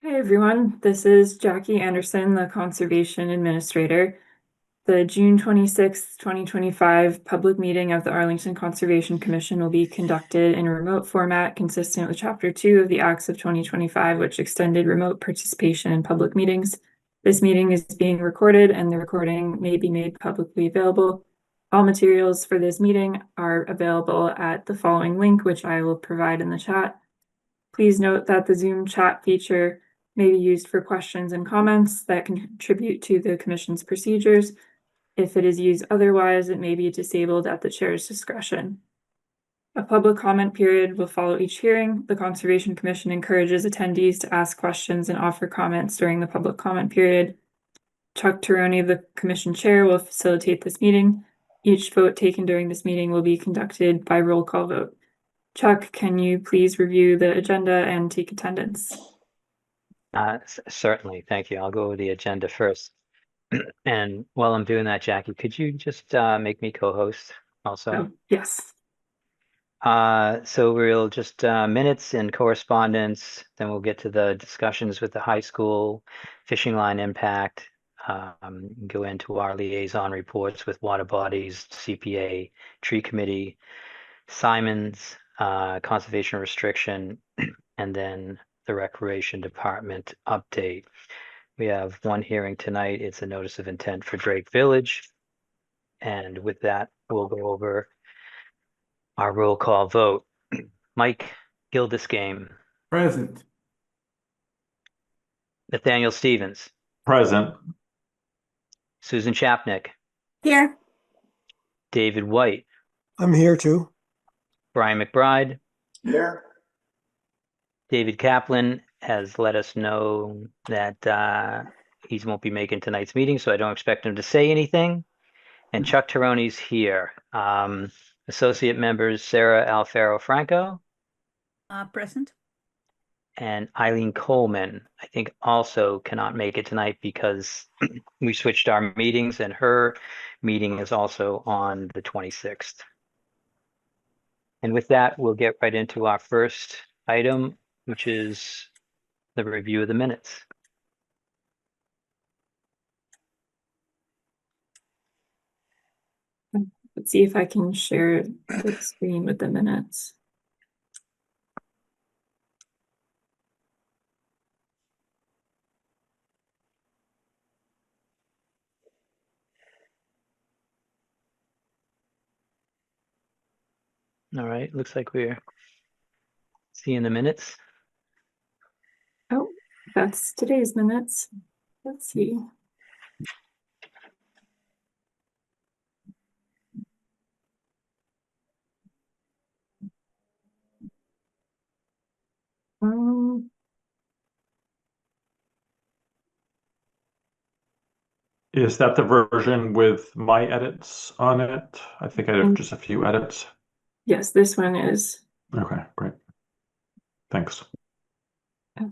Hi, everyone. This is Jackie Anderson, the Conservation Administrator. The June 26th, 2025 public meeting of the Arlington Conservation Commission will be conducted in a remote format consistent with Chapter 2 of the Acts of 2025, which extended remote participation in public meetings. This meeting is being recorded and the recording may be made publicly available. All materials for this meeting are available at the following link, which I will provide in the chat. Please note that the Zoom chat feature may be used for questions and comments that can contribute to the Commission's procedures. If it is used otherwise, it may be disabled at the chair's discretion. A public comment period will follow each hearing. The Conservation Commission encourages attendees to ask questions and offer comments during the public comment period. Chuck Tirone, the Commission Chair, will facilitate this meeting. Each vote taken during this meeting will be conducted by roll call vote. Chuck, can you please review the agenda and take attendance? Certainly, thank you. I'll go over the agenda first. And while I'm doing that, Jackie, could you just make me co-host also? Oh, yes. So we'll just minutes and correspondence, then we'll get to the discussions with the high school, fishing line impact, go into our liaison reports with water bodies, CPA, tree committee, Simon's, conservation restriction, and then the recreation department update. We have one hearing tonight. It's a notice of intent for Drake Village. And with that, we'll go over our roll call vote. Mike Gildesgame. Present. Nathaniel Stevens. Present. Susan Chapnick. Here. David White. I'm here too. Brian McBride. Here. David Kaplan has let us know that he won't be making tonight's meeting, so I don't expect him to say anything. And Chuck Tirone's here. Associate members Sarah Alfaro Franco. Present. And Eileen Coleman, I think, also cannot make it tonight because we switched our meetings and her meeting is also on the 26th. And with that, we'll get right into our first item, which is the review of the minutes. Let's see if I can share the screen with the minutes. All right, looks like we're seeing the minutes. Oh, that's today's minutes. Let's see. Is that the version with my edits on it? I think I have just a few edits. Yes, this one is. Okay, great. Thanks. Okay.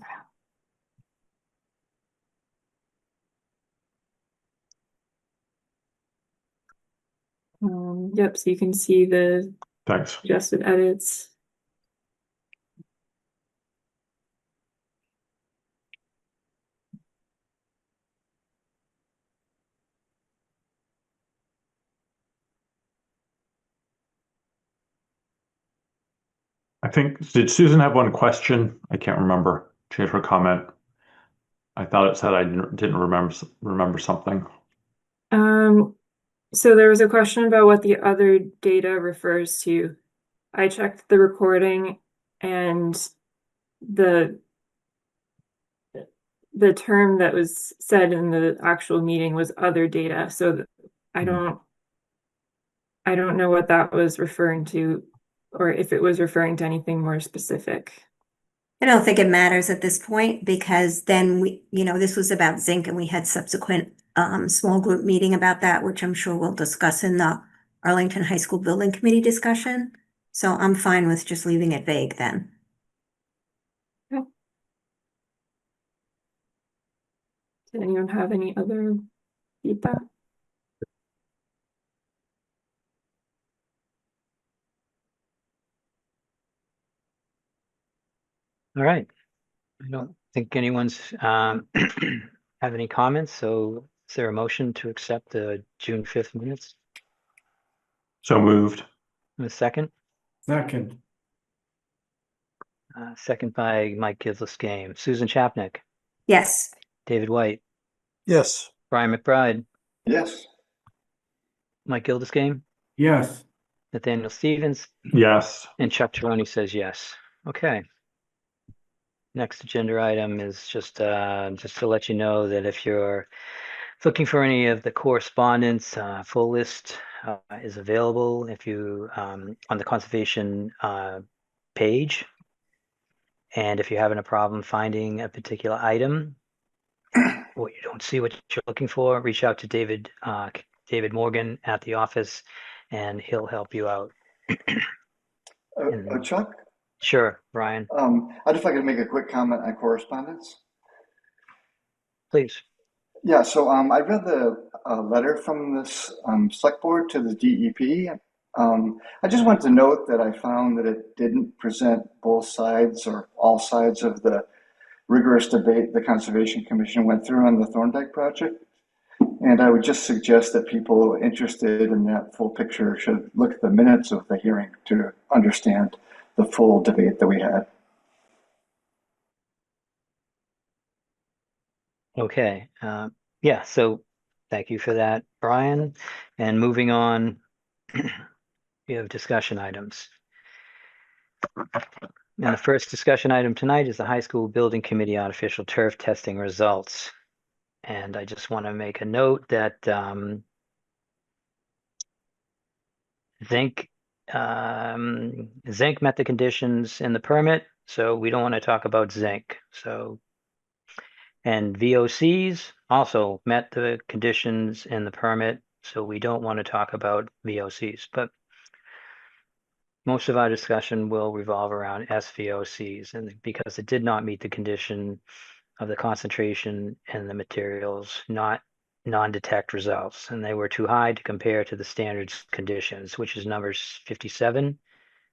Yep, so you can see the Thanks. suggested edits. I think, did Susan have one question? I can't remember. She had her comment. I thought it said I didn't remember something. So there was a question about what the other data refers to. I checked the recording and the term that was said in the actual meeting was other data. So I don't know what that was referring to, or if it was referring to anything more specific. I don't think it matters at this point because then this was about zinc and we had subsequent small group meeting about that, which I'm sure we'll discuss in the Arlington High School Building Committee discussion. So I'm fine with just leaving it vague then. Okay. Did anyone have any other feedback? All right. I don't think anyone's have any comments. So is there a motion to accept the June 5th minutes? So moved. And a second? Second. Second by Mike Gillis-Game. Susan Chapnick, Yes. David White, Yes. Brian McBride, Yes. Mike Gillis-Game, Yes. Nathaniel Stevens, Yes. and Chuck Chironi says yes. Okay. Next agenda item is just to let you know that if you're looking for any of the correspondence, full list is available if you on the conservation page. And if you're having a problem finding a particular item, or you don't see what you're looking for, reach out to David Morgan at the office, and he'll help you out. Chuck, Sure, Brian, I'd just like to make a quick comment on correspondence. please. Yeah, so I read the letter from this select board to the DEP. I just wanted to note that I found that it didn't present both sides or all sides of the rigorous debate the Conservation Commission went through on the Thorndike project. And I would just suggest that people interested in that full picture should look at the minutes of the hearing to understand the full debate that we had. Okay. Yeah, so thank you for that, Brian. And moving on, we have discussion items. And the first discussion item tonight is the high school building committee artificial turf testing results. And I just want to make a note that zinc met the conditions in the permit, so we don't want to talk about zinc. So, and VOCs also met the conditions in the permit, so we don't want to talk about VOCs. But most of our discussion will revolve around SVOCs, and because it did not meet the condition of the concentration in the materials, not non-detect results, and they were too high to compare to the standards conditions, which is numbers 57,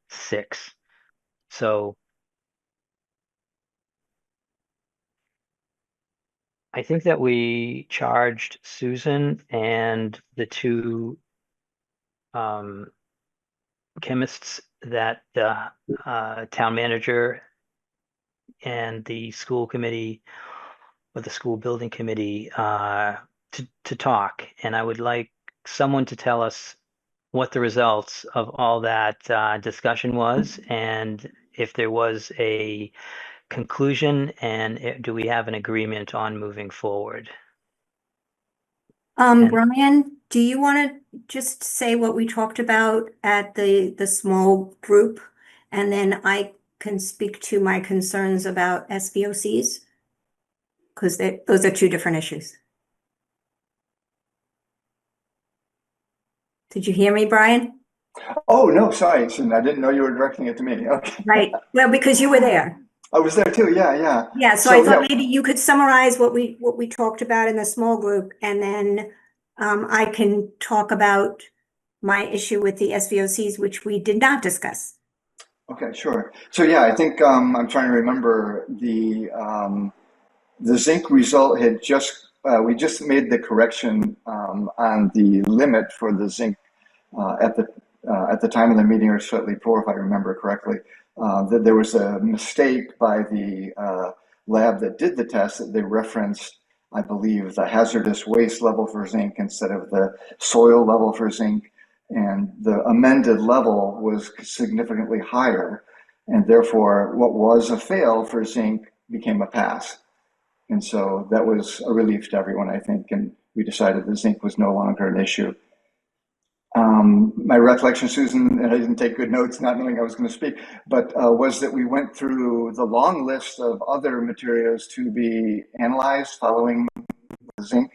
6. So I think that we charged Susan and the two chemists that the town manager and the school committee or the school building committee to talk. And I would like someone to tell us what the results of all that discussion was, and if there was a conclusion, and do we have an agreement on moving forward? Brian, do you want to just say what we talked about at the small group? And then I can speak to my concerns about SVOCs, because those are two different issues. Did you hear me, Brian? Oh, no, sorry, I didn't know you were directing it to me. Okay. Right. Well, because you were there. I was there too. Yeah. Yeah. So I thought maybe you could summarize what we talked about in the small group, and then I can talk about my issue with the SVOCs, which we did not discuss. Okay, sure. So yeah, I think I'm trying to remember the zinc result had we just made the correction on the limit for the zinc at the time of the meeting, or slightly before, if I remember correctly, that there was a mistake by the lab that did the test, that they referenced, I believe, the hazardous waste level for zinc instead of the soil level for zinc. And the amended level was significantly higher. And therefore, what was a fail for zinc became a pass. And so that was a relief to everyone, I think. And we decided that zinc was no longer an issue. My recollection, Susan, and I didn't take good notes not knowing I was going to speak, but was that we went through the long list of other materials to be analyzed following the zinc,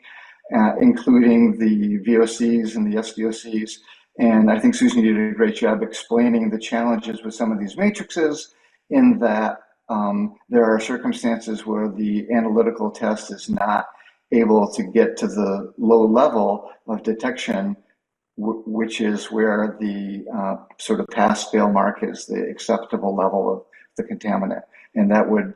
including the VOCs and the SVOCs. And I think Susan, you did a great job explaining the challenges with some of these matrices, in that there are circumstances where the analytical test is not able to get to the low level of detection, which is where the sort of pass-fail mark is the acceptable level of the contaminant. And that would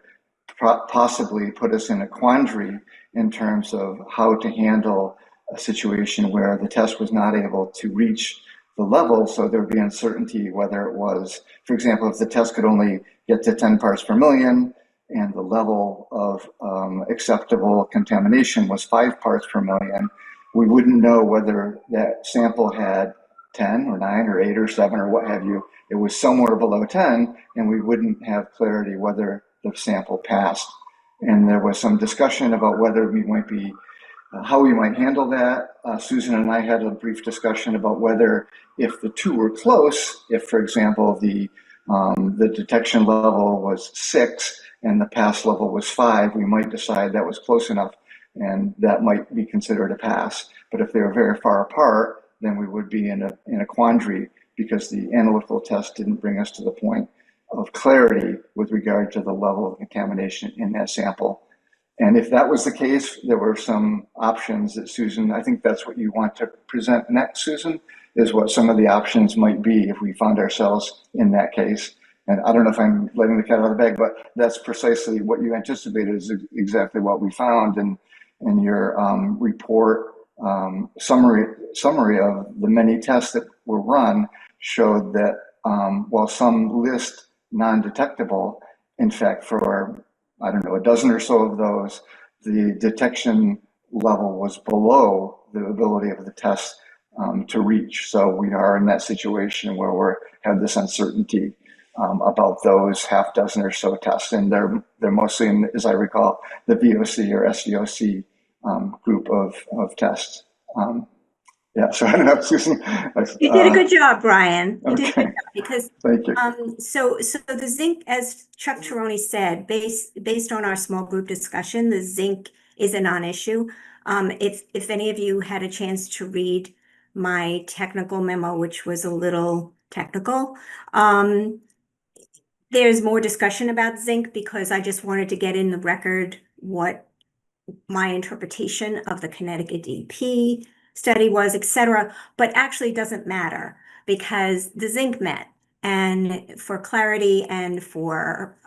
possibly put us in a quandary in terms of how to handle a situation where the test was not able to reach the level, so there would be uncertainty whether it was, for example, if the test could only get to 10 parts per million and the level of acceptable contamination was 5 parts per million, we wouldn't know whether that sample had 10 or 9 or 8 or 7 or what have you. It was somewhere below 10, and we wouldn't have clarity whether the sample passed. And there was some discussion about whether we might be, how we might handle that. Susan and I had a brief discussion about whether, if the two were close, if, for example, the detection level was 6 and the pass level was 5, we might decide that was close enough and that might be considered a pass. But if they were very far apart, then we would be in a quandary because the analytical test didn't bring us to the point of clarity with regard to the level of contamination in that sample. And if that was the case, there were some options that Susan, I think that's what you want to present next, Susan, is what some of the options might be if we found ourselves in that case. And I don't know if I'm letting the cat out of the bag, but that's precisely what you anticipated is exactly what we found. And in your report summary of the many tests that were run showed that while some list non-detectable, in fact, for, I don't know, a dozen or so of those, the detection level was below the ability of the test to reach. So we are in that situation where we have this uncertainty about those half dozen or so tests, and they're mostly in, as I recall, the VOC or SVOC group of tests. Yeah, so I don't know, Susan. You did a good job, Brian. You did a good Okay. job because Thank you. so the zinc, as Chuck Tirone said, based on our small group discussion, the zinc is a non-issue. If any of you had a chance to read my technical memo, which was a little technical, there's more discussion about zinc because I just wanted to get in the record what my interpretation of the Connecticut DP study was, etc. But actually it doesn't matter because the zinc met. And for clarity and for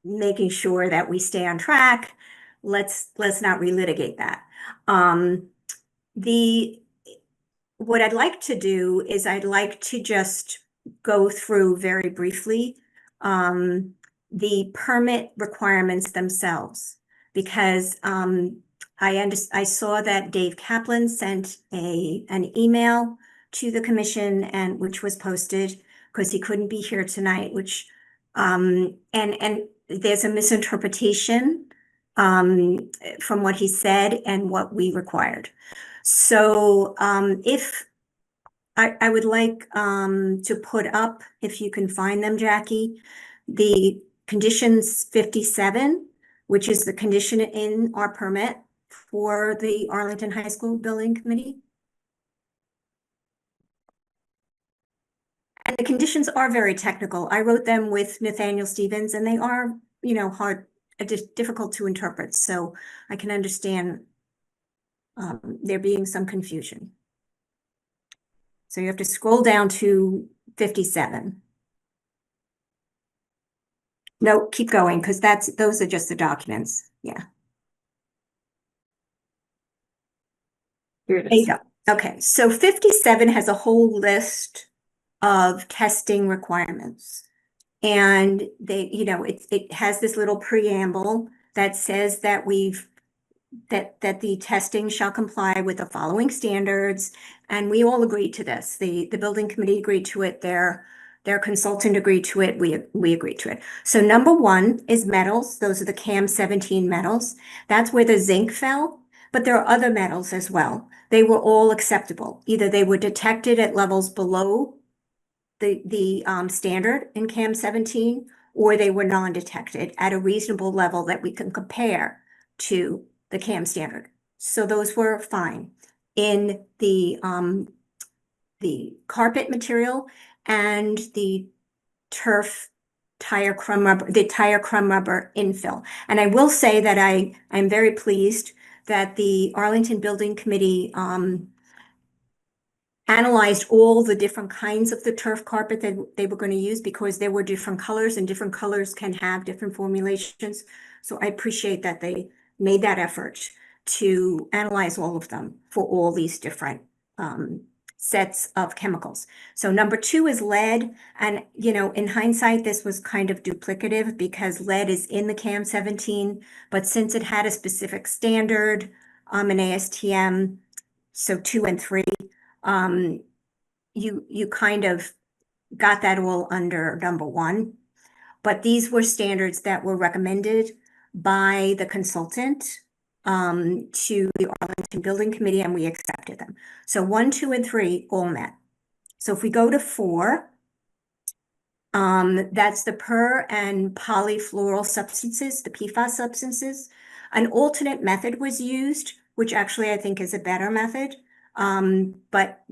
making sure that we stay on track, let's not relitigate that. What I'd like to do is I'd like to just go through very briefly the permit requirements themselves, because I saw that Dave Kaplan sent an email to the commission and which was posted because he couldn't be here tonight, which and there's a misinterpretation from what he said and what we required. So if I would like to put up, if you can find them, Jackie, the conditions 57, which is the condition in our permit for the Arlington High School Building Committee. And the conditions are very technical. I wrote them with Nathaniel Stevens and they are, hard, difficult to interpret. So I can understand there being some confusion. So you have to scroll down to 57. No, keep going, because those are just the documents. Yeah. Here it There you is. go. Okay, so 57 has a whole list of testing requirements. And it has this little preamble that says that that the testing shall comply with the following standards. And we all agreed to this. The building committee agreed to it. Their consultant agreed to it. We agreed to it. So number 1 is metals. Those are the CAM 17 metals. That's where the zinc fell, but there are other metals as well. They were all acceptable. Either they were detected at levels below the standard in CAM 17, or they were non-detected at a reasonable level that we can compare to the CAM standard. So those were fine. In the carpet material and the turf tire crumb rubber, the tire crumb rubber infill. And I will say that I'm very pleased that the Arlington Building Committee analyzed all the different kinds of the turf carpet that they were going to use, because there were different colors and different colors can have different formulations. So I appreciate that they made that effort to analyze all of them for all these different sets of chemicals. So number 2 is lead. And, you know, in hindsight, this was kind of duplicative because lead is in the CAM 17, but since it had a specific standard, an ASTM, so 2 and 3, you kind of got that all under number 1. But these were standards that were recommended by the consultant to the Arlington Building Committee, and we accepted them. So 1, 2, and 3 all met. So if we go to 4, that's the per and polyfluoral substances, the PFAS substances. An alternate method was used, which actually I think is a better method. But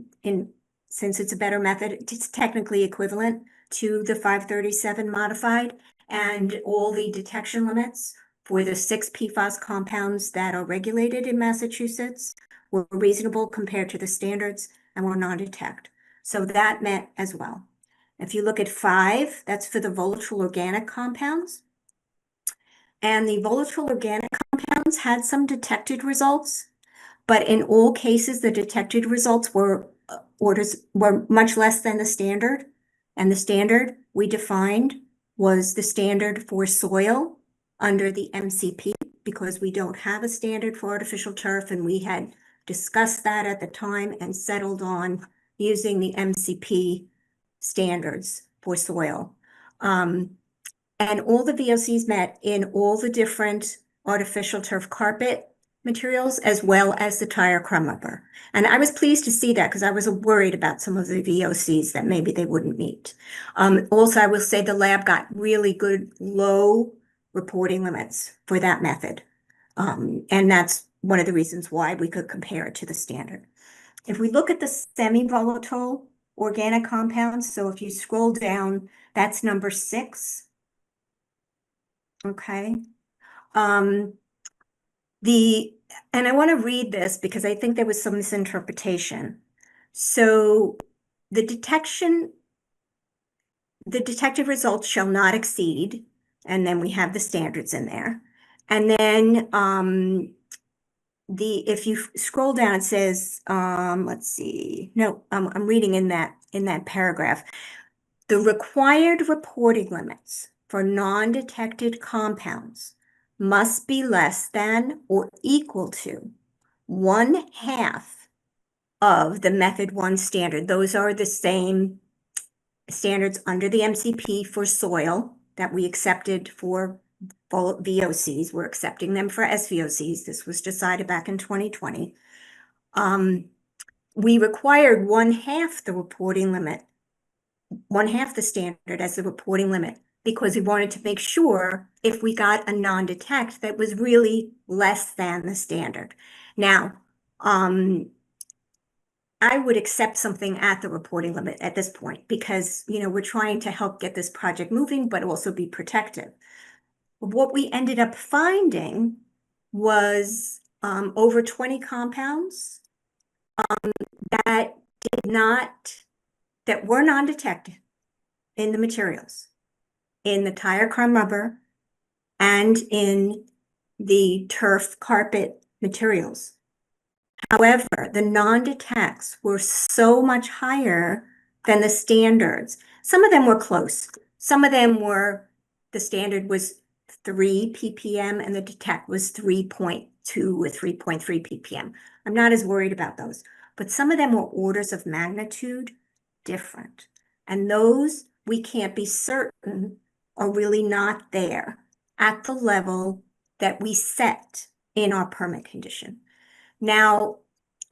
since it's a better method, it's technically equivalent to the 537 modified, and all the detection limits for the 6 PFAS compounds that are regulated in Massachusetts were reasonable compared to the standards and were non-detect. So that met as well. If you look at 5, that's for the volatile organic compounds. And the volatile organic compounds had some detected results, but in all cases, the detected results were much less than the standard. And the standard we defined was the standard for soil under the MCP, because we don't have a standard for artificial turf, and we had discussed that at the time and settled on using the MCP standards for soil. And all the VOCs met in all the different artificial turf carpet materials, as well as the tire crumb rubber. And I was pleased to see that, because I was worried about some of the VOCs that maybe they wouldn't meet. Also, I will say the lab got really good low reporting limits for that method. And that's one of the reasons why we could compare it to the standard. If we look at the semi-volatile organic compounds, so if you scroll down, that's number 6. Okay. And I want to read this because I think there was some misinterpretation. So the detected results shall not exceed, and then we have the standards in there. And then if you scroll down, it says, let's see. No, I'm reading in that paragraph. The required reporting limits for non-detected compounds must be less than or equal to 1/2 of the method 1 standard. Those are the same standards under the MCP for soil that we accepted for VOCs. We're accepting them for SVOCs. This was decided back in 2020. We required 1/2 the reporting limit, 1/2 the standard as the reporting limit, because we wanted to make sure if we got a non-detect that was really less than the standard. Now, I would accept something at the reporting limit at this point, because, you know, we're trying to help get this project moving, but also be protective. What we ended up finding was over 20 compounds that were non-detected in the materials, in the tire crumb rubber and in the turf carpet materials. However, the non-detects were so much higher than the standards. Some of them were close. Some of them were, the standard was 3 ppm and the detect was 3.2 or 3.3 ppm. I'm not as worried about those, but some of them were orders of magnitude different. And those we can't be certain are really not there at the level that we set in our permit condition. Now,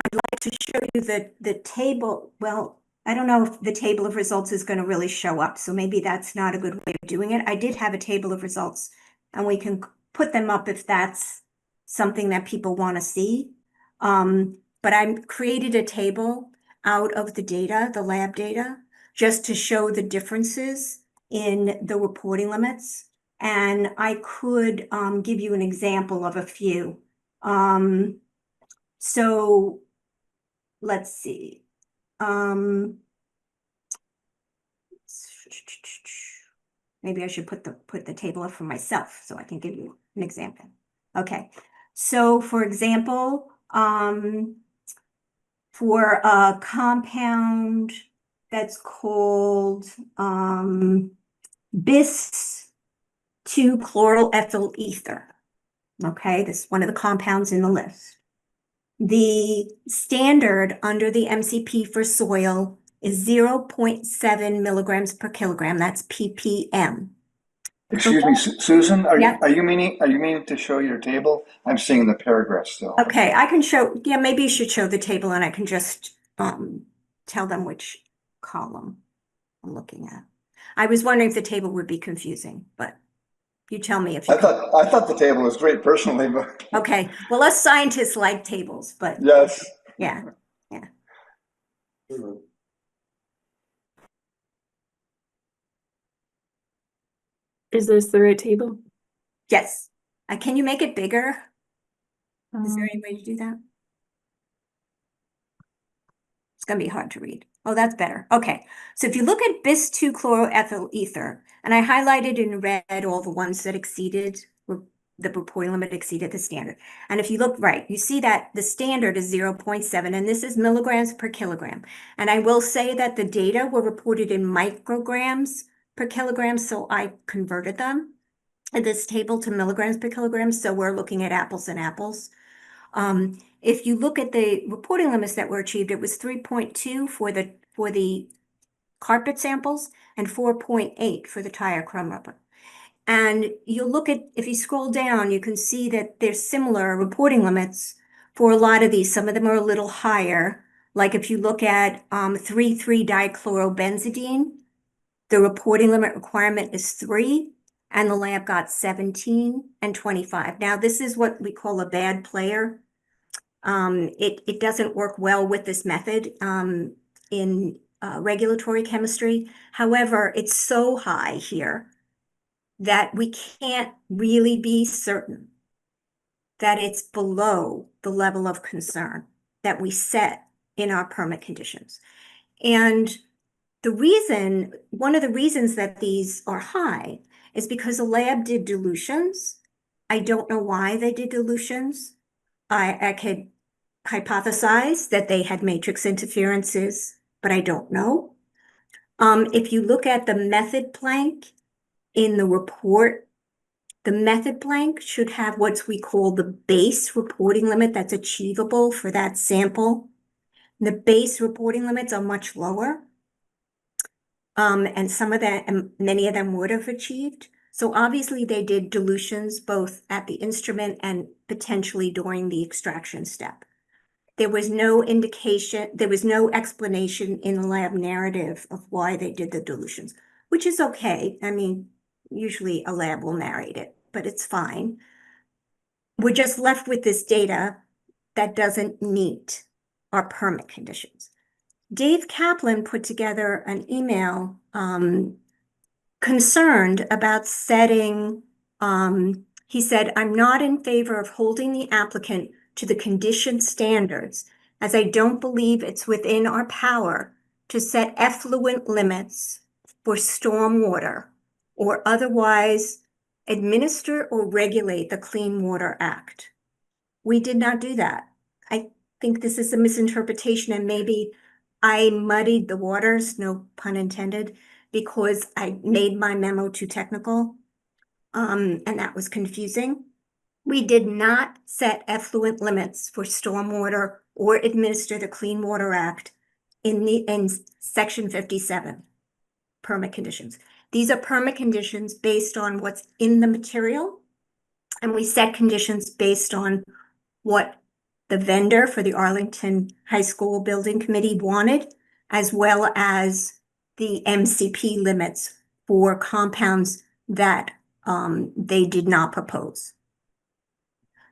I'd like to show you the table. Well, I don't know if the table of results is going to really show up, so maybe that's not a good way of doing it. I did have a table of results, and we can put them up if that's something that people want to see. But I created a table out of the data, the lab data, just to show the differences in the reporting limits. And I could give you an example of a few. So let's see. Maybe I should put the table up for myself so I can give you an example. Okay, so for example, for a compound that's called bis 2-chloral ethyl ether. Okay, this is one of the compounds in the list. The standard under the MCP for soil is 0.7 milligrams per kilogram. That's ppm. Excuse me, Susan, Yeah. are you meaning to show your table? I'm seeing the paragraph still. Okay, I can show, yeah, maybe you should show the table and I can just tell them which column I'm looking at. I was wondering if the table would be confusing, but you tell me if you. I thought the table was great personally, but Okay, well, us scientists like tables, but yes. yeah. Is this the right table? Yes. Can you make it bigger? Is there Um, any way to do that? It's going to be hard to read. Oh, that's better. Okay. So if you look at bis 2-chloroethyl ether, and I highlighted in red all the ones that exceeded, the reporting limit exceeded the standard. And if you look right, you see that the standard is 0.7, and this is milligrams per kilogram. And I will say that the data were reported in micrograms per kilogram, so I converted them in this table to milligrams per kilogram. So we're looking at apples and apples. If you look at the reporting limits that were achieved, it was 3.2 for the carpet samples and 4.8 for the tire crumb rubber. And you'll look at, if you scroll down, you can see that there's similar reporting limits for a lot of these. Some of them are a little higher. Like if you look at 3,3-dichlorobenzidine, the reporting limit requirement is 3, and the lab got 17 and 25. Now, this is what we call a bad player. It doesn't work well with this method in regulatory chemistry. However, it's so high here that we can't really be certain that it's below the level of concern that we set in our permit conditions. And one of the reasons that these are high is because the lab did dilutions. I don't know why they did dilutions. I could hypothesize that they had matrix interferences, but I don't know. If you look at the method blank in the report, the method blank should have what we call the base reporting limit that's achievable for that sample. The base reporting limits are much lower. And many of them would have achieved. So obviously they did dilutions both at the instrument and potentially during the extraction step. There was no indication, there was no explanation in the lab narrative of why they did the dilutions, which is okay. I mean, usually a lab will narrate it, but it's fine. We're just left with this data that doesn't meet our permit conditions. Dave Kaplan put together an email concerned about setting, he said, I'm not in favor of holding the applicant to the condition standards, as I don't believe it's within our power to set effluent limits for stormwater or otherwise administer or regulate the Clean Water Act. We did not do that. I think this is a misinterpretation, and maybe I muddied the waters, no pun intended, because I made my memo too technical, and that was confusing. We did not set effluent limits for stormwater or administer the Clean Water Act in Section 57 permit conditions. These are permit conditions based on what's in the material, and we set conditions based on what the vendor for the Arlington High School Building Committee wanted, as well as the MCP limits for compounds that they did not propose.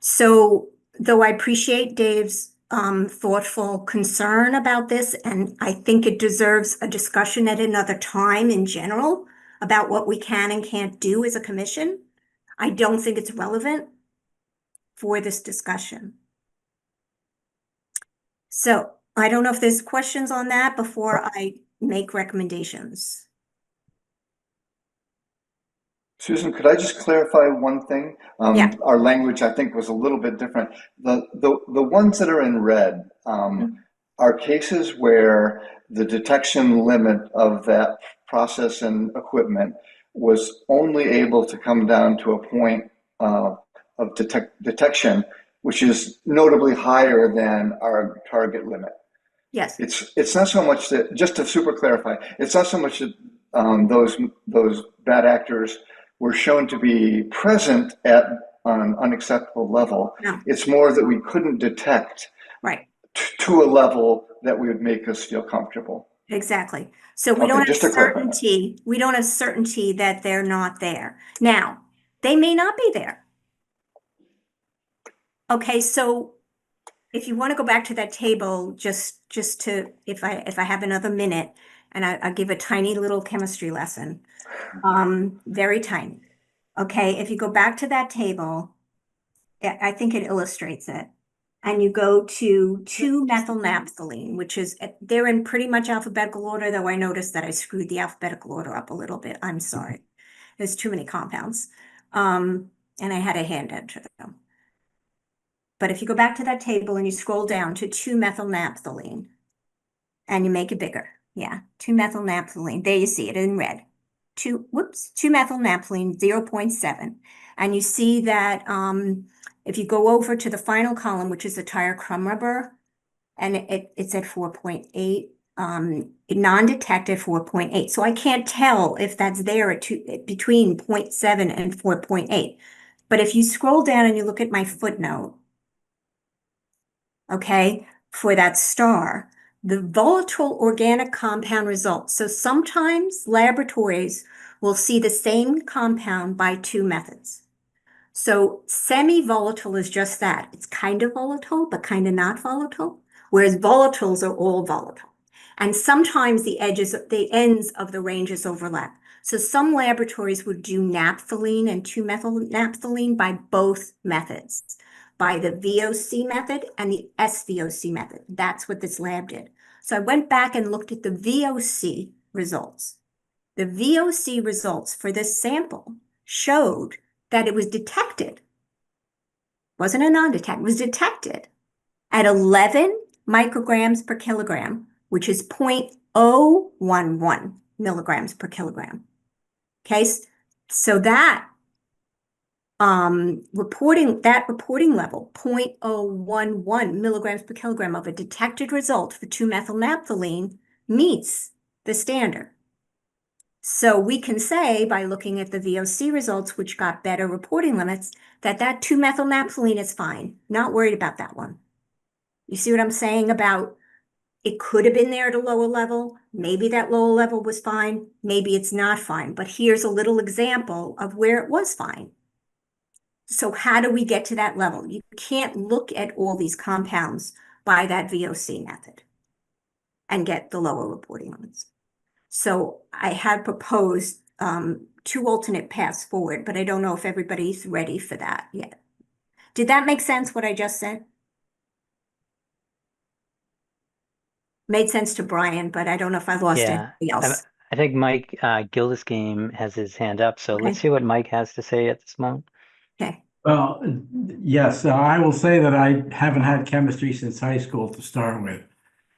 So though I appreciate Dave's thoughtful concern about this, and I think it deserves a discussion at another time in general about what we can and can't do as a commission, I don't think it's relevant for this discussion. So I don't know if there's questions on that before I make recommendations. Susan, could I just clarify one thing? Yeah. Our language, I think, was a little bit different. The ones that are in red are cases where the detection limit of that process and equipment was only able to come down to a point of detection, which is notably higher than our target limit. Yes. It's not so much that, just to super clarify, it's not so much that those bad actors were shown to be present at an unacceptable level. No. It's more that we couldn't detect Right. to a level that would make us feel comfortable. Exactly. So we Okay, don't have just to clarify that. certainty. We don't have certainty that they're not there. Now, they may not be there. Okay, so if you want to go back to that table, just to, if I have another minute, and I'll give a tiny little chemistry lesson, very tiny. Okay, if you go back to that table, I think it illustrates it. And you go to 2-methylnaphthalene, which is, they're in pretty much alphabetical order, though I noticed that I screwed the alphabetical order up a little bit. I'm sorry. There's too many compounds. And I had a hand enter them. But if you go back to that table and you scroll down to 2-methylnaphthalene and you make it bigger. Yeah, 2-methylnaphthalene. There you see it in red. 2-methylnaphthalene 0.7. And you see that if you go over to the final column, which is the tire crumb rubber, and it's at 4.8, non-detected 4.8. So I can't tell if that's there at between 0.7 and 4.8. But if you scroll down and you look at my footnote, okay, for that star, the volatile organic compound results. So sometimes laboratories will see the same compound by two methods. So semi-volatile is just that. It's kind of volatile, but kind of not volatile, whereas volatiles are all volatile. And sometimes the ends of the ranges overlap. So some laboratories would do naphthalene and 2-methylnaphthalene by both methods, by the VOC method and the SVOC method. That's what this lab did. So I went back and looked at the VOC results. The VOC results for this sample showed that it was detected. Wasn't a non-detect, was detected at 11 micrograms per kilogram, which is 0.011 milligrams per kilogram. Okay, so that reporting level, 0.011 milligrams per kilogram of a detected result for 2-methylnaphthalene meets the standard. So we can say by looking at the VOC results, which got better reporting limits, that 2-methylnaphthalene is fine. Not worried about that one. You see what I'm saying about it could have been there at a lower level. Maybe that lower level was fine. Maybe it's not fine. But here's a little example of where it was fine. So how do we get to that level? You can't look at all these compounds by that VOC method and get the lower reporting limits. So I had proposed 2 alternate paths forward, but I don't know if everybody's ready for that yet. Did that make sense, what I just said? Made sense to Brian, but I don't know if I lost anybody else. I think Mike Gillisgame has his hand up, so Okay. let's see what Mike has to say at this moment. Okay. Well, yes, I will say that I haven't had chemistry since high school to start with.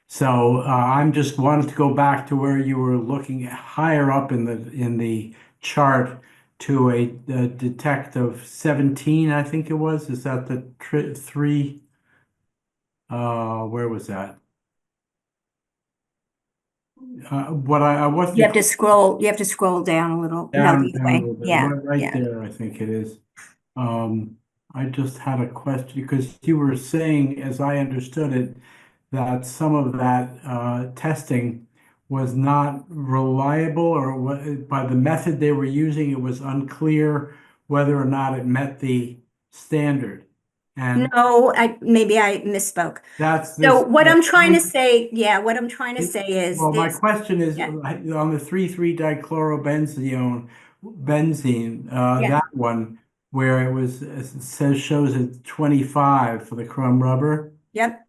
So I'm just wanted to go back to where you were looking higher up in the chart to a detect of 17, I think it was. Is that the 3? Where was that? I wasn't. You have to scroll. You have to scroll down a little. Down, No, the other down a way. little bit. Yeah. Right Yeah. there, I think it is. I just had a question because you were saying, as I understood it, that some of that testing was not reliable, or by the method they were using, it was unclear whether or not it met the standard. And No, maybe I misspoke. that's So this. what I'm trying to say, what I'm trying to say is Well, my this. question is Yeah. on the 3,3-dichlorobenzene, Yeah. that one where it says shows it 25 for the crumb rubber. Yep.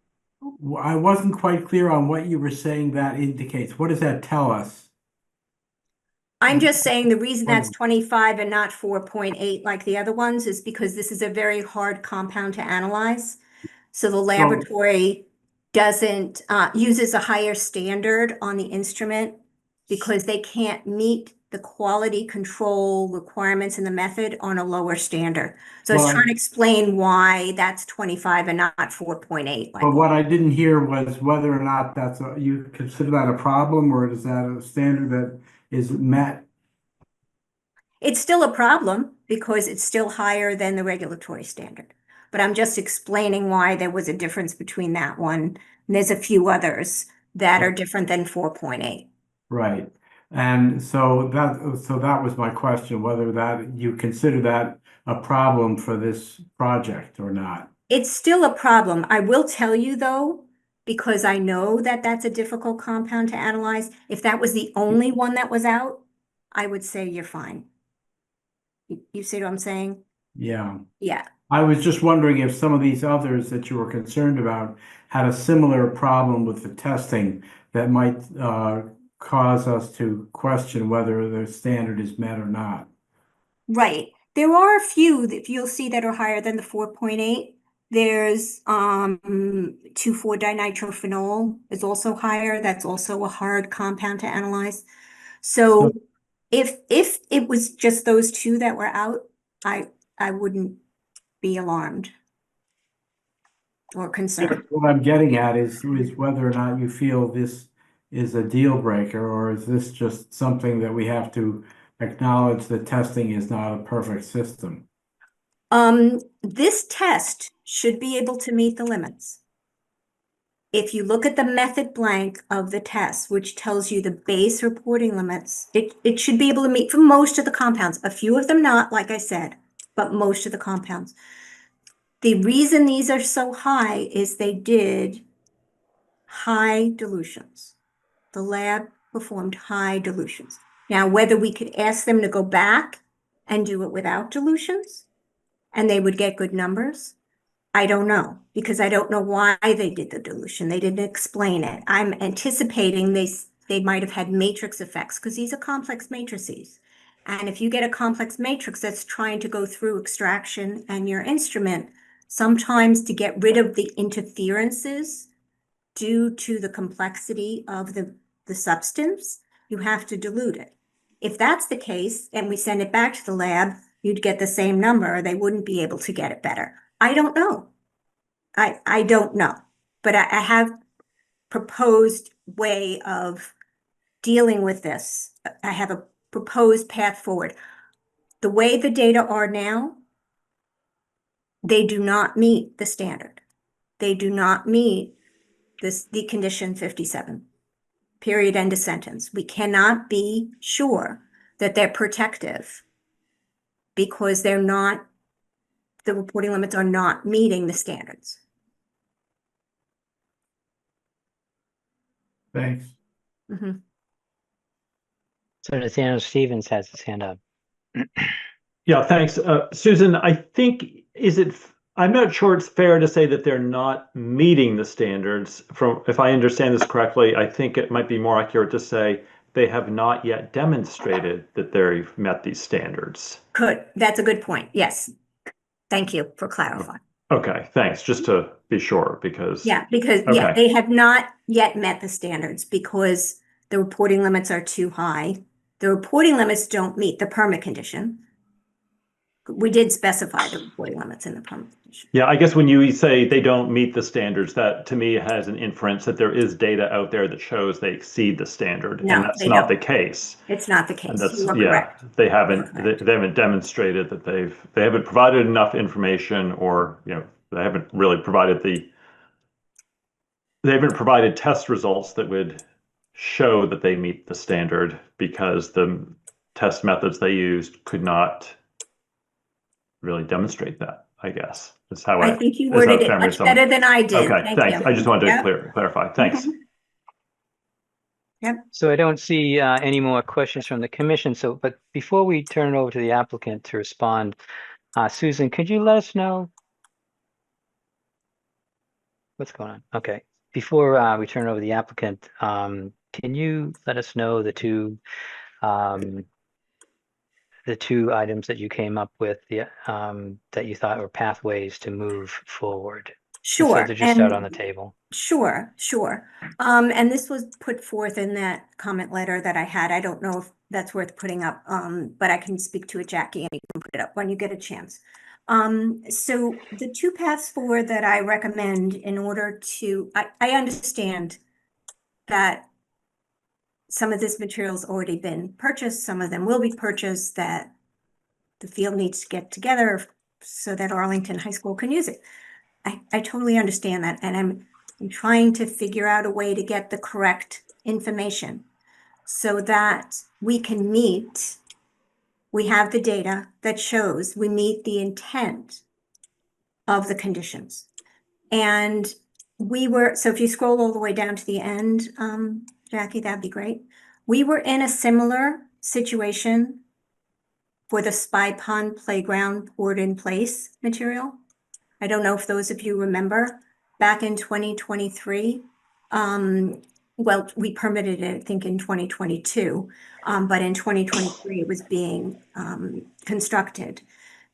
I wasn't quite clear on what you were saying that indicates. What does that tell us? I'm just saying the reason that's Oh. 25 and not 4.8 like the other ones is because this is a very hard compound to analyze. So the laboratory doesn't, uses a higher standard on the instrument because they can't meet the quality control requirements in the method on a lower standard. So I was Well, trying to explain why that's 25 and not 4.8. But what I didn't hear was whether or not you consider that a problem, or is that a standard that is met? It's still a problem because it's still higher than the regulatory standard. But I'm just explaining why there was a difference between that one. And there's a few others that are different than 4.8. Right. And so that was my question, whether that you consider that a problem for this project or not. It's still a problem. I will tell you though, because I know that that's a difficult compound to analyze. If that was the only one that was out, I would say you're fine. You see what I'm saying? Yeah. Yeah. I was just wondering if some of these others that you were concerned about had a similar problem with the testing that might cause us to question whether the standard is met or not. Right. There are a few that you'll see that are higher than the 4.8. There's 2,4-dinitrophenol is also higher. That's also a hard compound to analyze. So if it was just those two that were out, I wouldn't be alarmed or concerned. What I'm getting at is whether or not you feel this is a deal breaker, or is this just something that we have to acknowledge that testing is not a perfect system? This test should be able to meet the limits. If you look at the method blank of the test, which tells you the base reporting limits, it should be able to meet for most of the compounds. A few of them not, like I said, but most of the compounds. The reason these are so high is they did high dilutions. The lab performed high dilutions. Now, whether we could ask them to go back and do it without dilutions and they would get good numbers, I don't know, because I don't know why they did the dilution. They didn't explain it. I'm anticipating they might have had matrix effects because these are complex matrices. And if you get a complex matrix that's trying to go through extraction and your instrument, sometimes to get rid of the interferences due to the complexity of the substance, you have to dilute it. If that's the case, and we send it back to the lab, you'd get the same number, or they wouldn't be able to get it better. I don't know. I don't know, but I have proposed way of dealing with this. I have a proposed path forward. The way the data are now, they do not meet the standard. They do not meet the condition 57. Period, end of sentence. We cannot be sure that they're protective because they're not, the reporting limits are not meeting the standards. Thanks. Mm-hmm. So Nathaniel Stevens has his hand up. Yeah, thanks. Susan, I think, I'm not sure it's fair to say that they're not meeting the standards. If I understand this correctly, I think it might be more accurate to say they have not yet demonstrated that they've met these standards. Good. That's a good point. Yes. Thank you for clarifying. Okay, thanks. Just to be sure, because Yeah, because okay. they have not yet met the standards because the reporting limits are too high. The reporting limits don't meet the permit condition. We did specify the reporting limits in the permit condition. Yeah, I guess when you say they don't meet the standards, that to me has an inference that there is data out there that shows they exceed the standard, No, and that's they not don't. the case. It's not the And case. that's You are yeah, correct. they haven't correct. they haven't demonstrated that they haven't provided enough information, or they haven't really provided they haven't provided test results that would show that they meet the standard, because the test methods they used could not really demonstrate that, I guess. That's how I think you is that worded it fair much to better than I did. Okay, Thank thanks. you. I just wanted to Yep. clarify. Thanks. Mhm. Yep. So I don't see any more questions from the commission. But before we turn it over to the applicant to respond, Susan, could you let us know What's going on? Okay. Before we turn over the applicant, can you let us know um, the two items that you came up with, that you thought were pathways to move forward? Just so Sure, they're just out on and the table. sure, sure. And this was put forth in that comment letter that I had. I don't know if that's worth putting up, but I can speak to it, Jackie, and you can put it up when you get a chance. So the two paths forward that I recommend in order to, I understand that some of this material's already been purchased, some of them will be purchased, that the field needs to get together so that Arlington High School can use it. I totally understand that, and I'm trying to figure out a way to get the correct information so that we can meet, we have the data that shows we meet the intent of the conditions. And so if you scroll all the way down to the end, Jackie, that'd be great. We were in a similar situation for the Spy Pond Playground poured in place material. I don't know if those of you remember, back in 2023, well, we permitted it, I think, in 2022, but in 2023, it was being constructed,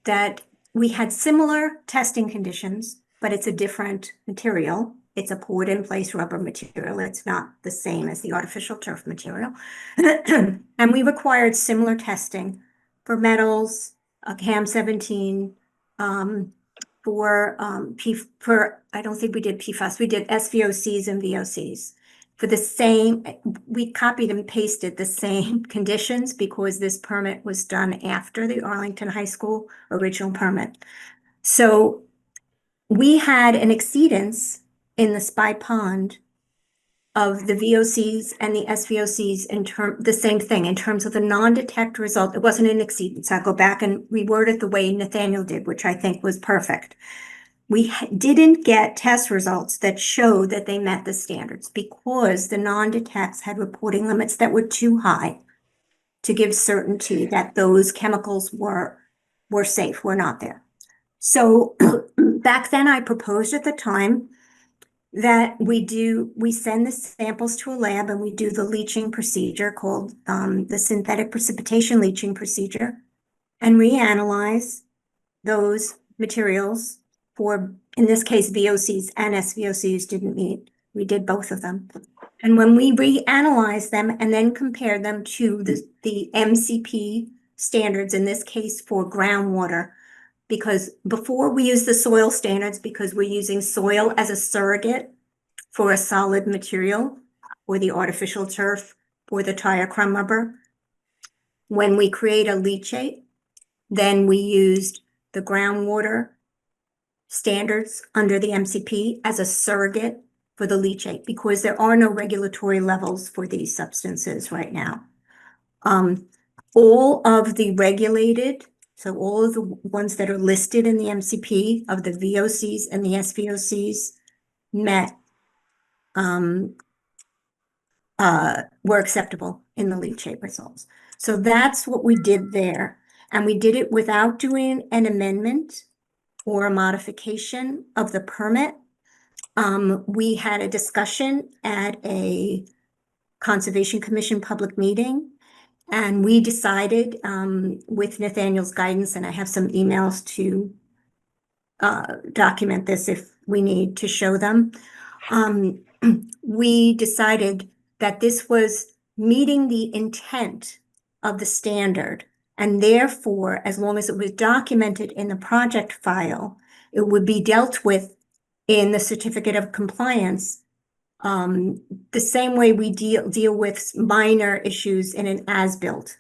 that we had similar testing conditions, but it's a different material. It's a poured in place rubber material. It's not the same as the artificial turf material. And we required similar testing for metals, CAM 17, I don't think we did PFAS, we did SVOCs and VOCs. For the same, we copied and pasted the same conditions because this permit was done after the Arlington High School original permit. So we had an exceedance in the Spy Pond of the VOCs and the SVOCs the same thing, in terms of the non-detect result. It wasn't an exceedance. I'll go back and reword it the way Nathaniel did, which I think was perfect. We didn't get test results that showed that they met the standards because the non-detects had reporting limits that were too high to give certainty that those chemicals were safe, were not there. So back then I proposed at the time that we send the samples to a lab and we do the leaching procedure called the synthetic precipitation leaching procedure, and reanalyze those materials for, in this case, VOCs and SVOCs didn't meet. We did both of them. And when we reanalyzed them and then compared them to the MCP standards, in this case for groundwater, because before we use the soil standards, because we're using soil as a surrogate for a solid material, or the artificial turf, or the tire crumb rubber. When we create a leachate, then we used the groundwater standards under the MCP as a surrogate for the leachate, because there are no regulatory levels for these substances right now. All of the regulated, so all of the ones that are listed in the MCP of the VOCs and the SVOCs met, were acceptable in the leachate results. So that's what we did there. And we did it without doing an amendment or a modification of the permit. We had a discussion at a Conservation Commission public meeting, and we decided, with Nathaniel's guidance, and I have some emails to document this if we need to show them. We decided that this was meeting the intent of the standard, and therefore, as long as it was documented in the project file, it would be dealt with in the certificate of compliance, the same way we deal with minor issues in an as-built,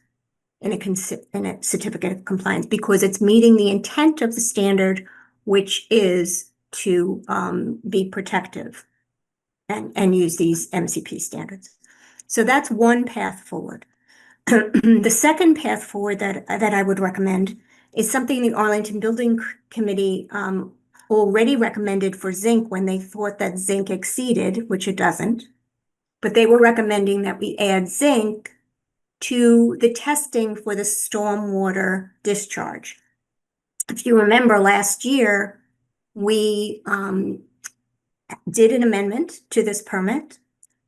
in a certificate of compliance, because it's meeting the intent of the standard, which is to be protective and use these MCP standards. So that's one path forward. The second path forward that I would recommend is something the Arlington Building Committee already recommended for zinc when they thought that zinc exceeded, which it doesn't. But they were recommending that we add zinc to the testing for the stormwater discharge. If you remember last year, we did an amendment to this permit,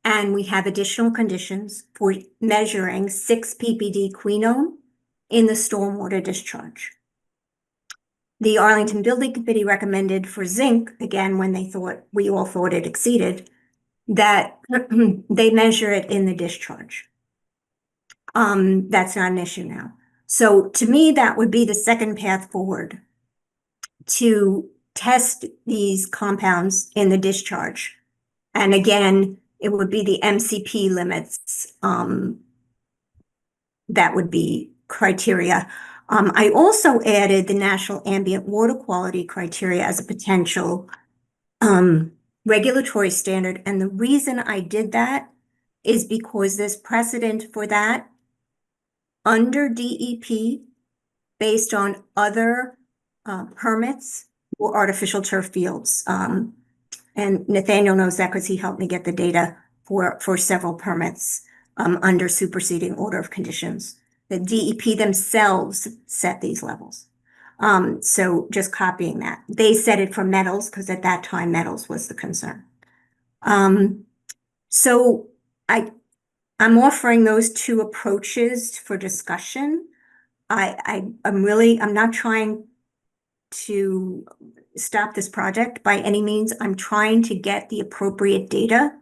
and we have additional conditions for measuring 6 ppd quinone in the stormwater discharge. The Arlington Building Committee recommended for zinc, again, when we all thought it exceeded, that they measure it in the discharge. That's not an issue now. So to me, that would be the second path forward, to test these compounds in the discharge. And again, it would be the MCP limits, that would be criteria. I also added the National Ambient Water Quality criteria as a potential regulatory standard. And the reason I did that is because there's precedent for that under DEP based on other permits for artificial turf fields. And Nathaniel knows that because he helped me get the data for several permits under superseding order of conditions. The DEP themselves set these levels. So just copying that. They set it for metals because at that time metals was the concern. So I'm offering those two approaches for discussion. I'm not trying to stop this project by any means. I'm trying to get the appropriate data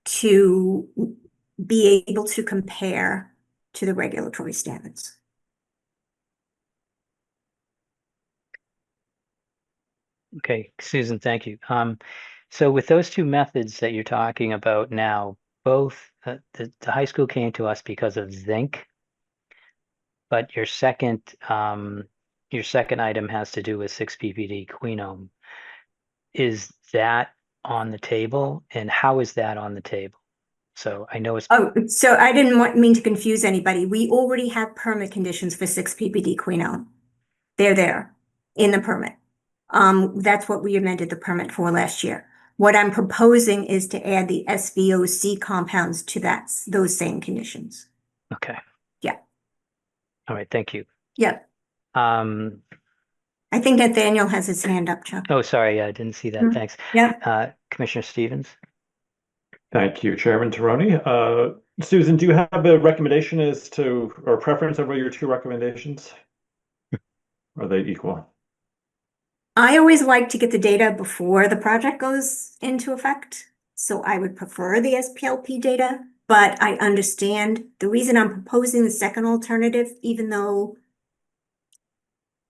to be able to compare to the regulatory standards. Okay, Susan, thank you. So with those two methods that you're talking about now, both the high school came to us because of zinc, but your second item has to do with 6 ppd quinone. Is that on the table, and how is that on the table? So I know it's so I didn't mean to confuse anybody. We already have permit conditions for 6 ppd quinone. They're there in the permit. That's what we amended the permit for last year. What I'm proposing is to add the SVOC compounds to those same conditions. okay. Yeah. All right, thank you. Yeah. I think Nathaniel has his hand up, Chuck. Oh, sorry, I didn't see that. Thanks. Yeah. Commissioner Stevens. Thank you, Chairman Tironi. Susan, do you have a recommendation as to, or preference over your two recommendations? Are they equal? I always like to get the data before the project goes into effect. So I would prefer the SPLP data, but I understand the reason I'm proposing the second alternative, even though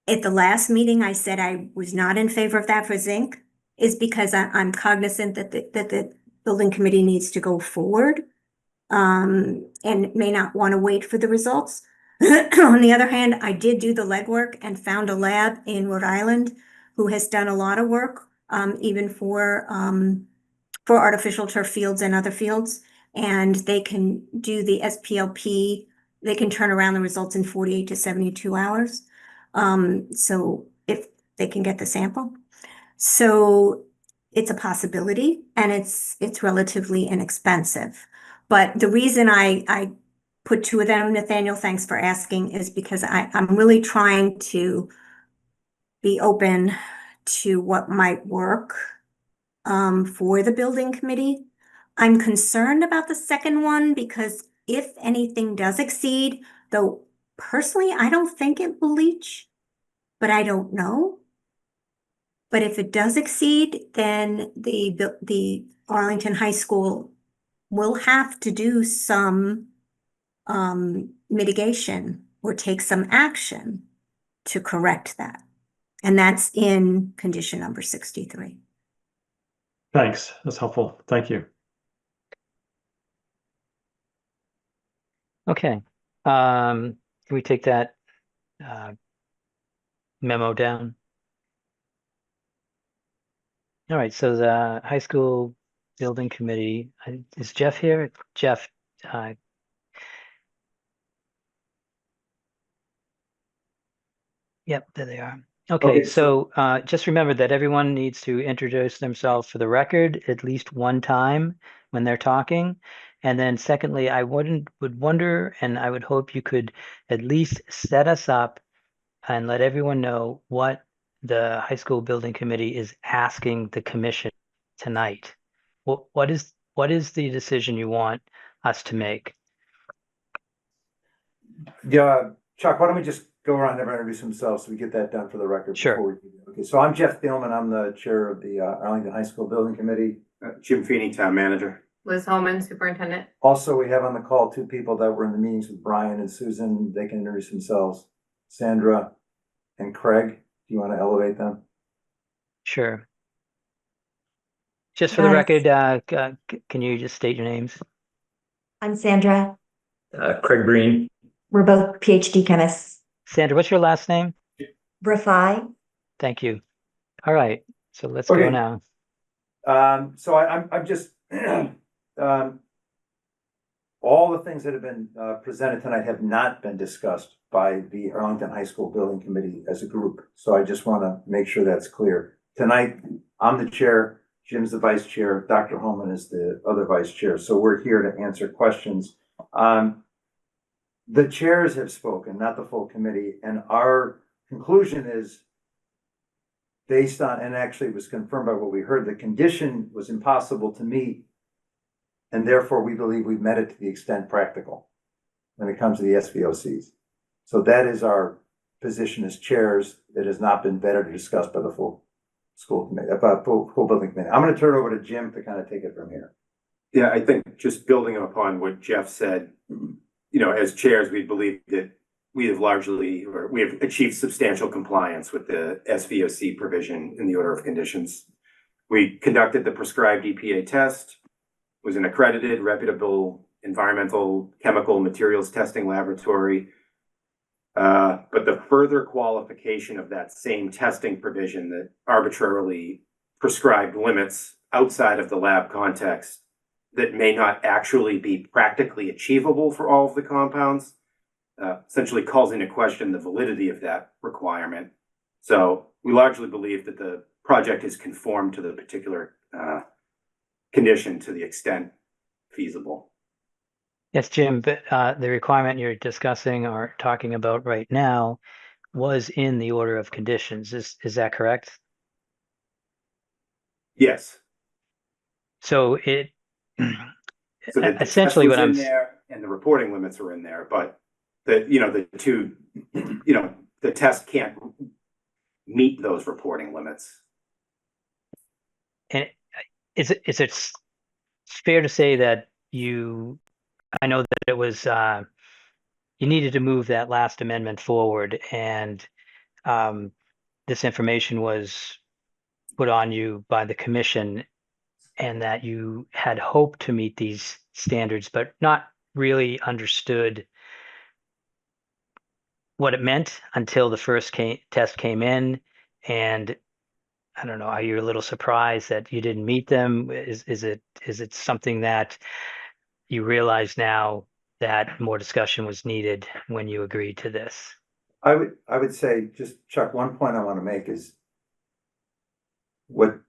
at the last meeting I said I was not in favor of that for zinc, is because I'm cognizant that the building committee needs to go forward and may not want to wait for the results. On the other hand, I did do the legwork and found a lab in Rhode Island who has done a lot of work, even for artificial turf fields and other fields. And they can do the SPLP. They can turn around the results in 48 to 72 hours. So if they can get the sample. So it's a possibility, and it's relatively inexpensive. But the reason I put two of them, Nathaniel, thanks for asking, is because I'm really trying to be open to what might work for the building committee. I'm concerned about the second one because if anything does exceed, though personally I don't think it will leach, but I don't know. But if it does exceed, then the Arlington High School will have to do some mitigation or take some action to correct that. And that's in condition number 63. Thanks. That's helpful. Thank you. Okay. Can we take that memo down? All right, so the high school building committee, is Jeff here? Jeff, yep, there they are. Okay, so just remember that everyone needs to introduce themselves for the record at least one time when they're talking. And then secondly, I would wonder, and I would hope you could at least set us up and let everyone know what the high school building committee is asking the commission tonight. What is the decision you want us to make? Yeah, Chuck, why don't we just go around and everyone introduce themselves so we get that done for the record Sure. before we do that. Okay, so I'm Jeff Thielman. I'm the chair of the Arlington High School Building Committee. Jim Feeney, town manager. Liz Holman, superintendent. Also, we have on the call two people that were in the meetings with Brian and Susan. They can introduce themselves. Sandra and Craig. Do you want to elevate them? Sure. Just for the Hi. record, can you just state your names? I'm Sandra. Craig Breen. We're both PhD chemists. Sandra, what's your last name? Rafai. Thank you. All right, so let's go Okay. now. So I'm just all the things that have been presented tonight have not been discussed by the Arlington High School Building Committee as a group. So I just want to make sure that's clear. Tonight, I'm the chair, Jim's the vice chair, Dr. Holman is the other vice chair. So we're here to answer questions. The chairs have spoken, not the full committee, and our conclusion is based on, and actually it was confirmed by what we heard, the condition was impossible to meet. And therefore, we believe we've met it to the extent practical when it comes to the SVOCs. So that is our position as chairs. It has not been vetted or discussed by the full school committee, full building committee. I'm going to turn it over to Jim to kind of take it from here. Yeah, I think just building upon what Jeff said, as chairs, we believe that we have achieved substantial compliance with the SVOC provision in the order of conditions. We conducted the prescribed EPA test, was an accredited, reputable environmental chemical materials testing laboratory. But the further qualification of that same testing provision that arbitrarily prescribed limits outside of the lab context that may not actually be practically achievable for all of the compounds, essentially calls into question the validity of that requirement. So we largely believe that the project is conformed to the particular condition to the extent feasible. Yes, Jim, but the requirement you're discussing or talking about right now was in the order of conditions. Is that correct? Yes. So it So the essentially test was what I'm in there and the reporting limits are in there, but the test can't meet those reporting limits. and is it fair to say that I know that it was you needed to move that last amendment forward, and this information was put on you by the commission, and that you had hoped to meet these standards, but not really understood what it meant until the first test came in. And I don't know, are you a little surprised that you didn't meet them? Is it something that you realize now that more discussion was needed when you agreed to this? I would say, just Chuck, one point I want to make is what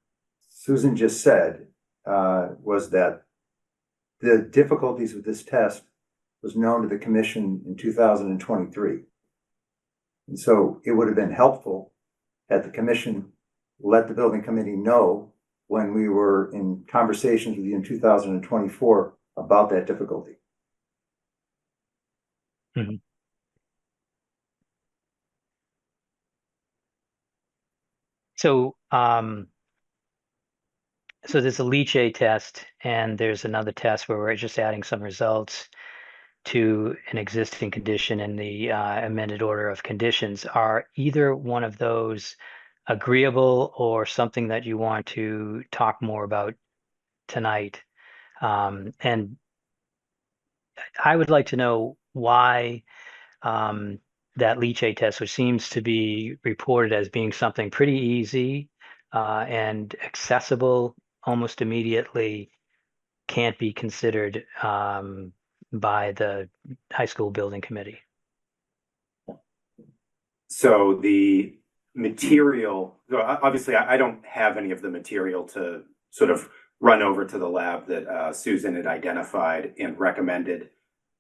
Susan just said was that the difficulties with this test was known to the commission in 2023. And so it would have been helpful had the commission let the building committee know when we were in conversations with you in 2024 about that difficulty. Mm-hmm. So, so there's a Leach test, and there's another test where we're just adding some results to an existing condition in the amended order of conditions. Are either one of those agreeable or something that you want to talk more about tonight? And I would like to know why that Leach test, which seems to be reported as being something pretty easy and accessible almost immediately, can't be considered by the high school building committee. So the material, obviously I don't have any of the material to sort of run over to the lab that Susan had identified and recommended.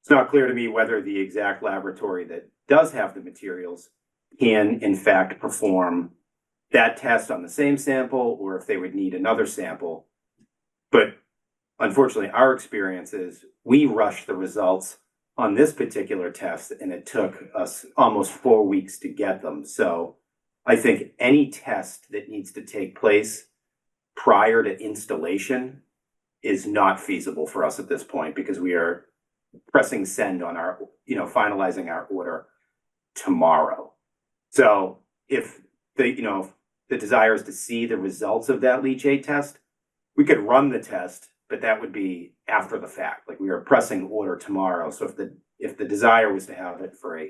It's not clear to me whether the exact laboratory that does have the materials can in fact perform that test on the same sample, or if they would need another sample But unfortunately, our experience is we rushed the results on this particular test, and it took us almost 4 weeks to get them. So I think any test that needs to take place prior to installation is not feasible for us at this point, because we are pressing send on our, finalizing our order tomorrow. So if the desire is to see the results of that leachate test, we could run the test, but that would be after the fact. Like, we are pressing order tomorrow. So if the desire was to have it for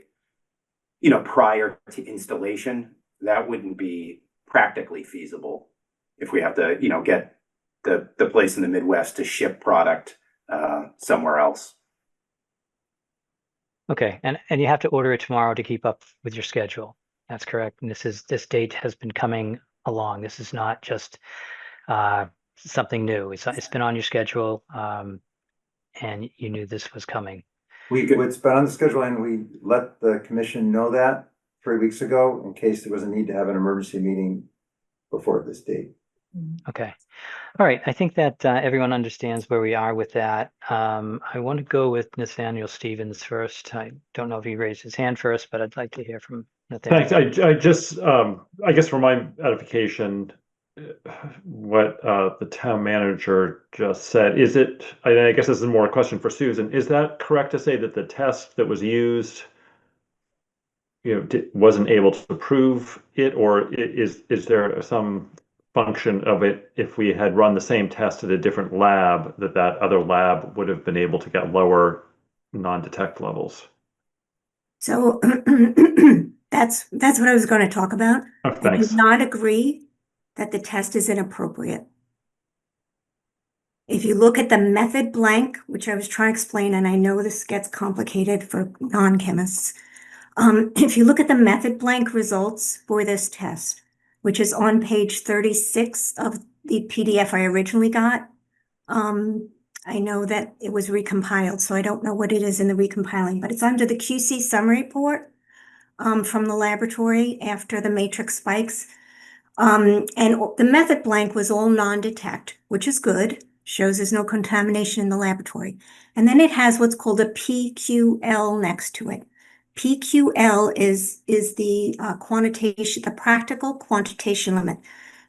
prior to installation, that wouldn't be practically feasible if we have to, get the place in the Midwest to ship product somewhere else. Okay, and you have to order it tomorrow to keep up with your schedule. That's correct. And this date has been coming along. This is not just something new. It's been on your schedule, and you knew this was coming. It's been on the schedule, and we let the commission know that 3 weeks ago in case there was a need to have an emergency meeting before this date. Okay. All right. I think that everyone understands where we are with that. I want to go with Nathaniel Stevens first. I don't know if he raised his hand first, but I'd like to hear from Nathaniel. Thanks. I just, I guess for my edification, what the town manager just said, is it, I guess this is more a question for Susan, is that correct to say that the test that was used, wasn't able to prove it, or is there some function of it if we had run the same test at a different lab, that other lab would have been able to get lower non-detect levels? So that's what I was going to talk about. Oh, I do thanks. not agree that the test is inappropriate. If you look at the method blank, which I was trying to explain, and I know this gets complicated for non-chemists. If you look at the method blank results for this test, which is on page 36 of the PDF I originally got, I know that it was recompiled, so I don't know what it is in the recompiling, but it's under the QC summary report from the laboratory after the matrix spikes. And the method blank was all non-detect, which is good, shows there's no contamination in the laboratory. And then it has what's called a PQL next to it. PQL is the quantitation, the practical quantitation limit.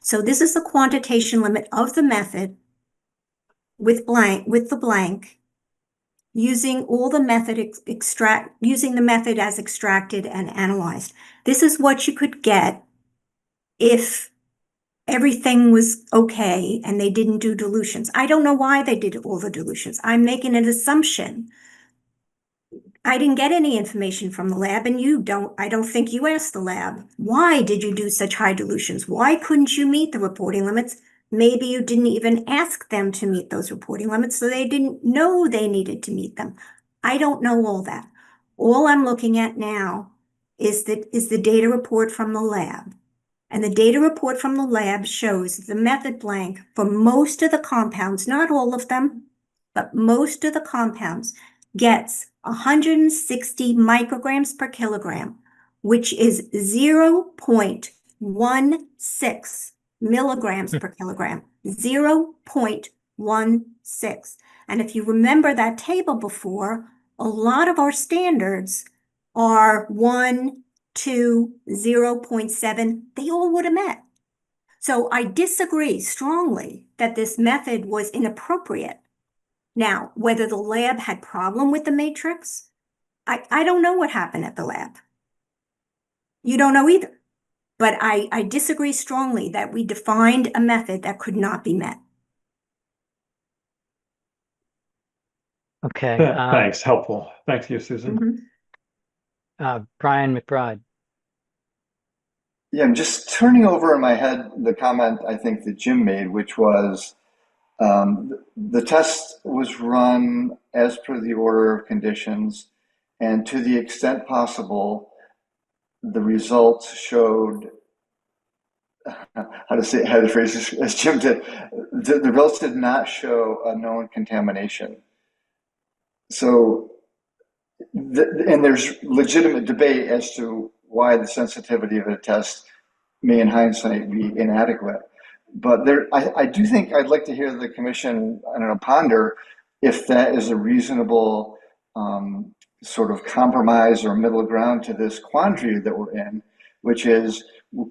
So this is the quantitation limit of the method with the blank, using all the method using the method as extracted and analyzed. This is what you could get if everything was okay and they didn't do dilutions. I don't know why they did all the dilutions. I'm making an assumption. I didn't get any information from the lab, and I don't think you asked the lab, why did you do such high dilutions? Why couldn't you meet the reporting limits? Maybe you didn't even ask them to meet those reporting limits, so they didn't know they needed to meet them. I don't know all that. All I'm looking at now is the data report from the lab. And the data report from the lab shows the method blank for most of the compounds, not all of them, but most of the compounds, gets 160 micrograms per kilogram, which is 0.16 milligrams per kilogram, 0.16. And if you remember that table before, a lot of our standards are 1, 2, 0.7, they all would have met. So I disagree strongly that this method was inappropriate. Now, whether the lab had problem with the matrix, I don't know what happened at the lab. You don't know either. But I disagree strongly that we defined a method that could not be met. Okay. Thanks. Helpful. Thank you, Susan. Brian McBride. Yeah, I'm just turning over in my head the comment I think that Jim made, which was the test was run as per the order of conditions, and to the extent possible, the results showed, how to phrase this, as Jim did, the results did not show a known contamination. So, and there's legitimate debate as to why the sensitivity of a test may in hindsight be inadequate. But I do think I'd like to hear the commission, I don't know, ponder if that is a reasonable sort of compromise or middle ground to this quandary that we're in, which is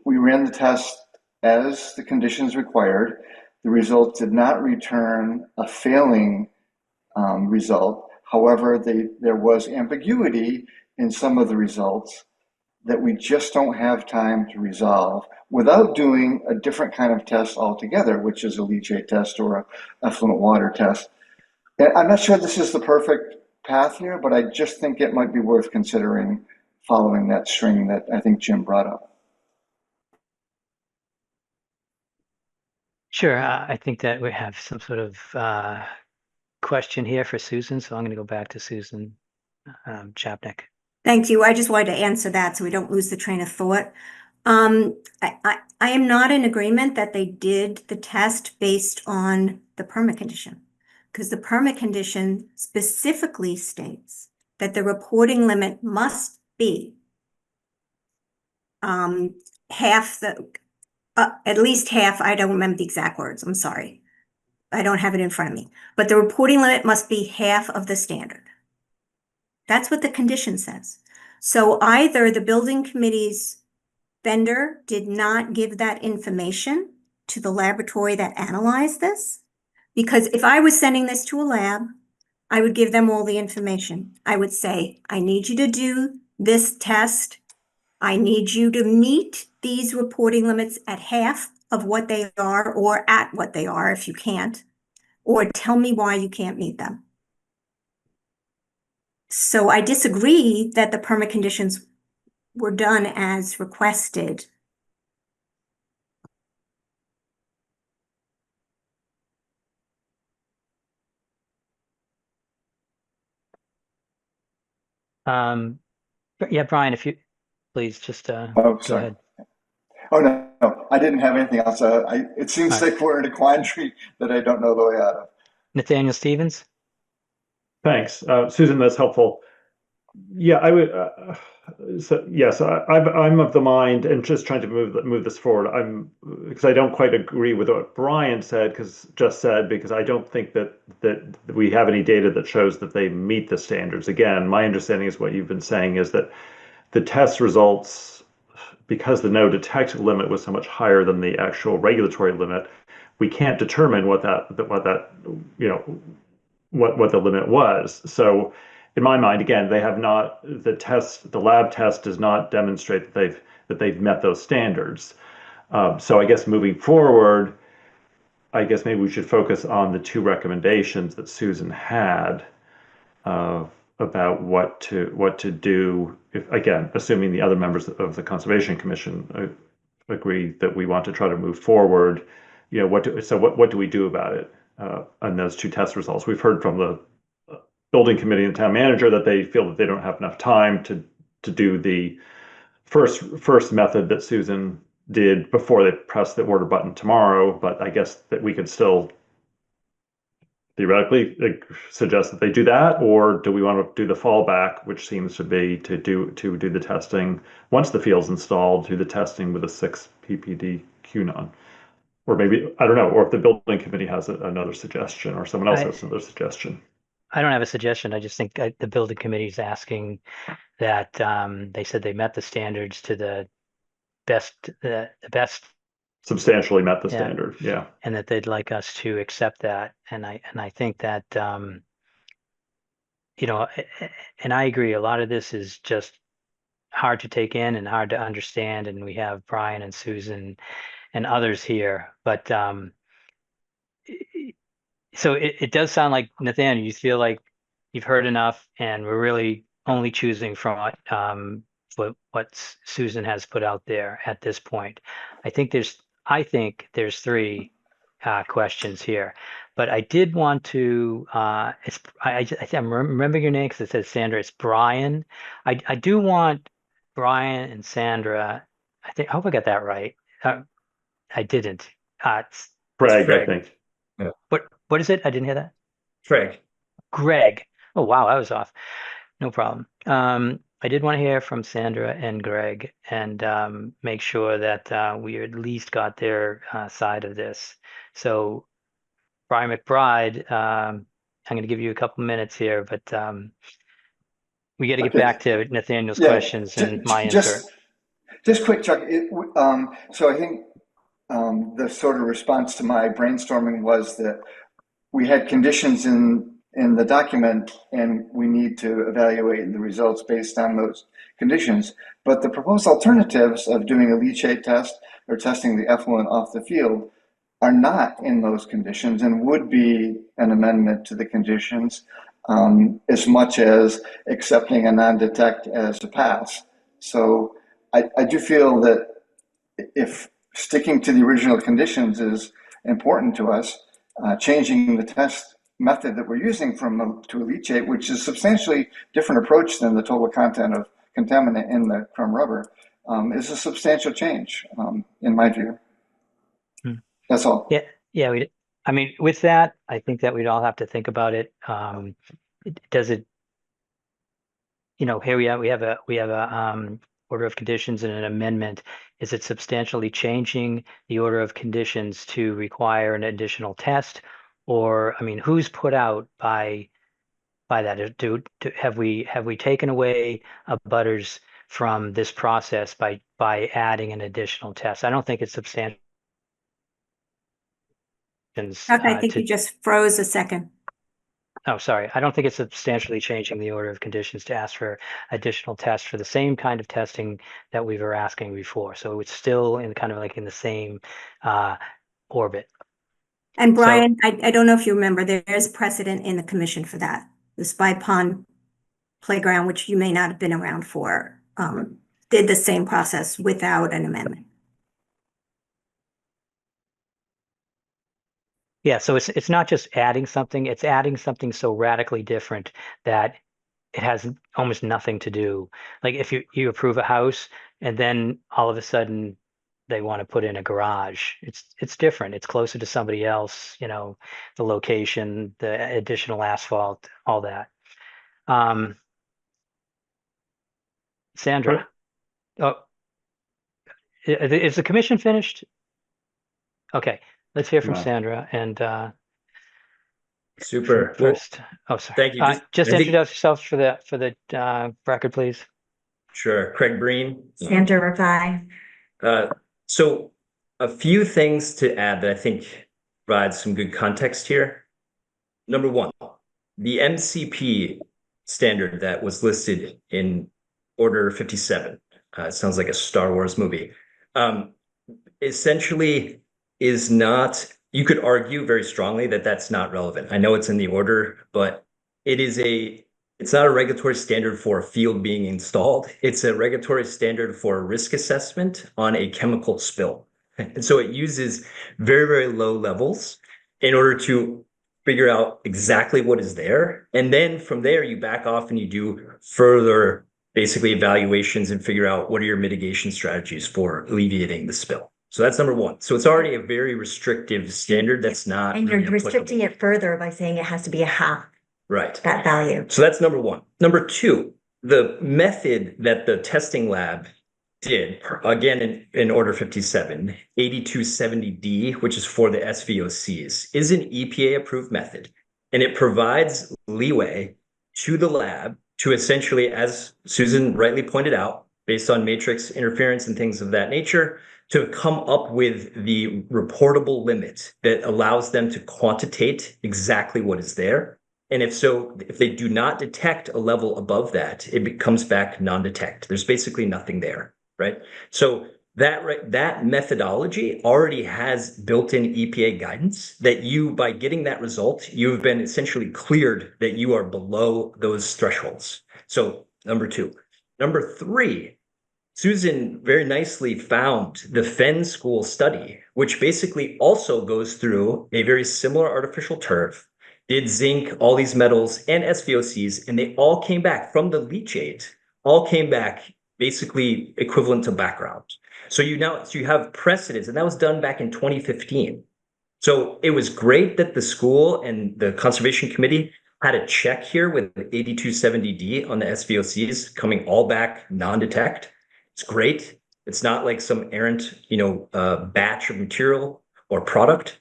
we ran the test as the conditions required. The result did not return a failing result. However, there was ambiguity in some of the results that we just don't have time to resolve without doing a different kind of test altogether, which is a leachate test or a effluent water test. And I'm not sure this is the perfect path here, but I just think it might be worth considering following that string that I think Jim brought up. Sure. I think that we have some sort of question here for Susan, so I'm going to go back to Susan Chapnick. Thank you. I just wanted to answer that so we don't lose the train of thought. I am not in agreement that they did the test based on the permit condition, because the permit condition specifically states that the reporting limit must be half the, at least half, I don't remember the exact words, I'm sorry. I don't have it in front of me, but the reporting limit must be half of the standard. That's what the condition says. So either the building committee's vendor did not give that information to the laboratory that analyzed this, because if I was sending this to a lab, I would give them all the information. I would say, I need you to do this test. I need you to meet these reporting limits at half of what they are or at what they are if you can't, or tell me why you can't meet them. So I disagree that the permit conditions were done as requested. Yeah, Brian, if you please just Oh, go sorry. ahead. Oh, no, I didn't have anything else. It seems All right. like we're in a quandary that I don't know the way out of. Nathaniel Stevens? Thanks, Susan. That's helpful. Yeah, I would. So yes, I'm of the mind and just trying to move this forward. Because I don't quite agree with what Brian said because I don't think that we have any data that shows that they meet the standards. Again, my understanding is what you've been saying is that the test results, because the no detect limit was so much higher than the actual regulatory limit, we can't determine what you know what the limit was. So in my mind, again, they have not, the lab test does not demonstrate that they've met those standards. So I guess moving forward, I guess maybe we should focus on the two recommendations that Susan had about what to do if, again, assuming the other members of the Conservation Commission agree that we want to try to move forward. What do we do about it on those two test results? We've heard from the building committee and town manager that they feel that they don't have enough time to do the first method that Susan did before they press the order button tomorrow. But I guess that we could still theoretically suggest that they do that, or do we want to do the fallback, which seems to be to do the testing once the field's installed, do the testing with a 6 ppd QAnon? Or maybe, I don't know, or if the building committee has another suggestion or someone else has another suggestion. I don't have a suggestion. I just think the building committee is asking that they said they met the standards to the best Substantially met the standard, yeah. And that they'd like us to accept that. And I think that and I agree, a lot of this is just hard to take in and hard to understand, and we have Brian and Susan and others here, but so it does sound like, Nathaniel, you feel like you've heard enough and we're really only choosing from what Susan has put out there at this point. I think there's three questions here, but I did want to I'm remembering your name because it says Sandra. It's Brian. I do want Brian and Sandra. I hope I got that right. I didn't. It's Craig, I think. Yeah. What is it? I didn't hear that. Greg. Greg. Oh, wow, that was off. No problem. I did want to hear from Sandra and Greg and make sure that we at least got their side of this. So Brian McBride, I'm going to give you a couple minutes here, but we got to get Okay. back to Nathaniel's Yeah, questions and my insert. just quick, Chuck. So I think the sort of response to my brainstorming was that we had conditions in the document, and we need to evaluate the results based on those conditions. But the proposed alternatives of doing a leachate test or testing the effluent off the field are not in those conditions and would be an amendment to the conditions, as much as accepting a non-detect as a pass. So I do feel that if sticking to the original conditions is important to us, changing the test method that we're using to a leachate, which is a substantially different approach than the total content of contaminant in the crumb rubber, is a substantial change, in my view. That's all. Yeah. I mean, with that, I think that we'd all have to think about it. Does it, here we have a order of conditions and an amendment. Is it substantially changing the order of conditions to require an additional test? Or, I mean, who's put out by that? Have we taken away butters from this process by adding an additional test? I don't think it's substantial. I think you just froze a second. Oh, sorry. I don't think it's substantially changing the order of conditions to ask for additional tests for the same kind of testing that we were asking before. So it's still in kind of like in the same orbit. And Brian, I don't know if you remember, there's precedent in the commission for that. The Spy Pond Playground, which you may not have been around for, did the same process without an amendment. Yeah, so it's not just adding something, it's adding something so radically different that it has almost nothing to do. Like if you approve a house and then all of a sudden they want to put in a garage, it's different. It's closer to somebody else, the location, the additional asphalt, all that. Sandra, is the commission finished? Okay, let's hear from Sandra and super first. Oh, sorry. Thank you. Just introduce yourself for the record, please. Sure. Craig Breen. Sandra Rafai. So a few things to add that I think provides some good context here. Number one, the MCP standard that was listed in Order 57, it sounds like a Star Wars movie, essentially is not, you could argue very strongly that that's not relevant. I know it's in the order, but it's not a regulatory standard for a field being installed. It's a regulatory standard for a risk assessment on a chemical spill. And so it uses very, very low levels in order to figure out exactly what is there. And then from there, you back off and you do further basically evaluations and figure out what are your mitigation strategies for alleviating the spill. So that's number one. So it's already a very restrictive standard that's not. And you're restricting it further by saying it has to be a half. Right. That value. So that's number one. Number two, the method that the testing lab did, again, in Order 57, 8270D, which is for the SVOCs, is an EPA-approved method. And it provides leeway to the lab to essentially, as Susan rightly pointed out, based on matrix interference and things of that nature, to come up with the reportable limit that allows them to quantitate exactly what is there. And if they do not detect a level above that, it comes back non-detect. There's basically nothing there, right? So that methodology already has built-in EPA guidance that by getting that result, you've been essentially cleared that you are below those thresholds. So number two. Number three, Susan very nicely found the Fenn School study, which basically also goes through a very similar artificial turf, did zinc, all these metals, and SVOCs, and they all came back from the leachate, all came back basically equivalent to background. So you have precedence, and that was done back in 2015. So it was great that the school and the Conservation Committee had a check here with 8270D on the SVOCs coming all back non-detect. It's great. It's not like some errant, batch of material or product.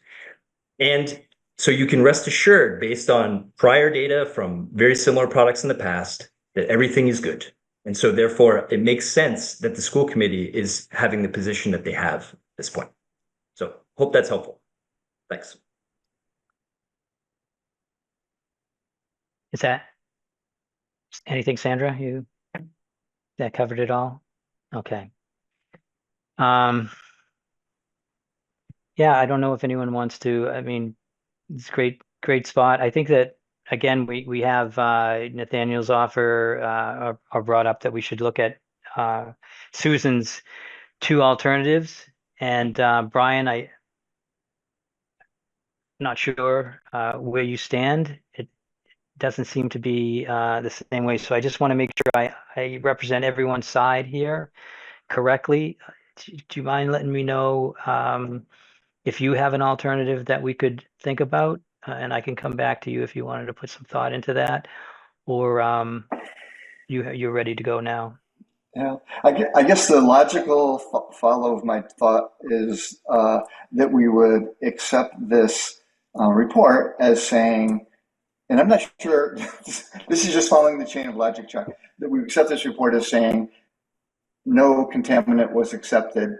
And so you can rest assured, based on prior data from very similar products in the past, that everything is good. And so therefore, it makes sense that the school committee is having the position that they have at this point. So hope that's helpful. Thanks. Is that anything, Sandra? That covered it all? Okay. Yeah, I don't know if anyone wants to. I mean, it's great spot. I think that again, we have Nathaniel's offer or brought up that we should look at Susan's two alternatives. And Brian, I'm not sure where you stand. It doesn't seem to be the same way. So I just want to make sure I represent everyone's side here correctly. Do you mind letting me know if you have an alternative that we could think about? And I can come back to you if you wanted to put some thought into that, or you're ready to go now. Yeah, I guess the logical follow of my thought is that we would accept this report as saying, and I'm not sure, this is just following the chain of logic, Chuck, that we accept this report as saying no contaminant was detected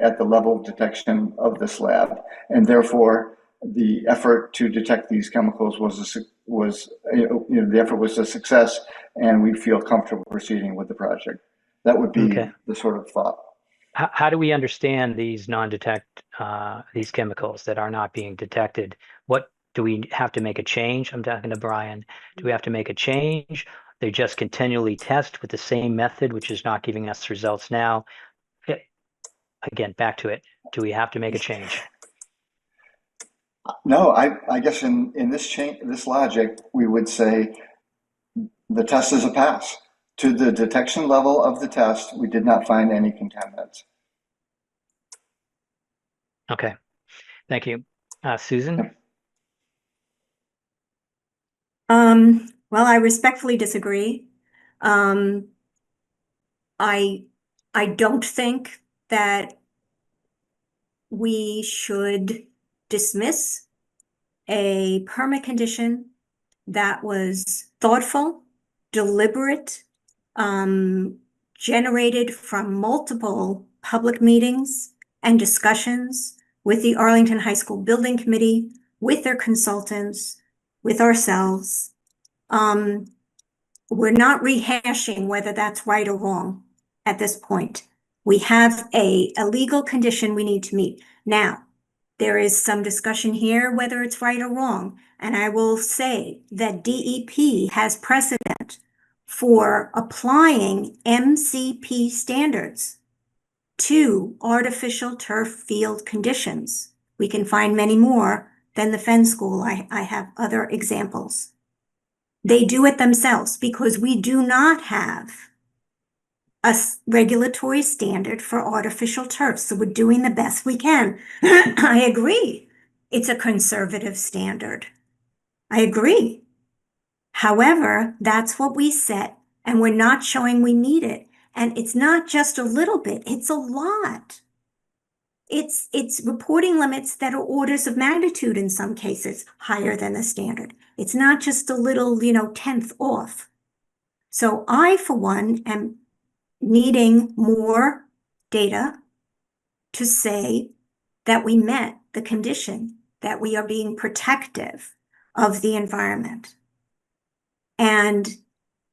at the level of detection of this lab, and therefore the effort to detect these chemicals the effort was a success, and we feel comfortable proceeding with the project. That would be the sort of thought. How do we understand these these chemicals that are not being detected? What do we have to make a change? I'm talking to Brian. Do we have to make a change? They just continually test with the same method, which is not giving us results now. Again, back to it. Do we have to make a change? No, I guess in this logic, we would say the test is a pass. To the detection level of the test, we did not find any contaminants. Okay, thank you. Susan? Well, I respectfully disagree. I don't think that we should dismiss a permit condition that was thoughtful, deliberate, generated from multiple public meetings and discussions with the Arlington High School Building Committee, with their consultants, with ourselves. We're not rehashing whether that's right or wrong at this point. We have a legal condition we need to meet. Now, there is some discussion here whether it's right or wrong. And I will say that DEP has precedent for applying MCP standards to artificial turf field conditions. We can find many more than the Fenn School. I have other examples. They do it themselves because we do not have a regulatory standard for artificial turf. So we're doing the best we can. I agree. It's a conservative standard. I agree. However, that's what we set, and we're not showing we need it. And it's not just a little bit, it's a lot. It's reporting limits that are orders of magnitude in some cases higher than the standard. It's not just a little, 10th off. So I, for one, am needing more data to say that we met the condition, that we are being protective of the environment. And,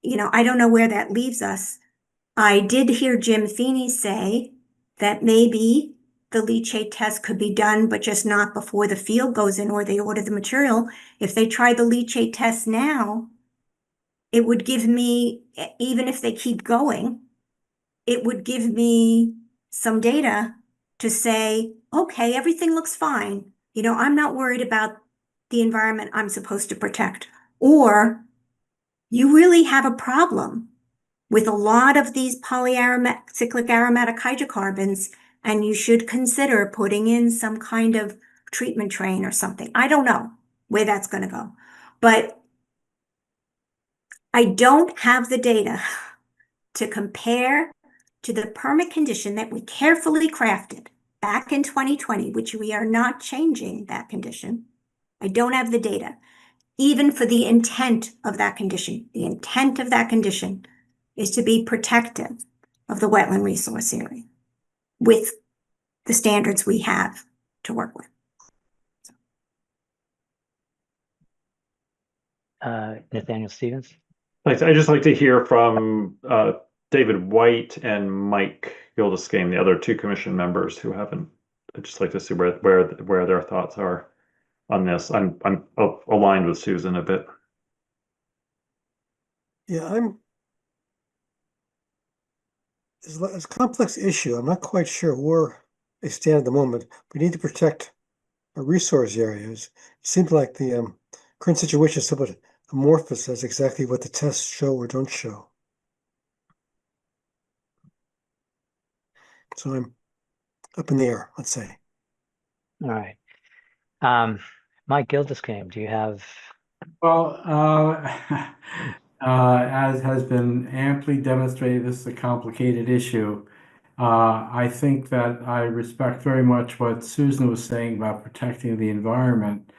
I don't know where that leaves us. I did hear Jim Feeney say that maybe the leachate test could be done, but just not before the field goes in or they order the material. If they try the leachate test now, it would give me, even if they keep going, it would give me some data to say, okay, everything looks fine. I'm not worried about the environment I'm supposed to protect. Or you really have a problem with a lot of these cyclic aromatic hydrocarbons, and you should consider putting in some kind of treatment train or something. I don't know. where that's going to go. But I don't have the data to compare to the permit condition that we carefully crafted back in 2020, which we are not changing that condition. I don't have the data, even for the intent of that condition. The intent of that condition is to be protective of the wetland resource area with the standards we have to work with. Nathaniel Stevens. Thanks. I'd just like to hear from David White and Mike Gilderscame, the other two commission members who haven't. I'd just like to see where their thoughts are on this. I'm aligned with Susan a bit. Yeah, it's a complex issue. I'm not quite sure where they stand at the moment. We need to protect our resource areas. It seems like the current situation is somewhat amorphous as exactly what the tests show or don't show. So I'm up in the air, let's say. All right. Mike Gilderscame, do you have? Well, as has been amply demonstrated, this is a complicated issue. I think that I respect very much what Susan was saying about protecting the environment.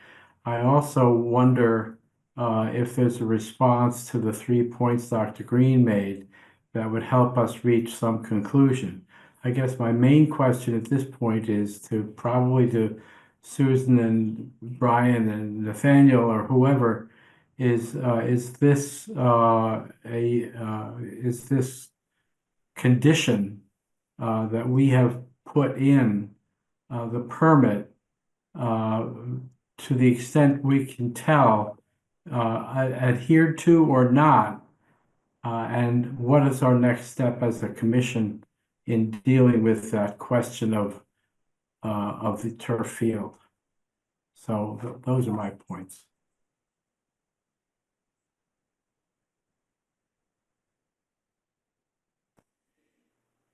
I also wonder if there's a response to the 3 points Dr. Green made that would help us reach some conclusion. I guess my main question at this point is probably to Susan and Brian and Nathaniel or whoever, is this condition that we have put in the permit to the extent we can tell adhered to or not, and what is our next step as a commission in dealing with that question of the turf field. So those are my points.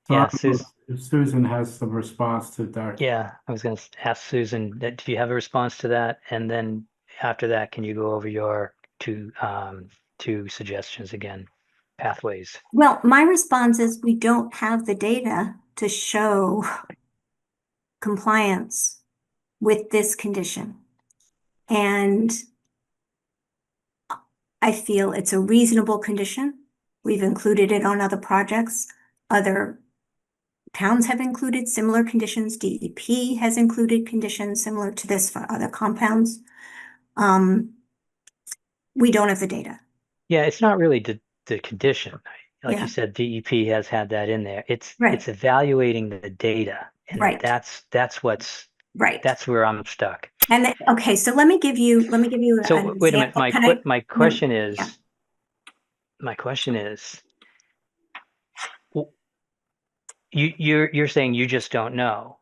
So Yeah, Susan. if Susan has some response to Dr. Yeah, I was going to ask Susan, do you have a response to that? And then after that, can you go over your two suggestions again, pathways? Well, my response is we don't have the data to show compliance with this condition. And I feel it's a reasonable condition. We've included it on other projects. Other towns have included similar conditions. DEP has included conditions similar to this for other compounds. We don't have the data. Yeah, it's not really the condition. Like Yeah. you said, DEP has had that in there. It's Right. evaluating the data. And Right. that's Right. that's where I'm stuck. And okay, so let me give you So an wait a minute, example. my question yeah. is, you're saying you just don't know,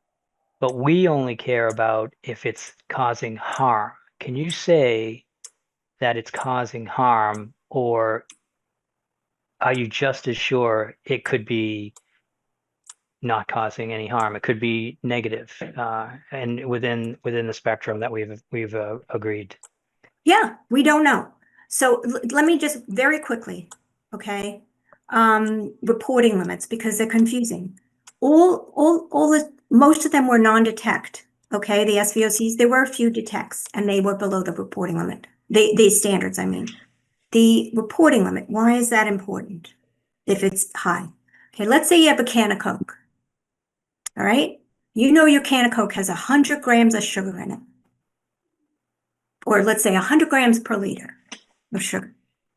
but we only care about if it's causing harm. Can you say that it's causing harm, or are you just as sure it could be not causing any harm? It could be negative, and within the spectrum that we've agreed. Yeah, we don't know. So let me just very quickly, okay? Reporting limits, because they're confusing. Most of them were non-detect, okay? The SVOCs, there were a few detects and they were below the reporting limit. The standards, I mean. The reporting limit, why is that important if it's high? Okay, let's say you have a can of Coke, all right? You know your can of Coke has 100 grams of sugar in it. Or let's say 100 grams per liter of sugar,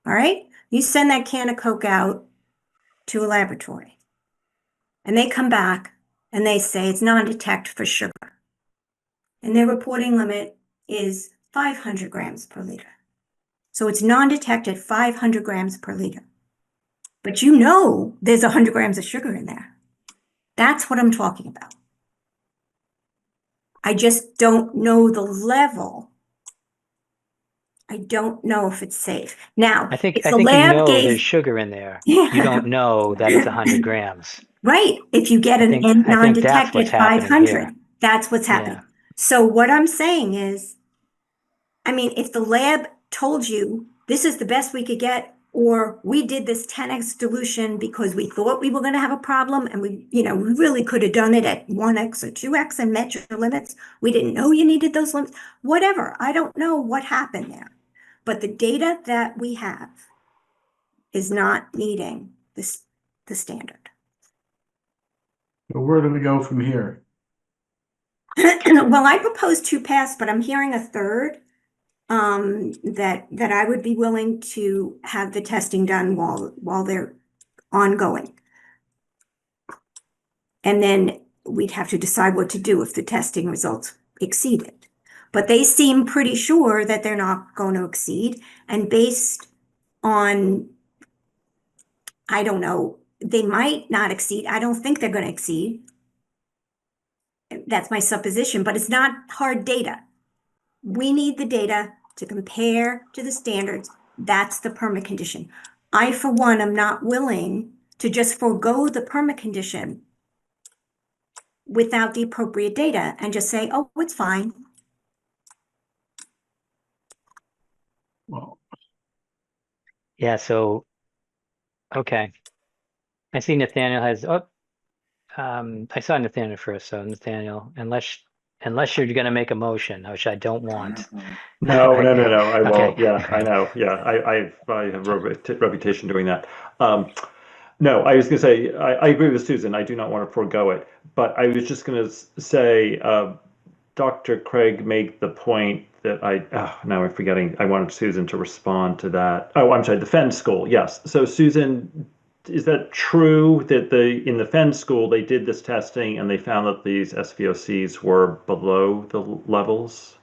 all right? You send that can of Coke out to a laboratory and they come back and they say it's non-detect for sugar. And their reporting limit is 500 grams per liter. So it's non-detect at 500 grams per liter. But you know there's 100 grams of sugar in there. That's what I'm talking about. I just don't know the level. I don't know if it's safe. Now, I think if the you lab know gave, there's sugar in there. Yeah. You don't know that it's 100 grams. Right. If you get I an think that's non-detect what's at happening 500, here. that's what's happening. Yeah. So what I'm saying is, I mean, if the lab told you this is the best we could get, or we did this 10x dilution because we thought we were going to have a problem and we really could have done it at 1x or 2x and met your limits. We didn't know you needed those limits, whatever. I don't know what happened there, but the data that we have is not meeting the standard. So where do we go from here? Well, I proposed 2 paths, but I'm hearing a third. That I would be willing to have the testing done while they're ongoing. And then we'd have to decide what to do if the testing results exceeded. But they seem pretty sure that they're not going to exceed. And based on, I don't know, they might not exceed. I don't think they're going to exceed. That's my supposition, but it's not hard data. We need the data to compare to the standards. That's the permit condition. I, for one, am not willing to just forego the permit condition without the appropriate data and just say, oh, it's fine. Well, Yeah, so, okay. I see Nathaniel has, I saw Nathaniel first, so Nathaniel, unless you're gonna make a motion, which I don't want. No, I Okay. won't. Yeah, I know. Yeah, I have a reputation doing that. No, I was going to say, I agree with Susan. I do not want to forego it. But I was just going to say, Dr. Craig made the point that now I'm forgetting. I wanted Susan to respond to that. Oh, I'm sorry, the Fenn School. Yes. So Susan, is that true that in the Fenn School, they did this testing and they found that these SVOCs were below the levels?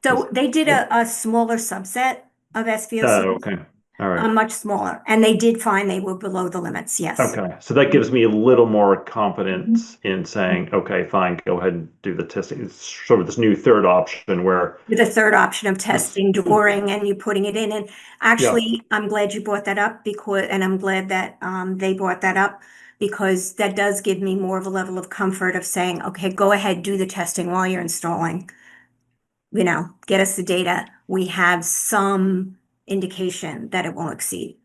So they did a smaller subset of SVOCs. Oh, okay. All right. Much smaller, and they did find they were below the limits, yes. Okay, so that gives me a little more confidence in saying, okay, fine, go ahead and do the testing. It's sort of this new third option where The third option of testing during and you putting it in. And actually, I'm glad you brought that up and I'm glad that they brought that up because that does give me more of a level of comfort of saying, okay, go ahead, do the testing while you're installing. Get us the data. We have some indication that it won't exceed.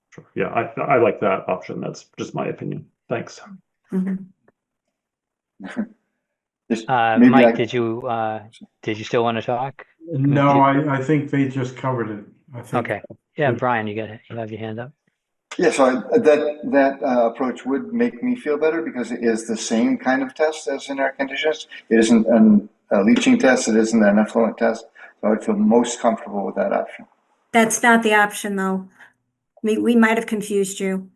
Sure. Yeah, I like that option. That's just my opinion. Thanks. Mhm. Mike, did you still want to talk? no, I think they just covered it. I think. Okay. Yeah, Brian, you have your hand up. Yeah, so that approach would make me feel better because it is the same kind of test as in air conditioners. It isn't a leaching test. It isn't an effluent test. So I would feel most comfortable with that option. That's not the option, though. We might have confused you.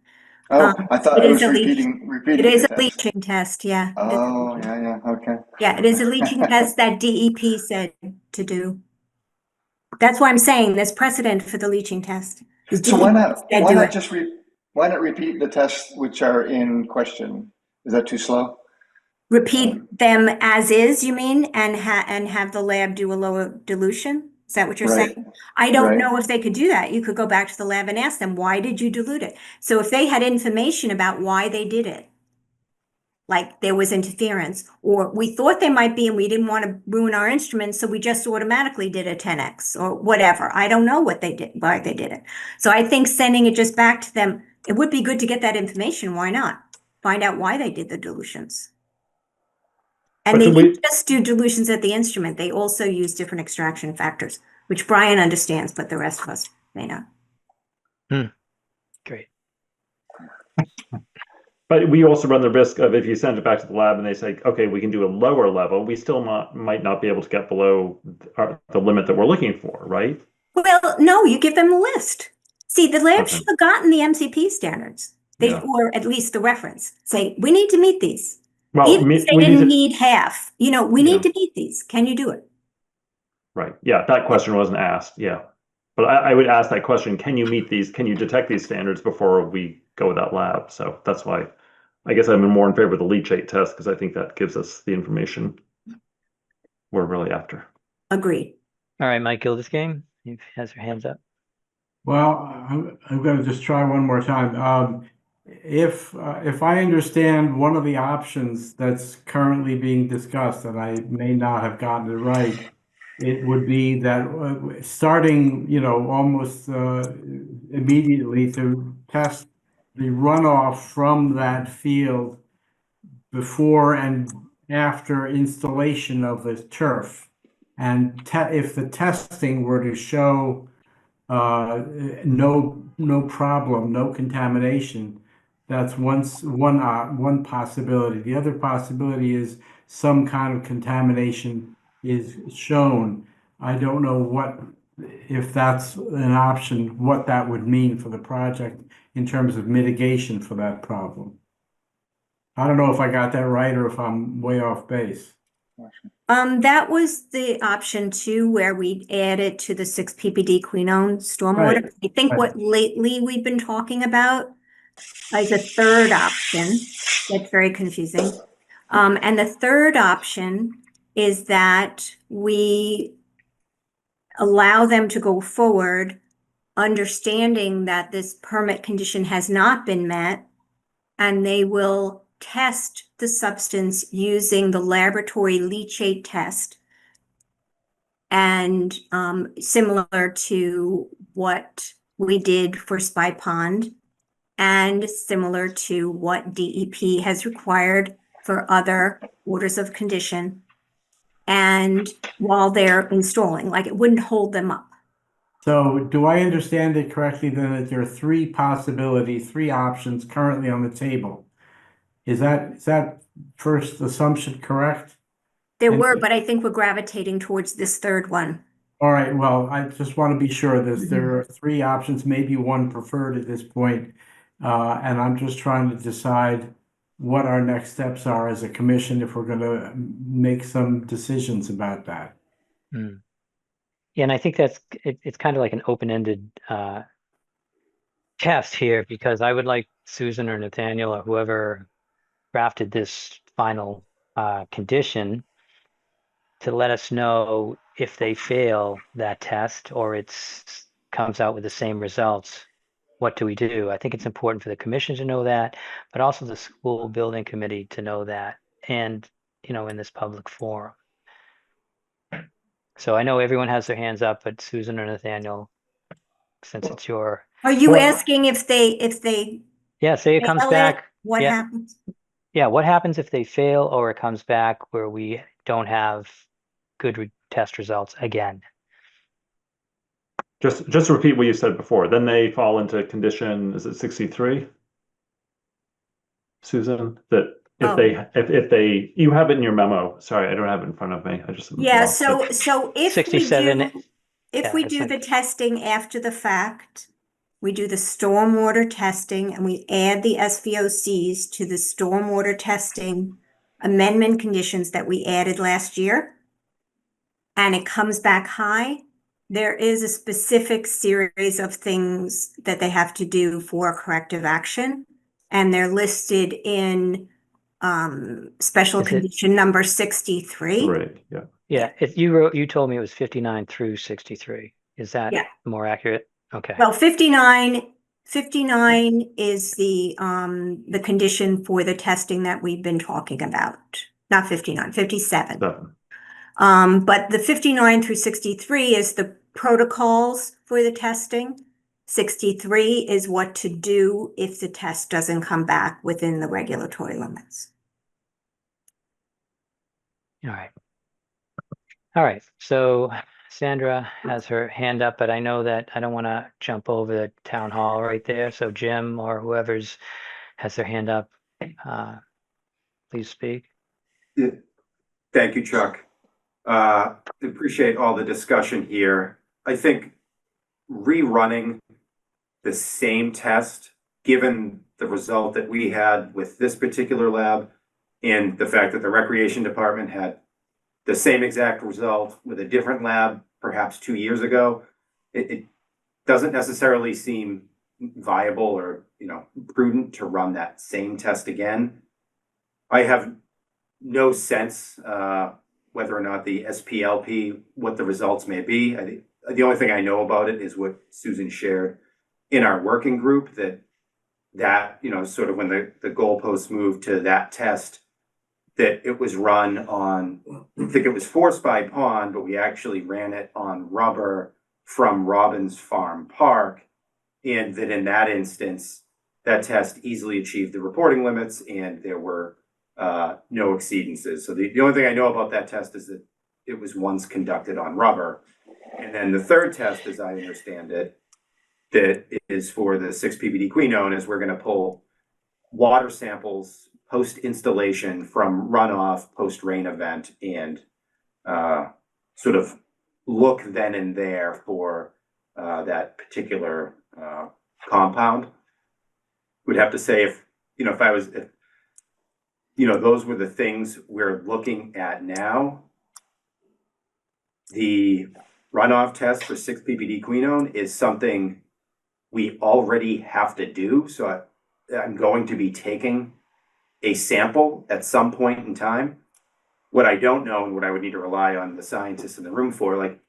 Oh, I thought it I is was a repeating It is the a test. leaching test, yeah. Oh, yeah, okay. Yeah, it is a leaching test that DEP said to do. That's why I'm saying there's precedent for the leaching test. So why not repeat the tests which are in question? Is that too slow? Repeat them as is, you mean, and have the lab do a lower dilution? Is that what you're Right. saying? I don't Right. know if they could do that. You could go back to the lab and ask them, why did you dilute it? So if they had information about why they did it, like there was interference, or we thought there might be and we didn't want to ruin our instruments, so we just automatically did a 10x or whatever. I don't know what they did, why they did it. So I think sending it just back to them, it would be good to get that information. Why not? Find out why they did the dilutions. And they didn't just do dilutions at the instrument. They also use different extraction factors, which Brian understands, but the rest of us may not. Great. But we also run the risk of if you send it back to the lab and they say, okay, we can do a lower level, we still might not be able to get below the limit that we're looking for, right? Well, no, you give them the list. See, the lab should have gotten the MCP standards, or at least the reference. Say, we need to meet these. Well, even if they didn't need half, we need to meet these. Can you do it? Right. Yeah, that question wasn't asked. Yeah. But I would ask that question, can you meet these, can you detect these standards before we go with that lab? So that's why I guess I'm more in favor of the leachate test because I think that gives us the information we're really after. Agreed. All right, Mike Gildersgang, he has her hands up. Well, I'm going to just try one more time. If I understand one of the options that's currently being discussed, and I may not have gotten it right, it would be that starting, almost immediately to test the runoff from that field before and after installation of the turf. And if the testing were to show no problem, no contamination, that's one possibility. The other possibility is some kind of contamination is shown. I don't know if that's an option, what that would mean for the project in terms of mitigation for that problem. I don't know if I got that right or if I'm way off base. That was the option 2 where we added to the 6 ppd Quinone stormwater. Right. I think what lately we've been talking about is a third option. That's very confusing. And the third option is that we allow them to go forward, understanding that this permit condition has not been met, and they will test the substance using the laboratory leachate test. And similar to what we did for Spy Pond, and similar to what DEP has required for other orders of condition. And while they're installing, like it wouldn't hold them up. So do I understand it correctly then that there are 3 possibilities, 3 options currently on the table? Is that first assumption correct? There were, but I think we're gravitating towards this third one. All right, well, I just want to be sure that there are 3 options, maybe one preferred at this point. And I'm just trying to decide what our next steps are as a commission if we're going to make some decisions about that. Yeah, and I think it's kind of like an open-ended test here, because I would like Susan or Nathaniel or whoever drafted this final condition to let us know if they fail that test or it's comes out with the same results. What do we do? I think it's important for the commission to know that, but also the school building committee to know that, and in this public forum. So I know everyone has their hands up, but Susan or Nathaniel, since it's your. Are you asking if they Yeah, say it comes fail back. what Yeah. happens? Yeah, what happens if they fail or it comes back where we don't have good test results again? Just to repeat what you said before, then they fall into condition, is it 63? Susan, that if they you have it in your memo. Sorry, I don't have it in front of me. I just Yeah, lost it. so if 67. we do the testing after the fact, we do the stormwater testing and we add the SVOCs to the stormwater testing amendment conditions that we added last year, and it comes back high, there is a specific series of things that they have to do for corrective action, and they're listed in special Is it- condition number 63. Right, yeah. Yeah, you told me it was 59 through 63. Is that Yeah. more accurate? Okay. Well, 59 is the condition for the testing that we've been talking about. Not 59, 57. 7. But the 59 through 63 is the protocols for the testing. 63 is what to do if the test doesn't come back within the regulatory limits. All right. So Sandra has her hand up, but I know that I don't want to jump over the town hall right there. So Jim or whoever's has their hand up, please speak. Yeah. Thank you, Chuck. Appreciate all the discussion here. I think rerunning the same test, given the result that we had with this particular lab and the fact that the recreation department had the same exact result with a different lab perhaps 2 years ago, it doesn't necessarily seem viable or prudent to run that same test again. I have no sense whether or not the SPLP, what the results may be. I think the only thing I know about it is what Susan shared in our working group, that sort of when the goalposts moved to that test, that it was run on, I think it was Force by Pond, but we actually ran it on rubber from Robbins Farm Park. And that in that instance, that test easily achieved the reporting limits and there were no exceedances. So the only thing I know about that test is that it was once conducted on rubber. And then the third test, as I understand it, that is for the 6-ppd quinone, is we're going to pull water samples post-installation from runoff post-rain event and sort of look then and there for that particular compound. Would have to say if those were the things we're looking at now, the runoff test for 6-ppd quinone is something we already have to do. So I'm going to be taking a sample at some point in time. What I don't know and what I would need to rely on the scientists in the room for, like,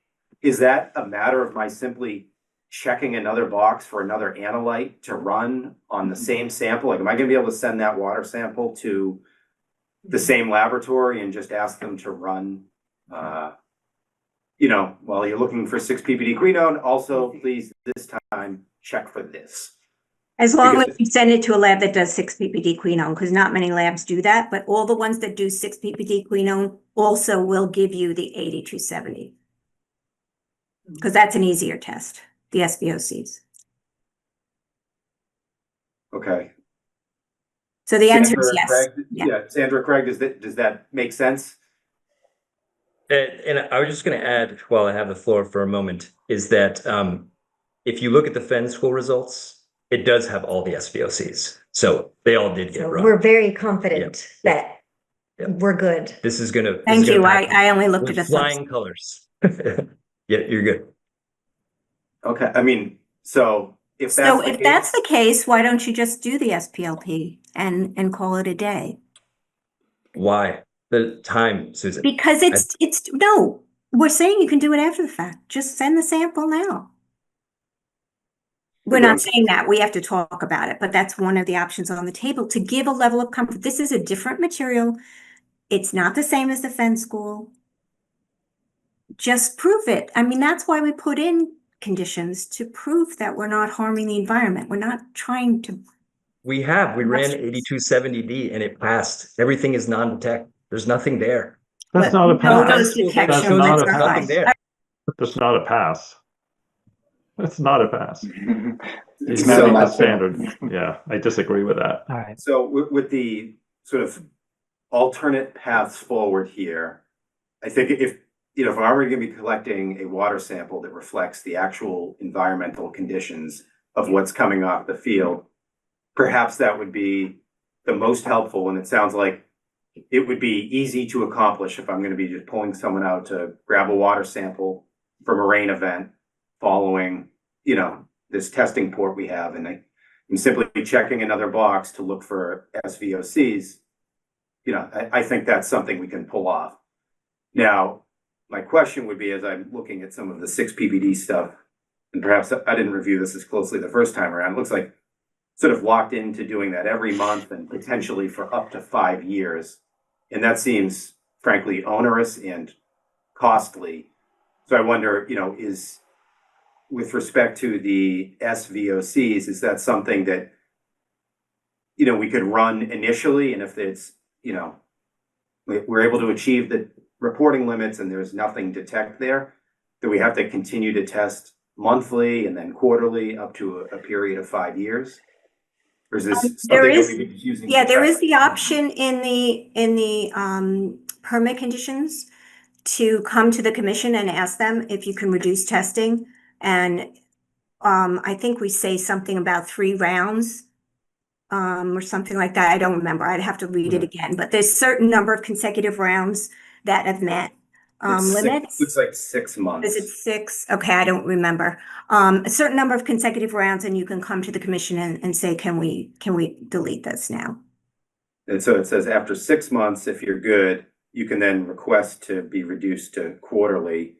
is that a matter of my simply checking another box for another analyte to run on the same sample? Like, am I going to be able to send that water sample to the same laboratory and just ask them to run, while you're looking for 6-ppd quinone, also please this time check for this. As long Because as you send it to a lab that does 6-ppd quinone, because not many labs do that, but all the ones that do 6-ppd quinone also will give you the 8270. Because that's an easier test, the SVOCs. Okay. So the answer is Sandra, yes. Craig, Yeah. yeah, Sandra, Craig, does that make sense? And I was just going to add, while I have the floor for a moment, is that if you look at the Fenn school results, it does have all the SVOCs. So they all did get So run. we're very confident that we're good. This is going to Thank you. I only looked at with a flying colors. Yeah, you're good. Okay, I mean, so if that's So if that's the case, why don't you just do the SPLP and call it a day? Why? The time, Susan. Because no, we're saying you can do it after the fact. Just send the sample now. We're not saying that. We have to talk about it, but that's one of the options on the table to give a level of comfort. This is a different material. It's not the same as the Fenn school. Just prove it. I mean, that's why we put in conditions to prove that we're not harming the environment. We're not trying to. We ran 8270D and it passed. Everything is non-detect. There's nothing there. That's not a pass. Those detection That's not limits a are pass. high. There. That's not a pass. That's not a pass. It's You not meet the enough. standard. Yeah, I disagree with that. All right. So with the sort of alternate paths forward here, I think if I'm already going to be collecting a water sample that reflects the actual environmental conditions of what's coming off the field, perhaps that would be the most helpful. And it sounds like it would be easy to accomplish if I'm going to be just pulling someone out to grab a water sample from a rain event following, this testing port we have. And I'm simply checking another box to look for SVOCs. I think that's something we can pull off. Now, my question would be, as I'm looking at some of the 6-ppd stuff, and perhaps I didn't review this as closely the first time around, it looks like sort of locked into doing that every month and potentially for up to 5 years. And that seems frankly onerous and costly. So I wonder, is with respect to the SVOCs, is that something that, we could run initially? And if it's, we're able to achieve the reporting limits and there's nothing to detect there, do we have to continue to test monthly and then quarterly up to a period of 5 years? Or is this something There is, that we could just using? yeah, there is the option in the permit conditions to come to the commission and ask them if you can reduce testing. And I think we say something about 3 rounds or something like that. I don't remember. I'd have to read it again. But there's certain number of consecutive rounds that have met limits. Looks like 6 months. Is it 6? Okay, I don't remember. A certain number of consecutive rounds, and you can come to the commission and say, can we delete this now? And so it says after 6 months, if you're good, you can then request to be reduced to quarterly.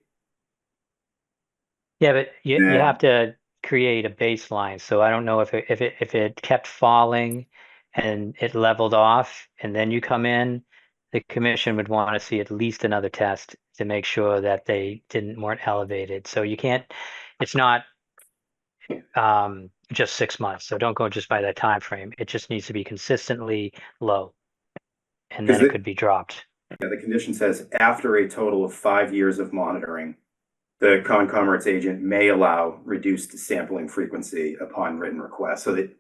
Yeah, but you have to create a baseline. So I don't know if it kept falling and it leveled off and then you come in, the commission would want to see at least another test to make sure that they weren't elevated. So you can't, it's not just 6 months. So don't go just by that time frame. It just needs to be consistently low, and then it could be dropped. Yeah, the condition says after a total of 5 years of monitoring, the concomitant agent may allow reduced sampling frequency upon written request, so that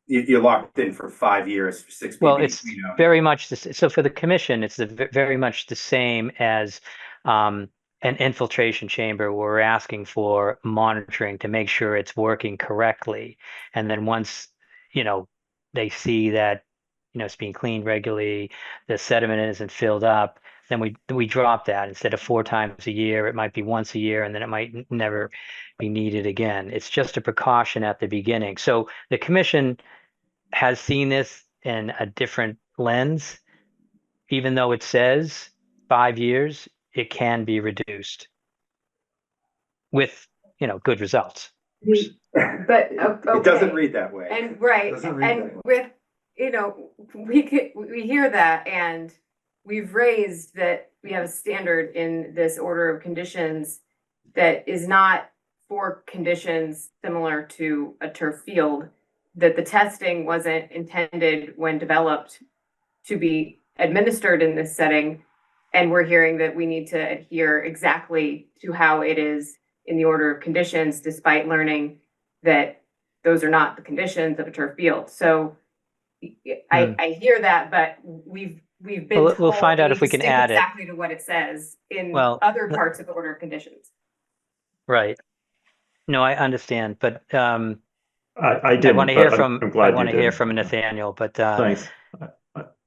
you're locked in for 5 years, 6 Well, pp, it's very much so for the commission, it's very much the same as an infiltration chamber where we're asking for monitoring to make sure it's working correctly. And then once, they see that, it's being cleaned regularly, the sediment isn't filled up, then we drop that. Instead of 4 times a year, it might be once a year, and then it might never be needed again. It's just a precaution at the beginning. So the commission has seen this in a different lens. Even though it says 5 years, it can be reduced with, good results. But, It doesn't read that way. And right, Doesn't read that and way. with, we hear that, and we've raised that we have a standard in this order of conditions that is not for conditions similar to a turf field, that the testing wasn't intended when developed to be administered in this setting. And we're hearing that we need to adhere exactly to how it is in the order of conditions, despite learning that those are not the conditions of a turf field. So I hear that, but we've been told we'll find out we if we need to can stick add it. exactly to what it says in Well, other parts of the order of conditions. Right. No, I understand, but I didn't, want to but hear I'm glad you want to hear did. from Nathaniel, but Thanks.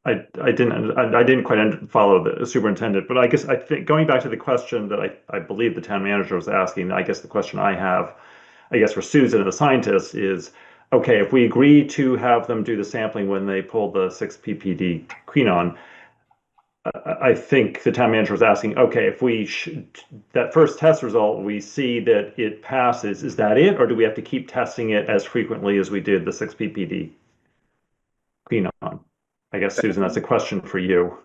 I didn't quite follow the superintendent, but I guess I think going back to the question that I believe the town manager was asking, I guess the question I have, I guess for Susan and the scientist is, okay, if we agree to have them do the sampling when they pull the 6 ppd quinone, I think the town manager was asking, okay, if we that first test result, we see that it passes, is that it? Or do we have to keep testing it as frequently as we did the 6 ppd quinone? I guess, Susan, that's a question for you.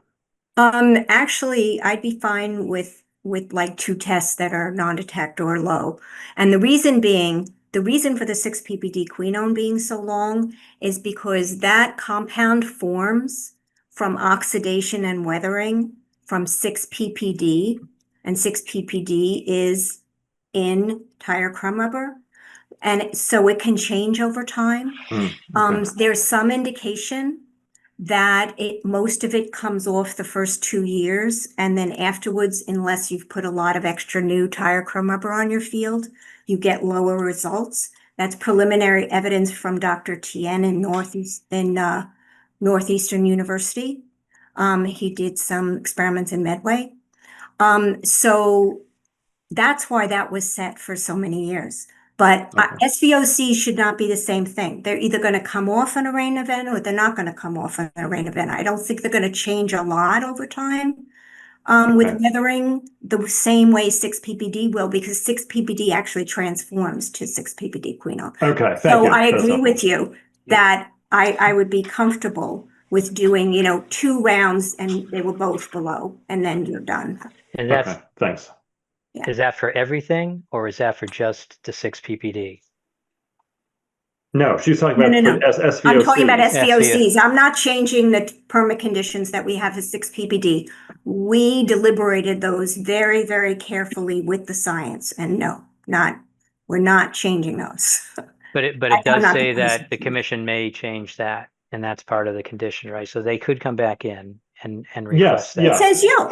Actually, I'd be fine with like 2 tests that are non-detect or low. And the reason for the 6 ppd quinone being so long is because that compound forms from oxidation and weathering from 6 ppd, and 6 ppd is in tire crumb rubber. And so it can change over time. Okay. There's some indication that most of it comes off the first 2 years, and then afterwards, unless you've put a lot of extra new tire crumb rubber on your field, you get lower results. That's preliminary evidence from Dr. Tien in Northeastern University. He did some experiments in Medway. So that's why that was set for so many years. But SVOC should not be the same thing. They're either going to come off on a rain event or they're not going to come off on a rain event. I don't think they're going to change a lot over time with weathering the same way 6 ppd will, because 6 ppd actually transforms to 6 ppd quinone. Okay, thank so you. I agree with you that I would be comfortable with doing, 2 rounds and they were both below, and then you're done. And that's thanks. Yeah. Is that for everything, or is that for just the 6 ppd? No, she's talking about No. SVOCs. I'm talking about SVOCs. I'm not changing the permit conditions that we have for 6 ppd. We deliberated those very, very carefully with the science, and we're not changing those. But it does say that the commission may change that, and that's part of the condition, right? So they could come back in and request that. It says, yeah.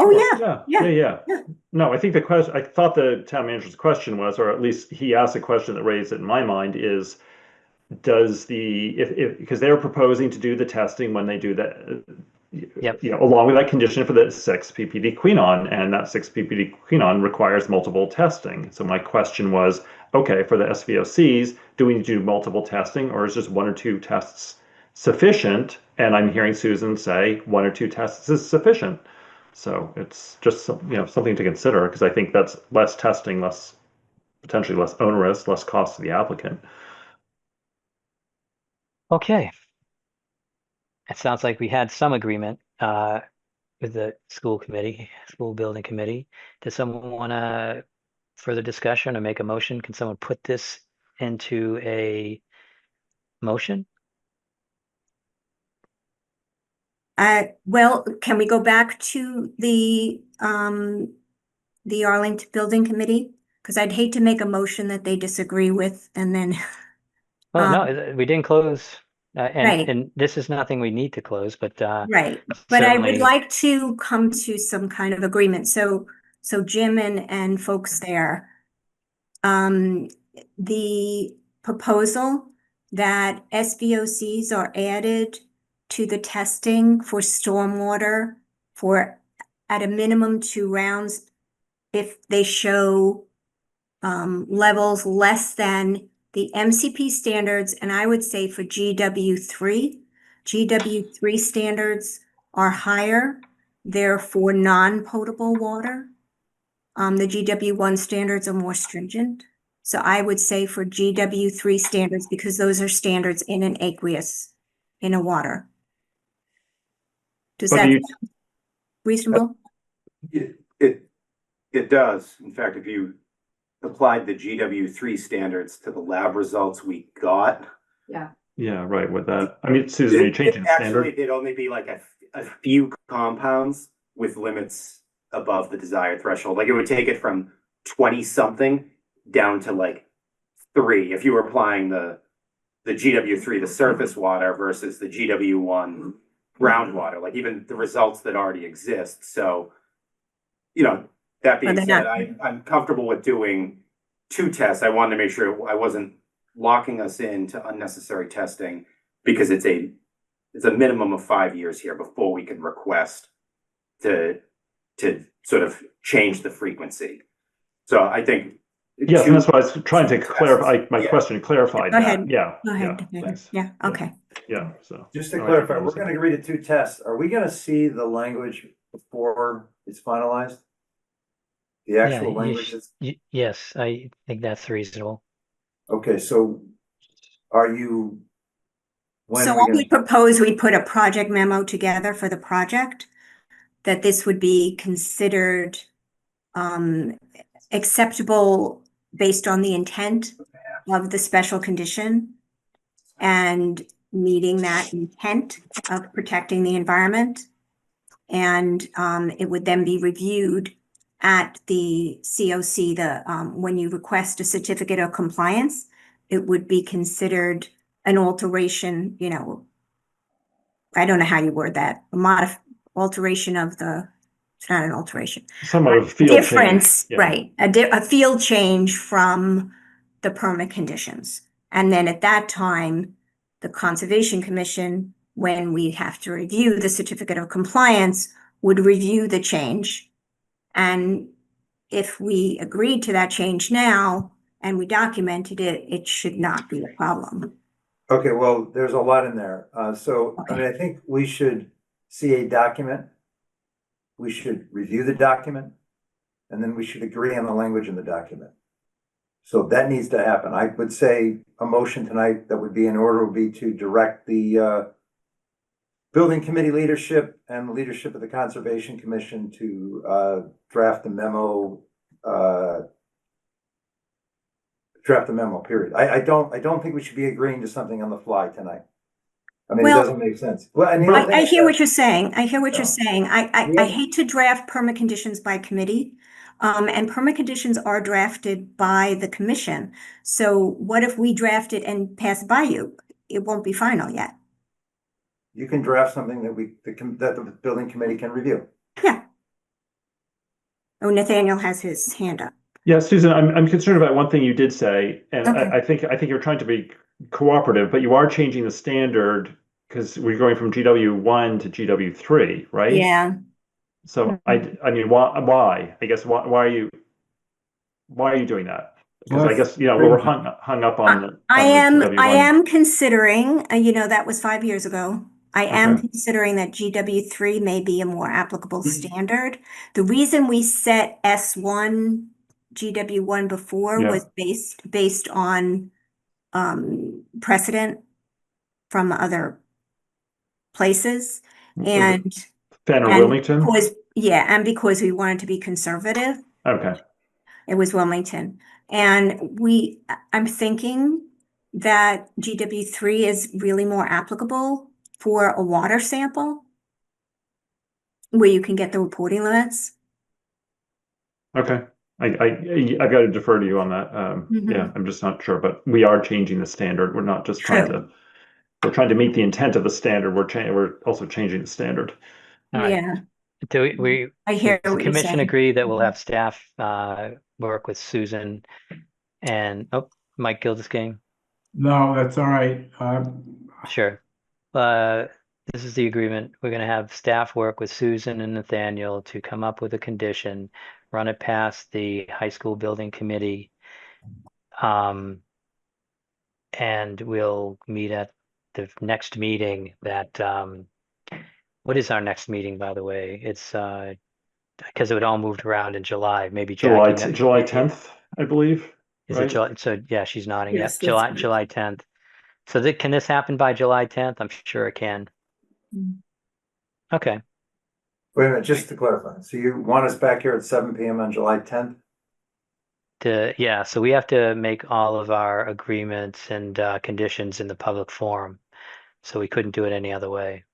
No, I think I thought the town manager's question was, or at least he asked a question that raised it in my mind, is does because they're proposing to do the testing when they do that, along with that condition for the 6 ppd quinone, and that 6 ppd quinone requires multiple testing. So my question was, okay, for the SVOCs, do we need to do multiple testing, or is just 1 or 2 tests sufficient? And I'm hearing Susan say 1 or 2 tests is sufficient. So it's just something to consider, because I think that's less testing, potentially less onerous, less cost to the applicant. Okay. It sounds like we had some agreement. with the school building committee. Does someone want to further discussion or make a motion? Can someone put this into a motion? Well, can we go back to the Arlington Building Committee? Because I'd hate to make a motion that they disagree with and then, Well, no, we didn't close, right. and this is nothing we need to close, but right. But I would certainly, like to come to some kind of agreement. So Jim and folks there, the proposal that SVOCs are added to the testing for stormwater for at a minimum 2 rounds if they show levels less than the MCP standards, and I would say for GW3 standards are higher. They're for non-potable water. The GW1 standards are more stringent. So I would say for GW3 standards, because those are standards in an aqueous, in a water. Does But that you- sound reasonable? It does. In fact, if you applied the GW3 standards to the lab results we got. Yeah, right, with that. I mean, Susan, are you changing the standard? Actually, it'd only be like a few compounds with limits above the desired threshold. Like it would take it from 20 something down to like 3 if you were applying the GW3, the surface water versus the GW1 groundwater, like even the results that already exist. So, you know, that being said, I'm comfortable with doing 2 tests. I wanted to make sure I wasn't locking us into unnecessary testing because it's a minimum of 5 years here before we can request to sort of change the frequency. So I think. Yes, and that's what I was trying to clarify. My question clarified Go that. ahead. Yeah. Go ahead. Yeah, thanks. Yeah, okay. Yeah, so. Just to I clarify, like we're going to agree to 2 tests. Are we going to see the language before it's finalized? The actual language is. Yes, I think that's reasonable. Okay, so are you? When So are we I gonna? would propose we put a project memo together for the project, that this would be considered acceptable based on the intent of the special condition and meeting that intent of protecting the environment. And it would then be reviewed at the COC, when you request a certificate of compliance, it would be considered an alteration, you know, I don't know how you word that, alteration of it's not an alteration. Some of field Difference, change. Yeah. right, a field change from the permit conditions. And then at that time, the Conservation Commission, when we have to review the certificate of compliance, would review the change. And if we agreed to that change now and we documented it, it should not be a problem. Okay, well, there's a lot in there. So, I mean, I think we should see a document. We should review the document, and then we should agree on the language in the document. So that needs to happen. I would say a motion tonight that would be in order would be to direct the building committee leadership and the leadership of the Conservation Commission to draft a memo. Draft a memo, period. I don't think we should be agreeing to something on the fly tonight. I mean, it doesn't make sense. Well, I hear what you're saying. I hear what you're Yeah. saying. I hate to draft permit conditions by committee. And permit conditions are drafted by the commission. So what if we draft it and pass by you? It won't be final yet. You can draft something that that the building committee can review. Yeah. Oh, Nathaniel has his hand up. Yeah, Susan, I'm concerned about one thing you did say, and Okay. I think you're trying to be cooperative, but you are changing the standard because we're going from GW1 to GW3, right? Yeah. So I mean, why? I guess why are you doing that? Because I guess we're hung up on the. I GW1. am considering, that was 5 years ago. I am Okay. considering that GW3 may be a more applicable standard. The reason we set S1, GW1 before was based on precedent from other places. And Fenner And Wilmington? and because we wanted to be conservative, Okay. it was Wilmington. And I'm thinking that GW3 is really more applicable for a water sample where you can get the reporting limits. Okay. I've got to defer to you on that. Yeah, I'm just not sure, but we are changing the standard. We're not just trying True. we're trying to meet the intent of the standard. We're also changing the standard. All right. Yeah, Do we, I hear does the what you're commission saying. agree that we'll have staff work with Susan and, Mike Gildersking? No, that's all right. Sure. This is the agreement. We're gonna have staff work with Susan and Nathaniel to come up with a condition, run it past the high school building committee. And we'll meet at the next meeting that, what is our next meeting, by the way? It's, because it all moved around in July, maybe Jackie. July 10th, I believe. Is right? it July? So yeah, she's nodding. Yes, Yeah, that's correct. July 10th. So can this happen by July 10th? I'm sure it can. Okay. Wait a minute, just to clarify, so you want us back here at 7 PM on July 10th? Yeah, so we have to make all of our agreements and conditions in the public forum. So we couldn't do it any other way.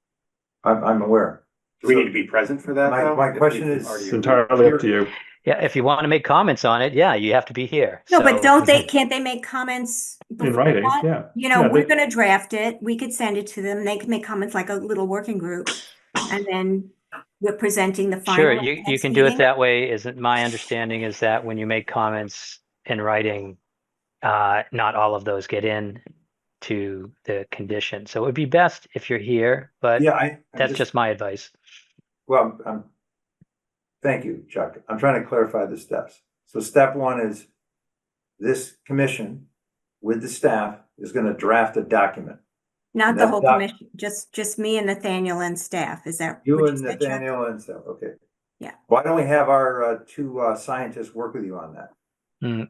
I'm aware. Do we need to be present for that, though? My If question we've is- already It's entirely up to you. Yeah, if you want to make comments on it, yeah, you have to be here. No, but So- can't they make comments In before writing, that? yeah. You know, Yeah, we're they- gonna draft it. We could send it to them. They can make comments like a little working group. And then we're presenting the Sure, final. you next can do it meeting. that way. Isn't my understanding is that when you make comments in writing, not all of those get in to the condition. So it would be best if you're here, but Yeah, I'm that's just my advice. Well, thank you, Chuck. I'm trying to clarify the steps. So step one is this commission with the staff is gonna draft a document. Not the That whole doc- commission, just me and Nathaniel and staff. Is that? You what and said, Chuck? Nathaniel and stuff, okay. Yeah. Why don't we have our two scientists work with you on that?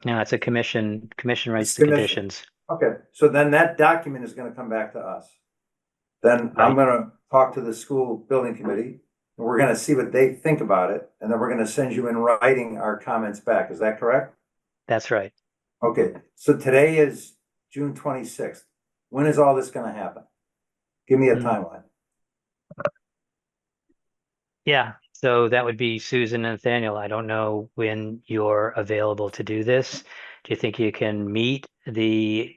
No, it's a commission writes It's the commission. conditions. Okay, so then that document is gonna come back to us. Then I'm gonna talk to the school building committee, and we're gonna see what they think about it, and then we're gonna send you in writing our comments back. Is that correct? That's right. Okay, so today is June 26th. When is all this gonna happen? Give me a timeline. Yeah, so that would be Susan and Nathaniel. I don't know when you're available to do this. Do you think you can meet the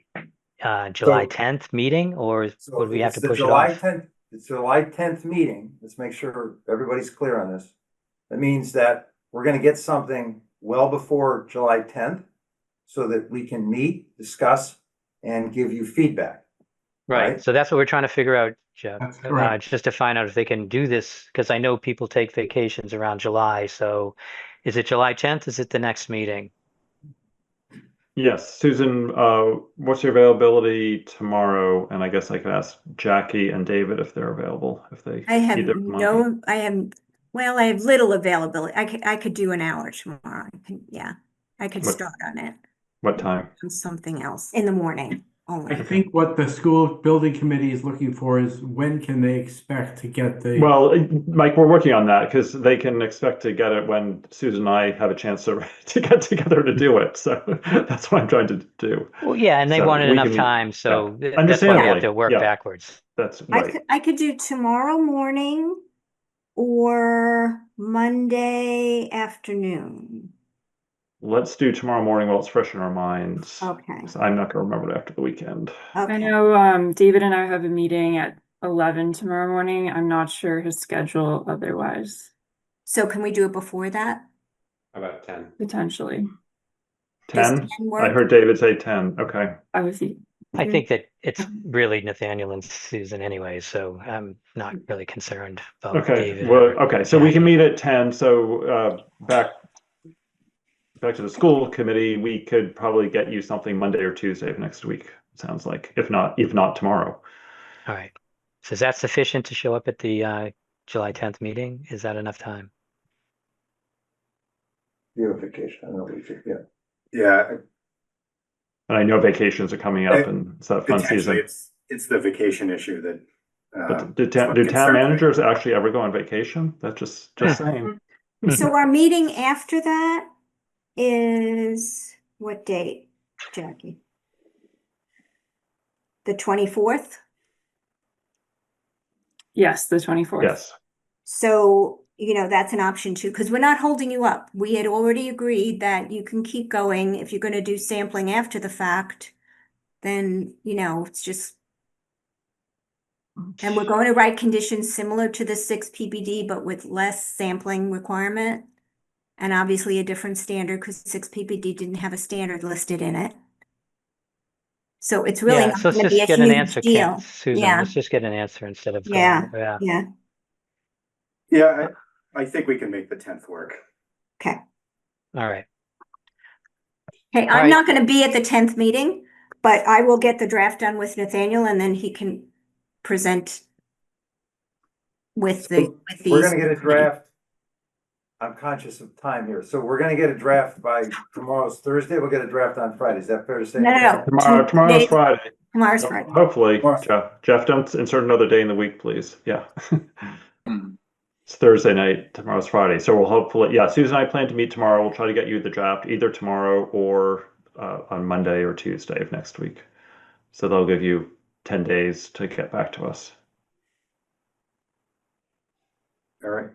July 10th meeting, or So would we if have it's to the push it July off? 10th, it's July 10th meeting. Let's make sure everybody's clear on this. That means that we're gonna get something well before July 10th so that we can meet, discuss, and give you feedback. Right. So that's what we're trying to figure out, Jeff. That's correct. Just to find out if they can do this, because I know people take vacations around July. So is it July 10th? Is it the next meeting? Yes, Susan, what's your availability tomorrow? And I guess I could ask Jackie and David if they're available, if they I have either come on. I have little availability. I could do an hour tomorrow. I could What- start on it. What time? On something else in the morning I only. think what the school building committee is looking for is when can they expect to get the. Well, Mike, we're working on that because they can expect to get it when Susan and I have a chance to get together to do it. So that's what I'm trying to do. Well, yeah, and they So wanted we enough can- time, so that's why we have Understandably, to work yeah. backwards. That's I right. could do tomorrow morning or Monday afternoon. Let's do tomorrow morning while it's fresh in our minds. Okay. 'Cause I'm not going to remember it after the weekend. I Okay. know David and I have a meeting at 11 tomorrow morning. I'm not sure his schedule otherwise, So can we do it before that? About 10. potentially. Does 10? 10 I work? heard David say 10. Okay. I was I think that it's really Nathaniel and Susan anyway, so I'm not really concerned about Okay. David. Well, or okay. So we can Jackie. meet at 10. So back to the school committee, we could probably get you something Monday or Tuesday of next week. It sounds like, if not tomorrow. All right. So is that sufficient to show up at the July 10th meeting? Is that enough time? Beautification, I know what you think, yeah. Yeah, And I know vacations are coming up and it's that fun potentially season. it's the vacation issue that But do It's what town concerns me. managers actually ever go on vacation? That's just saying. So our meeting after that is what date, Jackie? The 24th? Yes, the 24th. Yes. So, that's an option too, because we're not holding you up. We had already agreed that you can keep going. If you're going to do sampling after the fact, then, it's just. And we're going to write conditions similar to the 6 PBD, but with less sampling requirement. And obviously a different standard because 6 PBD didn't have a standard listed in it. So it's really Yeah, not so let's going to be a just get an huge answer, deal. Susan. Yeah, Let's just get an answer instead of yeah, going, yeah. yeah. Yeah, I think we can make the 10th work. Okay. All right. Hey, All I'm right. not going to be at the 10th meeting, but I will get the draft done with Nathaniel and then he can present with We're these. gonna get a draft. I'm conscious of time here, so we're gonna get a draft by tomorrow's Thursday, we'll get a draft on Friday, is that fair to say? No. Tomorrow's Friday. Tomorrow's Friday. Hopefully, Tomorrow's- Jeff, don't insert another day in the week, please. Yeah. It's Thursday night, tomorrow's Friday. So we'll hopefully, yeah, Susan and I plan to meet tomorrow. We'll try to get you the draft either tomorrow or on Monday or Tuesday of next week. So they'll give you 10 days to get back to us, All right,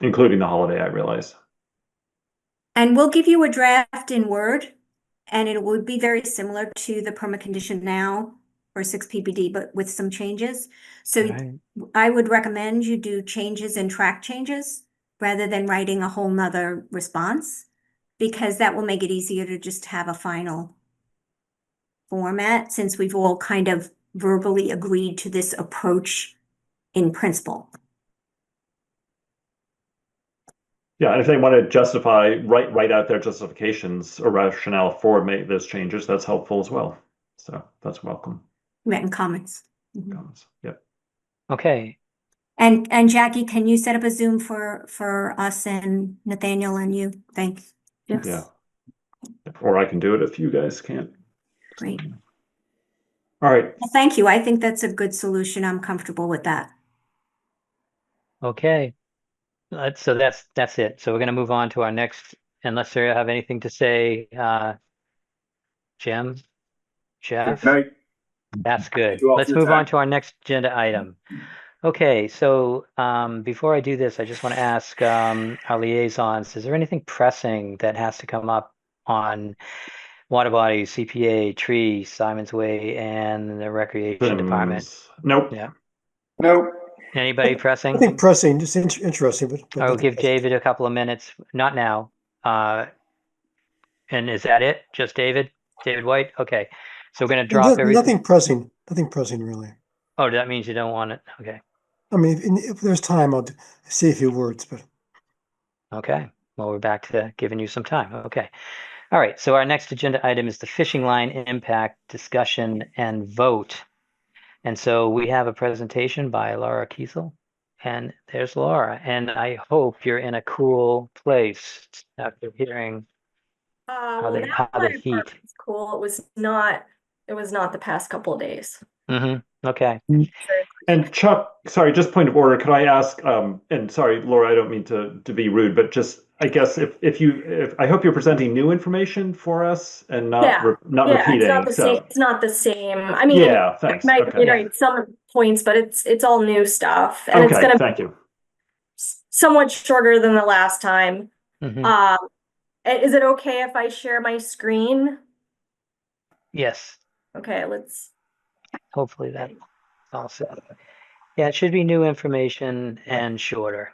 including the holiday, I realize. And we'll give you a draft in Word and it would be very similar to the permit condition now for 6 PBD, but with some changes. So Right. I would recommend you do changes and track changes rather than writing a whole nother response, because that will make it easier to just have a final format since we've all kind of verbally agreed to this approach in principle. Yeah, and if they want to justify, write out their justifications or rationale for make those changes, that's helpful as well. So that's welcome. Written comments. Mhm. Comments. Yep. Okay. And Jackie, can you set up a Zoom for us and Nathaniel and you? Thanks. Yes. Yeah. Or I can do it if you guys can't. Great. All right. Well, thank you. I think that's a good solution. I'm comfortable with that. Okay. So that's it. So we're going to move on to our next, unless you have anything to say, Jim, Jeff. Good night. That's good. you all Let's for your move on time. to our next agenda item. Okay, so before I do this, I just want to ask our liaisons, is there anything pressing that has to come up on water bodies, CPA, tree, Simon's Way, and the recreation department? Nope. Yeah. Nope. Anybody I pressing? think pressing, just interesting, but I will nothing give pressing. David a couple of minutes, not now. And is that it? Just David? David White? Okay. So we're going to drop everything. Nothing pressing really. Oh, that means you don't want it. Okay. I mean, if there's time, I'll say a few words, but Okay. Well, we're back to giving you some time. Okay. All right. So our next agenda item is the fishing line impact discussion and vote. And so we have a presentation by Laura Kiesel. And there's Laura. And I hope you're in a cool place after hearing Well, the now my heat. apartment's cool. It was not the past couple of days. Mm-hmm. Okay. And Chuck, sorry, just point of order. Could I ask, and sorry, Laura, I don't mean to be rude, but just, I guess if I hope you're presenting new information for us and not Yeah. repeating. It's not the same. So It's not the same. I mean, yeah, thanks. might Okay. reiterate some points, but it's all new stuff, and it's Okay, gonna thank be you. somewhat shorter than the last time. Mhm. Is it okay if I share my screen? Yes. Okay, let's. Hopefully that's all set. Yeah, it should be new information and shorter.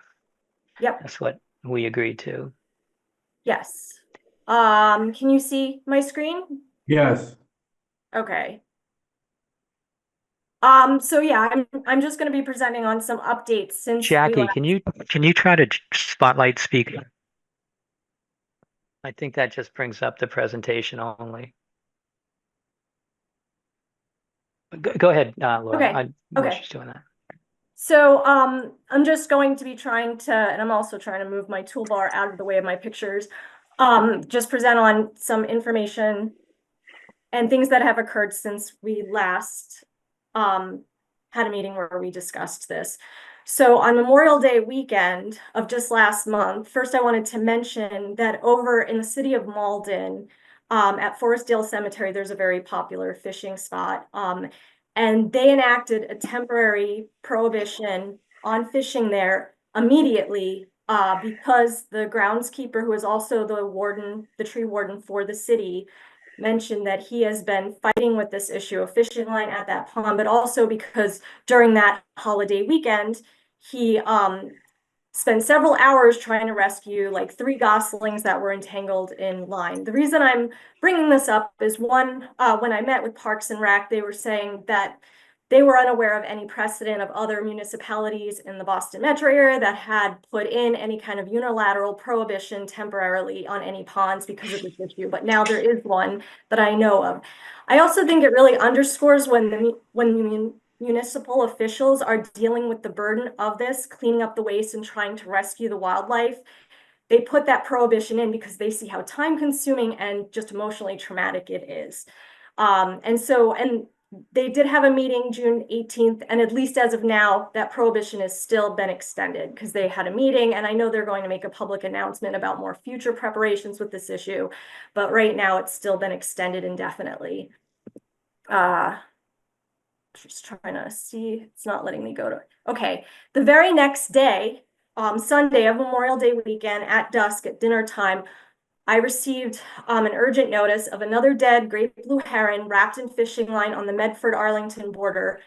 Yep. That's what we agreed to. Yes. Can you see my screen? Yes. Okay. So yeah, I'm just gonna be presenting on some updates since we Jackie, last. can you try to spotlight speaker? I think that just brings up the presentation only. Go ahead, Laura. Okay. While Okay. she's doing that. So I'm just going to be trying to, and I'm also trying to move my toolbar out of the way of my pictures. Just present on some information and things that have occurred since we last had had a meeting where we discussed this. So on Memorial Day weekend of just last month, first I wanted to mention that over in the city of Malden, at Forestdale Cemetery, there's a very popular fishing spot. And they enacted a temporary prohibition on fishing there immediately because the groundskeeper, who is also the warden, the tree warden for the city, mentioned that he has been fighting with this issue of fishing line at that pond, but also because during that holiday weekend, he spent several hours trying to rescue like 3 goslings that were entangled in line. The reason I'm bringing this up is one, when I met with Parks and Rec, they were saying that they were unaware of any precedent of other municipalities in the Boston metro area that had put in any kind of unilateral prohibition temporarily on any ponds because of this issue, but now there is one that I know of. I also think it really underscores when municipal officials are dealing with the burden of this, cleaning up the waste and trying to rescue the wildlife. They put that prohibition in because they see how time consuming and just emotionally traumatic it is. And they did have a meeting June 18th, and at least as of now, that prohibition has still been extended because they had a meeting, and I know they're going to make a public announcement about more future preparations with this issue, but right now it's still been extended indefinitely. Just trying to see, it's not letting me go to, okay. The very next day, Sunday of Memorial Day weekend at dusk at dinner time, I received an urgent notice of another dead great blue heron wrapped in fishing line on the Medford-Arlington border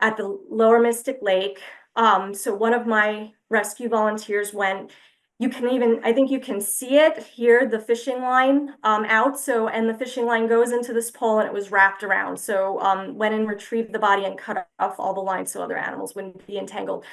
at the Lower Mystic Lake. So one of my rescue volunteers went. You can even, I think you can see it here, the fishing line out. So, and the fishing line goes into this pole and it was wrapped around. So went and retrieved the body and cut off all the lines so other animals wouldn't be entangled.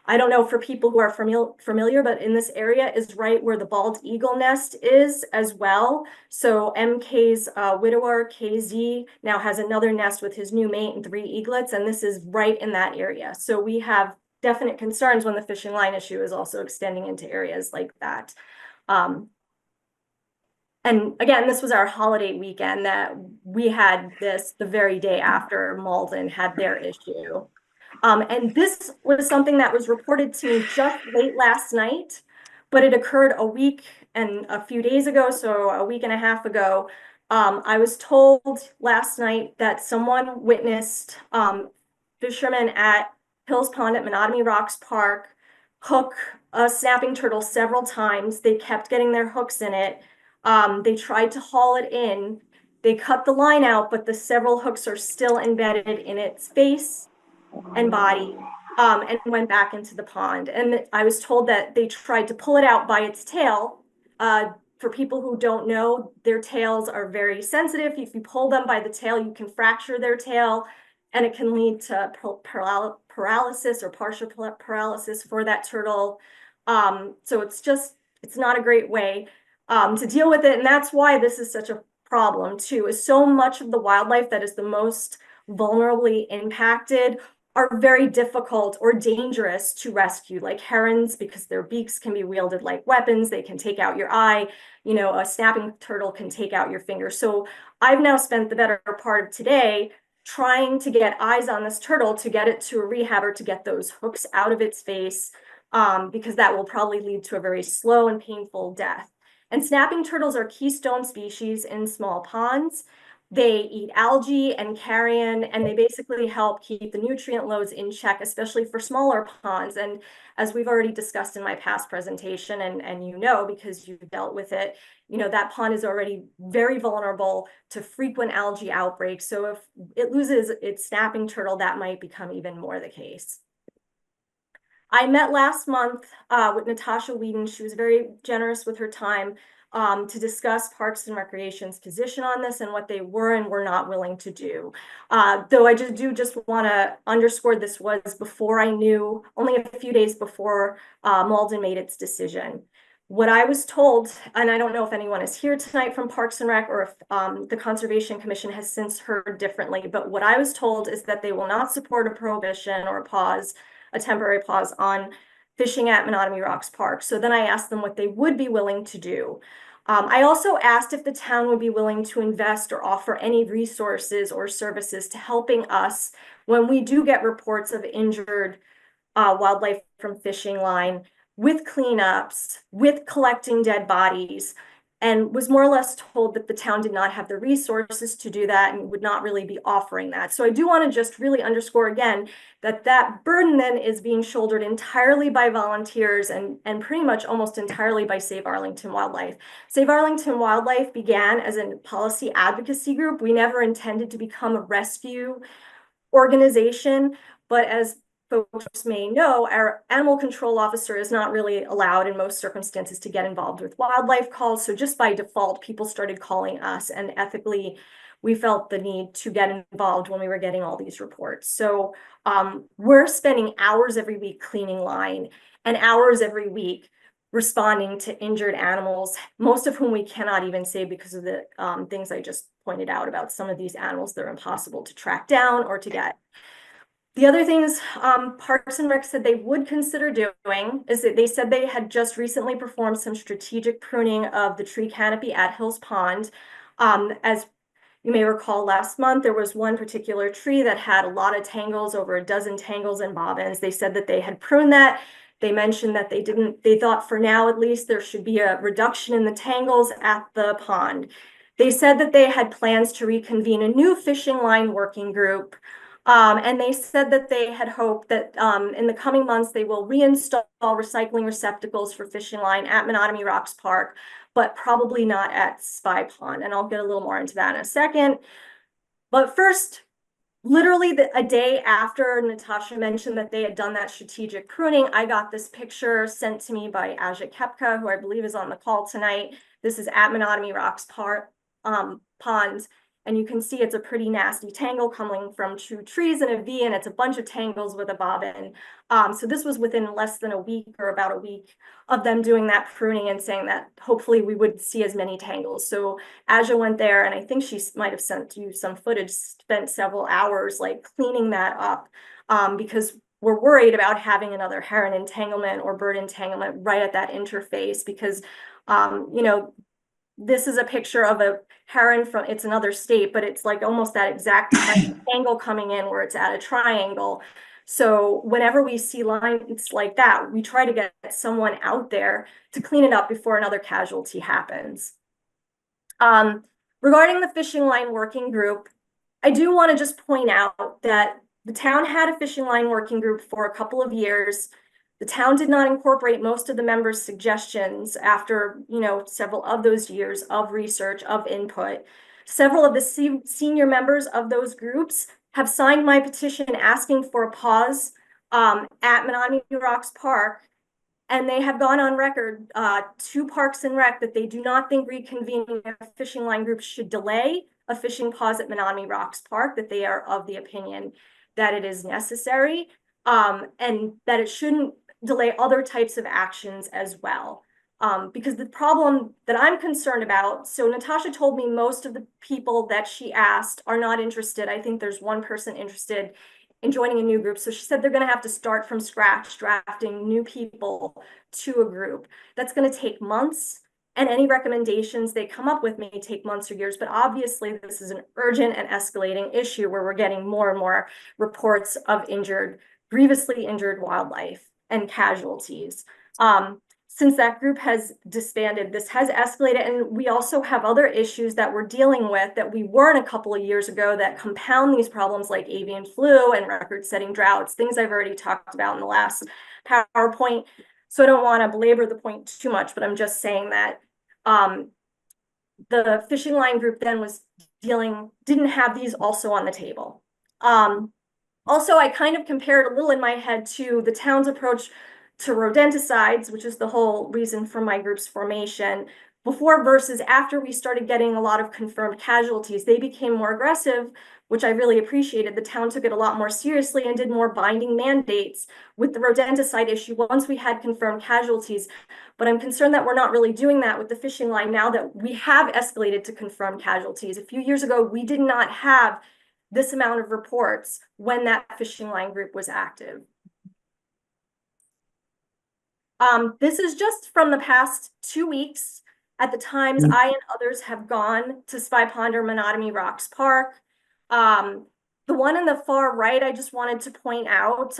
I don't know for people who are familiar, but in this area is right where the bald eagle nest is as well. So MK's widower, KZ, now has another nest with his new mate and 3 eaglets, and this is right in that area. So we have definite concerns when the fishing line issue is also extending into areas like that. And again, this was our holiday weekend that we had this the very day after Malden had their issue. And this was something that was reported to me just late last night, but it occurred a week and a few days ago, so a week and a half ago. I was told last night that someone witnessed fishermen at Hills Pond at Monotony Rocks Park hook a snapping turtle several times. They kept getting their hooks in it. They tried to haul it in. They cut the line out, but the several hooks are still embedded in its face and body, and went back into the pond. And I was told that they tried to pull it out by its tail. For people who don't know, their tails are very sensitive. If you pull them by the tail, you can fracture their tail, and it can lead to paralysis or partial paralysis for that turtle. So it's not a great way to deal with it. And that's why this is such a problem too, is so much of the wildlife that is the most vulnerably impacted are very difficult or dangerous to rescue, like herons, because their beaks can be wielded like weapons. They can take out your eye. You know, a snapping turtle can take out your finger. So I've now spent the better part of today trying to get eyes on this turtle to get it to a rehabber to get those hooks out of its face, because that will probably lead to a very slow and painful death. And snapping turtles are keystone species in small ponds. They eat algae and carrion, and they basically help keep the nutrient loads in check, especially for smaller ponds. And as we've already discussed in my past presentation, and you know, because you've dealt with it, you know, that pond is already very vulnerable to frequent algae outbreaks. So if it loses its snapping turtle, that might become even more the case. I met last month with Natasha Whedon. She was very generous with her time to discuss Parks and Recreation's position on this and what they were and were not willing to do. Though I just want to underscore this was before I knew, only a few days before Malden made its decision. What I was told, and I don't know if anyone is here tonight from Parks and Rec or if the Conservation Commission has since heard differently, but what I was told is that they will not support a prohibition or a temporary pause on fishing at Monotony Rocks Park. So then I asked them what they would be willing to do. I also asked if the town would be willing to invest or offer any resources or services to helping us when we do get reports of injured wildlife from fishing line, with cleanups, with collecting dead bodies, and was more or less told that the town did not have the resources to do that and would not really be offering that. So I do want to just really underscore again that that burden then is being shouldered entirely by volunteers and pretty much almost entirely by Save Arlington Wildlife. Save Arlington Wildlife began as a policy advocacy group. We never intended to become a rescue organization, but as folks may know, our animal control officer is not really allowed in most circumstances to get involved with wildlife calls. So just by default, people started calling us, and ethically, we felt the need to get involved when we were getting all these reports. So we're spending hours every week cleaning line and hours every week responding to injured animals, most of whom we cannot even save because of the things I just pointed out about some of these animals that are impossible to track down or to get. The other things Parks and Rec said they would consider doing is that they said they had just recently performed some strategic pruning of the tree canopy at Hills Pond. As you may recall, last month, there was one particular tree that had a lot of tangles, over a dozen tangles and bobbins. They said that they had pruned that. They mentioned that they thought for now, at least, there should be a reduction in the tangles at the pond. They said that they had plans to reconvene a new fishing line working group. And they said that they had hoped that in the coming months, they will reinstall recycling receptacles for fishing line at Menotomy Rocks Park, but probably not at Spy Pond. And I'll get a little more into that in a second. But first, literally a day after Natasha mentioned that they had done that strategic pruning, I got this picture sent to me by Aja Kepka, who I believe is on the call tonight. This is at Menotomy Rocks Pond. And you can see it's a pretty nasty tangle coming from two trees in a V, and it's a bunch of tangles with a bobbin. So this was within less than a week, or about a week, of them doing that pruning and saying that hopefully we would see as many tangles. So Aja went there, and I think she might have sent you some footage, spent several hours like cleaning that up because we're worried about having another heron entanglement or bird entanglement right at that interface because, this is a picture of a heron from, it's another state, but it's like almost that exact angle coming in where it's at a triangle. So whenever we see lines like that, we try to get someone out there to clean it up before another casualty happens. Regarding the fishing line working group, I do want to just point out that the town had a fishing line working group for a couple of years. The town did not incorporate most of the members' suggestions after, several of those years of research, of input. Several of the senior members of those groups have signed my petition asking for a pause at Menotomy Rocks Park, and they have gone on record to Parks and Rec that they do not think reconvening a fishing line group should delay a fishing pause at Menotomy Rocks Park, that they are of the opinion that it is necessary, and that it shouldn't delay other types of actions as well. Because the problem that I'm concerned about, so Natasha told me most of the people that she asked are not interested. I think there's one person interested in joining a new group. So she said they're going to have to start from scratch, drafting new people to a group. That's going to take months. And any recommendations they come up with may take months or years, but obviously this is an urgent and escalating issue where we're getting more and more reports of grievously injured wildlife and casualties. Since that group has disbanded, this has escalated, and we also have other issues that we're dealing with that we weren't a couple of years ago that compound these problems, like avian flu and record-setting droughts, things I've already talked about in the last PowerPoint. So I don't want to belabor the point too much, but I'm just saying that the fishing line group then didn't have these also on the table. Also, I kind of compared a little in my head to the town's approach to rodenticides, which is the whole reason for my group's formation, before versus after we started getting a lot of confirmed casualties. They became more aggressive, which I really appreciated. The town took it a lot more seriously and did more binding mandates with the rodenticide issue once we had confirmed casualties. But I'm concerned that we're not really doing that with the fishing line now that we have escalated to confirmed casualties. A few years ago, we did not have this amount of reports when that fishing line group was active. This is just from the past 2 weeks. At the times, I and others have gone to Spy Pond or Menotomy Rocks Park. The one in the far right, I just wanted to point out,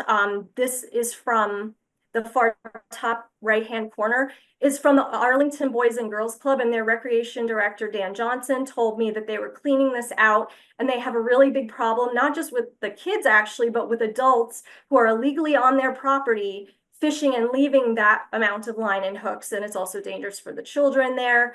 this is from the far top right-hand corner, is from the Arlington Boys and Girls Club, and their recreation director, Dan Johnson, told me that they were cleaning this out, and they have a really big problem, not just with the kids actually, but with adults who are illegally on their property fishing and leaving that amount of line and hooks, and it's also dangerous for the children there.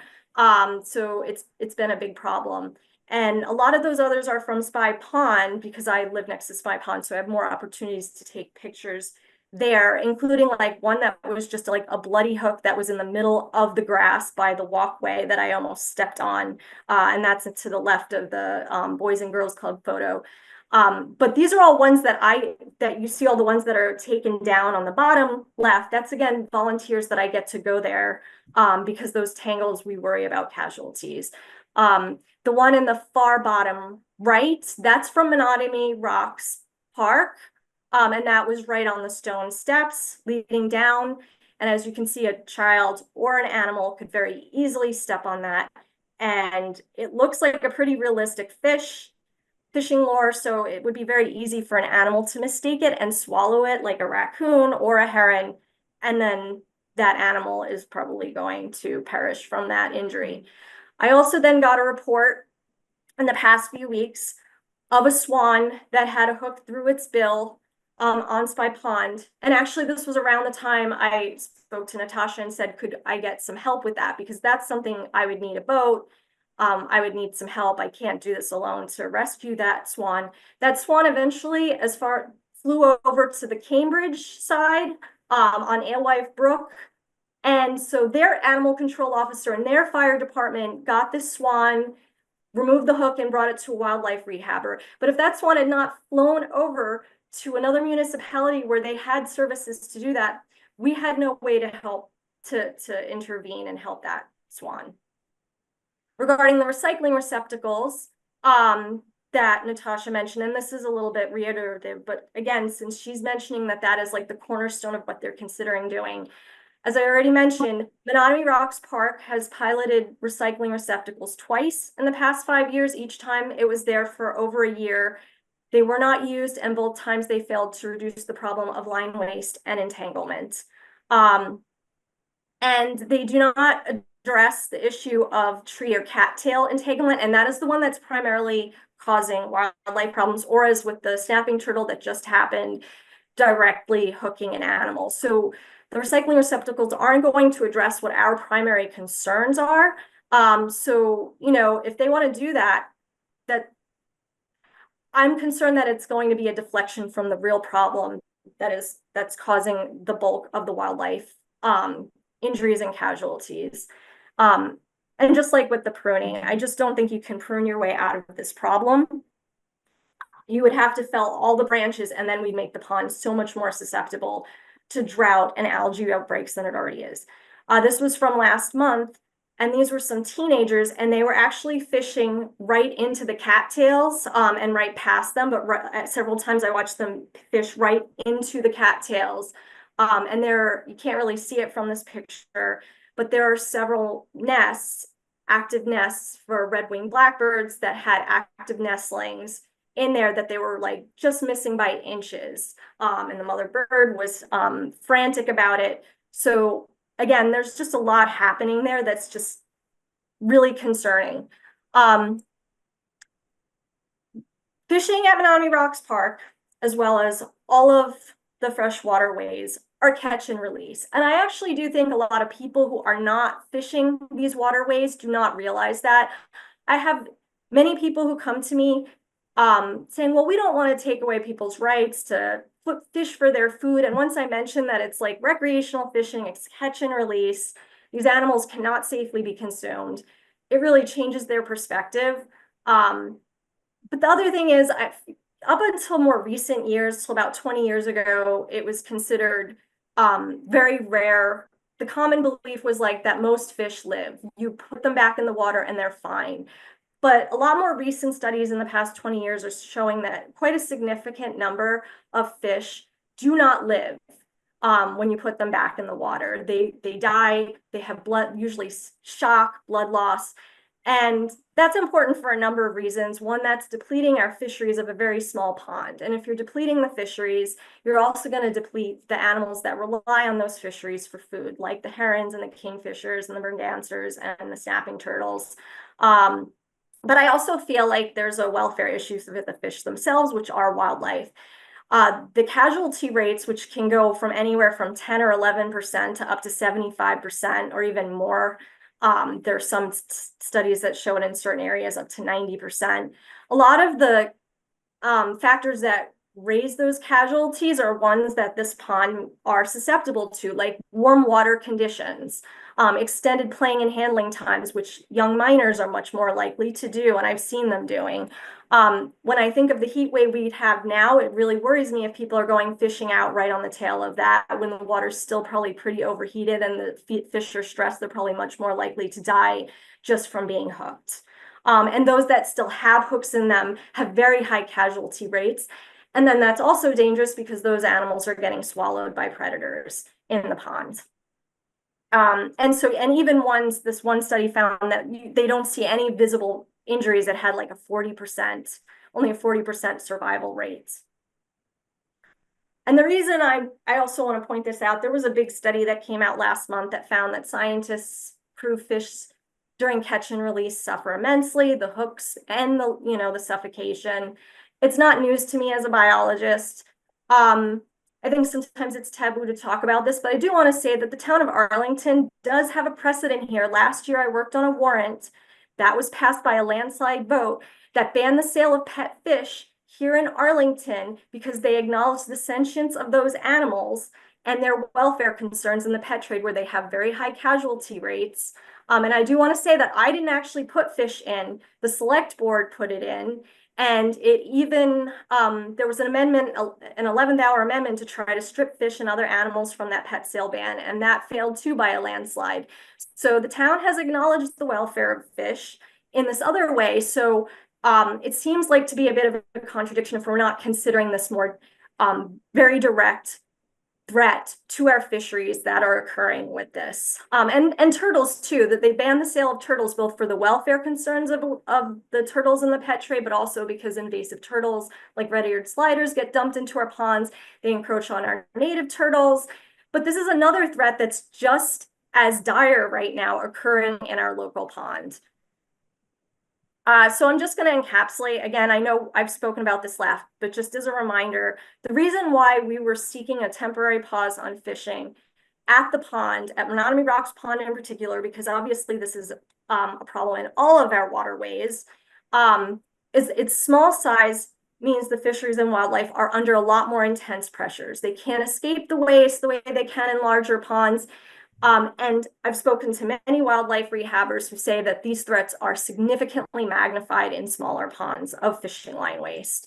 So it's been a big problem. And a lot of those others are from Spy Pond because I live next to Spy Pond, so I have more opportunities to take pictures there, including like one that was just like a bloody hook that was in the middle of the grass by the walkway that I almost stepped on. And that's to the left of the Boys and Girls Club photo. But these are all ones that you see, all the ones that are taken down on the bottom left. That's again, volunteers that I get to go there because those tangles, we worry about casualties. The one in the far bottom right, that's from Menotomy Rocks Park. And that was right on the stone steps leading down. And as you can see, a child or an animal could very easily step on that. And it looks like a pretty realistic fishing lure, so it would be very easy for an animal to mistake it and swallow it like a raccoon or a heron. And then that animal is probably going to perish from that injury. I also then got a report in the past few weeks of a swan that had a hook through its bill on Spy Pond. And actually, this was around the time I spoke to Natasha and said, could I get some help with that? Because that's something I would need a boat. I would need some help. I can't do this alone to rescue that swan. That swan eventually, flew over to the Cambridge side on Alewife Brook. And so their animal control officer and their fire department got this swan, removed the hook, and brought it to a wildlife rehabber. But if that swan had not flown over to another municipality where they had services to do that, we had no way to help to intervene and help that swan. Regarding the recycling receptacles that Natasha mentioned, and this is a little bit reiterative, but again, since she's mentioning that that is like the cornerstone of what they're considering doing, as I already mentioned, Menotomy Rocks Park has piloted recycling receptacles twice in the past 5 years. Each time it was there for over a year. They were not used, and both times they failed to reduce the problem of line waste and entanglement. And they do not address the issue of tree or cattail entanglement, and that is the one that's primarily causing wildlife problems, or as with the snapping turtle that just happened, directly hooking an animal. So the recycling receptacles aren't going to address what our primary concerns are. So, you know, if they want to do that, I'm concerned that it's going to be a deflection from the real problem that's causing the bulk of the wildlife injuries and casualties. And just like with the pruning, I just don't think you can prune your way out of this problem. You would have to fell all the branches, and then we'd make the pond so much more susceptible to drought and algae outbreaks than it already is. This was from last month, and these were some teenagers, and they were actually fishing right into the cattails and right past them, but several times I watched them fish right into the cattails. And you can't really see it from this picture, but there are several nests, active nests for red-winged blackbirds that had active nestlings in there that they were like just missing by inches. And the mother bird was frantic about it. So again, there's just a lot happening there that's just really concerning. Fishing at Menotomy Rocks Park, as well as all of the freshwater ways, are catch and release. And I actually do think a lot of people who are not fishing these waterways do not realize that. I have many people who come to me saying, well, we don't want to take away people's rights to fish for their food. And once I mention that it's like recreational fishing, it's catch and release, these animals cannot safely be consumed, it really changes their perspective. But the other thing is, up until more recent years, till about 20 years ago, it was considered very rare. The common belief was like that most fish live. You put them back in the water and they're fine. But a lot more recent studies in the past 20 years are showing that quite a significant number of fish do not live. when you put them back in the water. They die, they have usually shock, blood loss. And that's important for a number of reasons. One, that's depleting our fisheries of a very small pond. And if you're depleting the fisheries, you're also going to deplete the animals that rely on those fisheries for food, like the herons and the kingfishers and the mergansers and the snapping turtles. But I also feel like there's a welfare issue with the fish themselves, which are wildlife. The casualty rates, which can go from anywhere from 10 or 11% to up to 75% or even more. There's some studies that show it in certain areas up to 90%. A lot of the factors that raise those casualties are ones that this pond are susceptible to, like warm water conditions, extended playing and handling times, which young minors are much more likely to do, and I've seen them doing. When I think of the heat wave we have now, it really worries me if people are going fishing out right on the tail of that when the water's still probably pretty overheated and the fish are stressed, they're probably much more likely to die just from being hooked. And those that still have hooks in them have very high casualty rates. And then that's also dangerous because those animals are getting swallowed by predators in the pond. And even this one study found that they don't see any visible injuries that had like only a 40% survival rate. And the reason I also want to point this out, there was a big study that came out last month that found that scientists prove fish during catch and release suffer immensely, the hooks and the suffocation. It's not news to me as a biologist. I think sometimes it's taboo to talk about this, but I do want to say that the town of Arlington does have a precedent here. Last year, I worked on a warrant that was passed by a landslide vote that banned the sale of pet fish here in Arlington because they acknowledged the sentience of those animals and their welfare concerns in the pet trade, where they have very high casualty rates. And I do want to say that I didn't actually put fish in. The select board put it in. And it even, there was an amendment, an 11th hour amendment to try to strip fish and other animals from that pet sale ban. And that failed too by a landslide. So the town has acknowledged the welfare of fish in this other way. So it seems like to be a bit of a contradiction if we're not considering this more very direct threat to our fisheries that are occurring with this. And turtles too, that they banned the sale of turtles, both for the welfare concerns of the turtles in the pet trade, but also because invasive turtles like red-eared sliders get dumped into our ponds. They encroach on our native turtles. But this is another threat that's just as dire right now occurring in our local pond. So I'm just going to encapsulate, again, I know I've spoken about this last, but just as a reminder, the reason why we were seeking a temporary pause on fishing at the pond, at Menominee Rocks Pond in particular, because obviously this is a problem in all of our waterways, is its small size means the fisheries and wildlife are under a lot more intense pressures. They can't escape the waste the way they can in larger ponds. And I've spoken to many wildlife rehabbers who say that these threats are significantly magnified in smaller ponds of fishing line waste.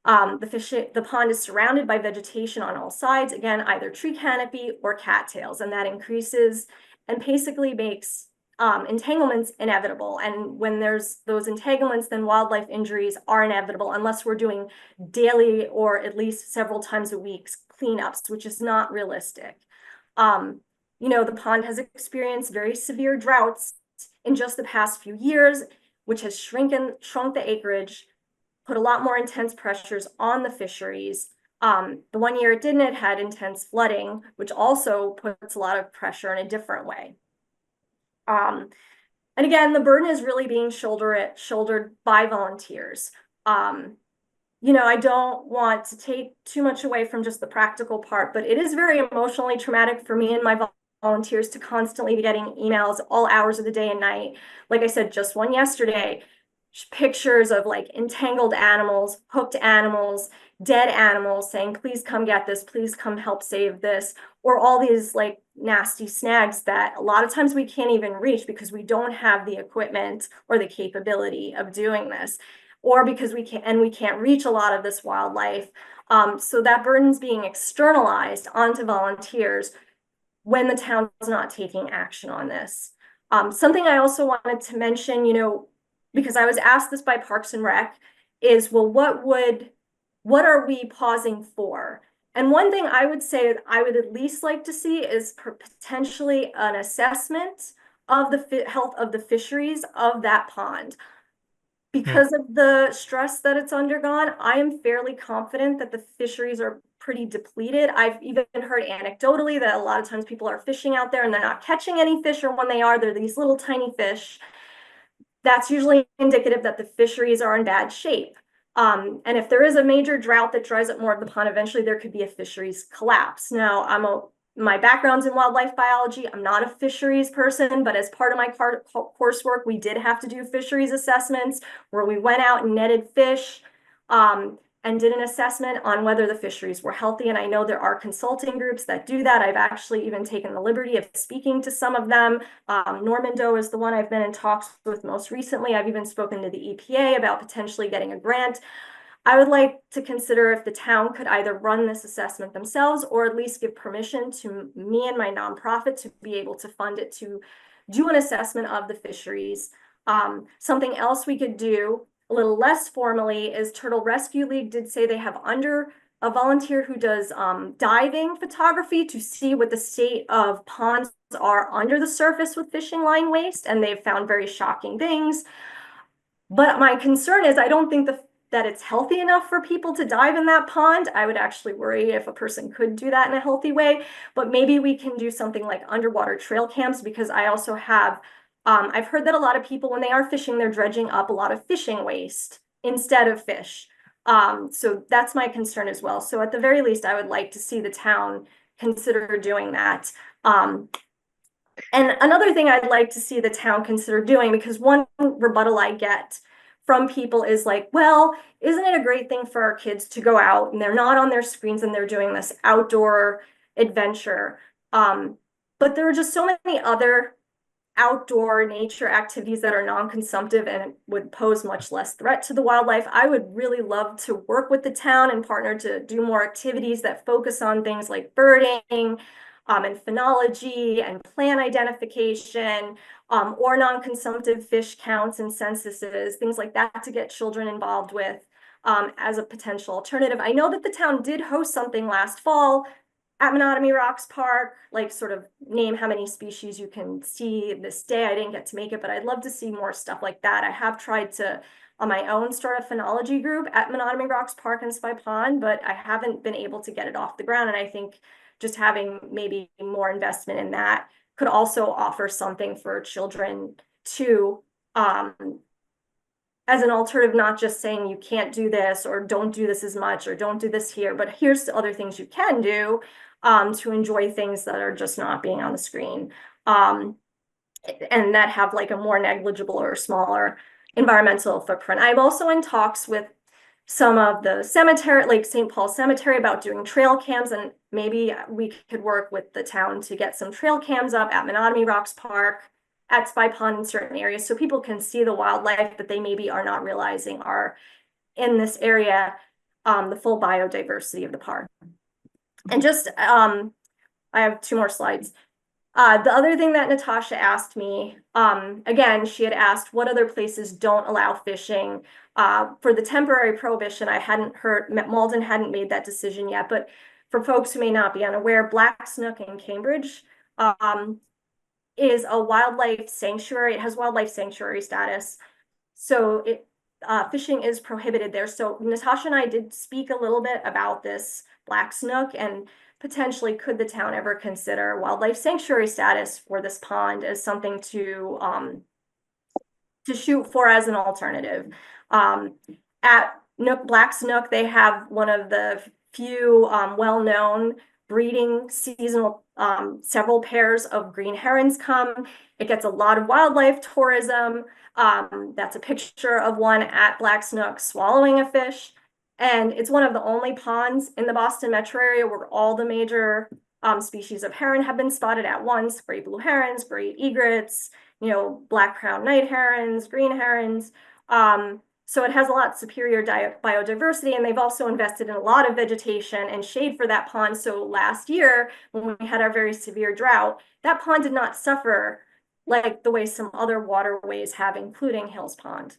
The pond is surrounded by vegetation on all sides, again, either tree canopy or cattails, and that increases and basically makes entanglements inevitable. And when there's those entanglements, then wildlife injuries are inevitable unless we're doing daily or at least several times a week cleanups, which is not realistic. The pond has experienced very severe droughts in just the past few years, which has shrunk the acreage, put a lot more intense pressures on the fisheries. The 1 year it didn't, it had intense flooding, which also puts a lot of pressure in a different way. And again, the burden is really being shouldered by volunteers. I don't want to take too much away from just the practical part, but it is very emotionally traumatic for me and my volunteers to constantly be getting emails all hours of the day and night. Like I said, just one yesterday, pictures of like entangled animals, hooked animals, dead animals saying, please come get this, please come help save this, or all these like nasty snags that a lot of times we can't even reach because we don't have the equipment or the capability of doing this, or because we can't reach a lot of this wildlife. So that burden's being externalized onto volunteers when the town's not taking action on this. Something I also wanted to mention, because I was asked this by Parks and Rec, is, well, what are we pausing for? And one thing I would say I would at least like to see is potentially an assessment of the health of the fisheries of that pond. Because of the stress that it's undergone, I am fairly confident that the fisheries are pretty depleted. I've even heard anecdotally that a lot of times people are fishing out there and they're not catching any fish, or when they are, they're these little tiny fish. That's usually indicative that the fisheries are in bad shape. And if there is a major drought that dries up more of the pond, eventually there could be a fisheries collapse. Now, my background's in wildlife biology. I'm not a fisheries person, but as part of my coursework, we did have to do fisheries assessments where we went out and netted fish and did an assessment on whether the fisheries were healthy. And I know there are consulting groups that do that. I've actually even taken the liberty of speaking to some of them. Norman Doe is the one I've been in talks with most recently. I've even spoken to the EPA about potentially getting a grant. I would like to consider if the town could either run this assessment themselves or at least give permission to me and my nonprofit to be able to fund it to do an assessment of the fisheries. Something else we could do a little less formally is Turtle Rescue League did say they have under a volunteer who does diving photography to see what the state of ponds are under the surface with fishing line waste, and they've found very shocking things. But my concern is I don't think that it's healthy enough for people to dive in that pond. I would actually worry if a person could do that in a healthy way, but maybe we can do something like underwater trail cams, because I also have I've heard that a lot of people, when they are fishing, they're dredging up a lot of fishing waste instead of fish. So that's my concern as well. So at the very least, I would like to see the town consider doing that. And another thing I'd like to see the town consider doing, because one rebuttal I get from people is like, well, isn't it a great thing for our kids to go out and they're not on their screens and they're doing this outdoor adventure? But there are just so many other outdoor nature activities that are non-consumptive and would pose much less threat to the wildlife. I would really love to work with the town and partner to do more activities that focus on things like birding and phenology and plant identification, or non-consumptive fish counts and censuses, things like that, to get children involved with as a potential alternative. I know that the town did host something last fall at Menotomy Rocks Park, like sort of name how many species you can see this day. I didn't get to make it, but I'd love to see more stuff like that. I have tried to, on my own, start a phenology group at Menotomy Rocks Park and Spy Pond, but I haven't been able to get it off the ground. And I think just having maybe more investment in that could also offer something for children too, as an alternative, not just saying you can't do this or don't do this as much or don't do this here, but here's other things you can do to enjoy things that are just not being on the screen, and that have like a more negligible or smaller environmental footprint. I'm also in talks with some of the cemetery, like St. Paul Cemetery, about doing trail cams, and maybe we could work with the town to get some trail cams up at Menotomy Rocks Park, at Spy Pond in certain areas, so people can see the wildlife that they maybe are not realizing are in this area, the full biodiversity of the park. And just, I have 2 more slides. The other thing that Natasha asked me, again, she had asked what other places don't allow fishing. For the temporary prohibition, I hadn't heard, Malden hadn't made that decision yet, but for folks who may not be unaware, Black Snook in Cambridge is a wildlife sanctuary. It has wildlife sanctuary status. So fishing is prohibited there. So Natasha and I did speak a little bit about this Black Snook, and potentially could the town ever consider wildlife sanctuary status for this pond as something to shoot for as an alternative. At Black Snook, they have one of the few well-known breeding seasonal, several pairs of green herons come. It gets a lot of wildlife tourism. That's a picture of one at Black Snook swallowing a fish. And it's one of the only ponds in the Boston metro area where all the major species of heron have been spotted at once: great blue herons, great egrets, black crowned night herons, green herons. So it has a lot superior biodiversity, and they've also invested in a lot of vegetation and shade for that pond. So last year, when we had our very severe drought, that pond did not suffer like the way some other waterways have, including Hills Pond.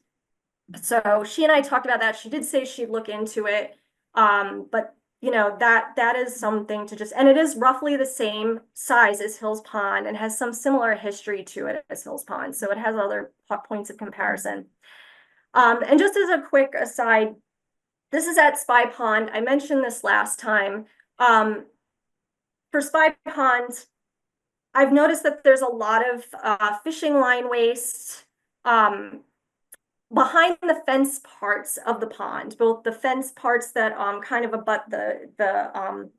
So she and I talked about that. She did say she'd look into it, but you know, that is something to just, and it is roughly the same size as Hills Pond and has some similar history to it as Hills Pond. So it has other points of comparison. And just as a quick aside, this is at Spy Pond. I mentioned this last time. For Spy Pond, I've noticed that there's a lot of fishing line waste behind the fence parts of the pond, both the fence parts that kind of abut the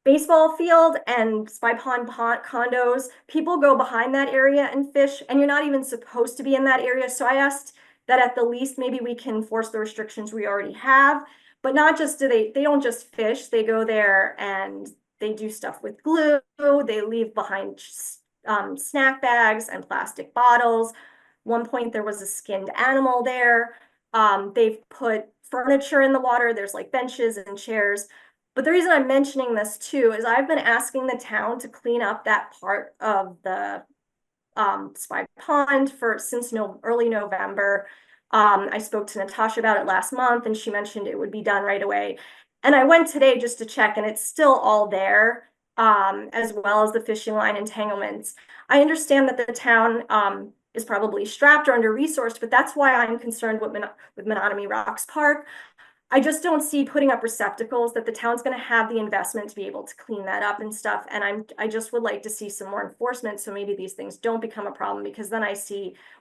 baseball field and Spy Pond condos. People go behind that area and fish, and you're not even supposed to be in that area. So I asked that at the least maybe we can enforce the restrictions we already have, but not just they don't just fish, they go there and they do stuff with glue, they leave behind snack bags and plastic bottles. One point there was a skinned animal there. They've put furniture in the water. There's like benches and chairs. But the reason I'm mentioning this too is I've been asking the town to clean up that part of the Spy Pond since early November. I spoke to Natasha about it last month and she mentioned it would be done right away. And I went today just to check and it's still all there, as well as the fishing line entanglements. I understand that the town is probably strapped or under-resourced, but that's why I'm concerned with Menominee Rocks Park. I just don't see putting up receptacles that the town's going to have the investment to be able to clean that up and stuff. And I just would like to see some more enforcement so maybe these things don't become a problem, because then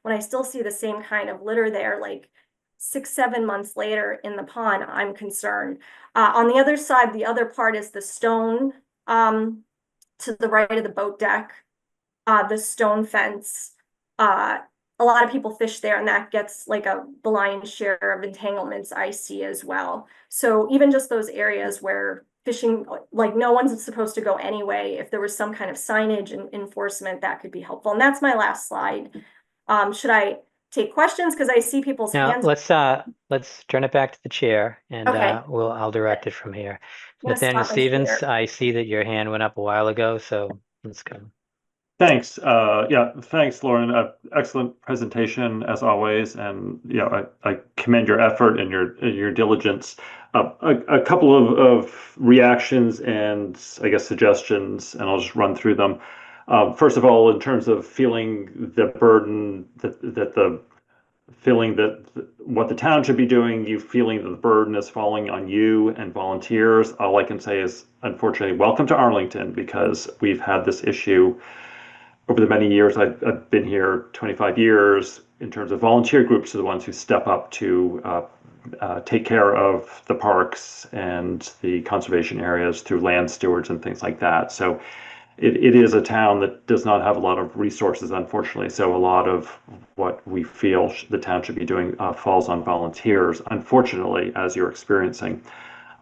when I still see the same kind of litter there, like 6-7 months later in the pond, I'm concerned. On the other side, the other part is the stone to the right of the boat deck, the stone fence. A lot of people fish there and that gets like the lion's share of entanglements I see as well. So even just those areas where fishing, like no one's supposed to go anyway, if there was some kind of signage and enforcement, that could be helpful. And that's my last slide. Should I take questions? Because I see people's Now, hands. let's turn it back to the chair and Okay. I'll direct it from here. I'm gonna Nathaniel stop my Stevens, share. I see that your hand went up a while ago, so let's go. Thanks. Yeah, thanks, Lauren. Excellent presentation as always, and I commend your effort and your diligence. A couple of reactions and I guess suggestions, and I'll just run through them. First of all, in terms of feeling the burden feeling that what the town should be doing, you feeling that the burden is falling on you and volunteers. All I can say is, unfortunately, welcome to Arlington, because we've had this issue over the many years. I've been here 25 years. In terms of volunteer groups, are the ones who step up to take care of the parks and the conservation areas through land stewards and things like that. So it is a town that does not have a lot of resources, unfortunately. So a lot of what we feel the town should be doing falls on volunteers, unfortunately, as you're experiencing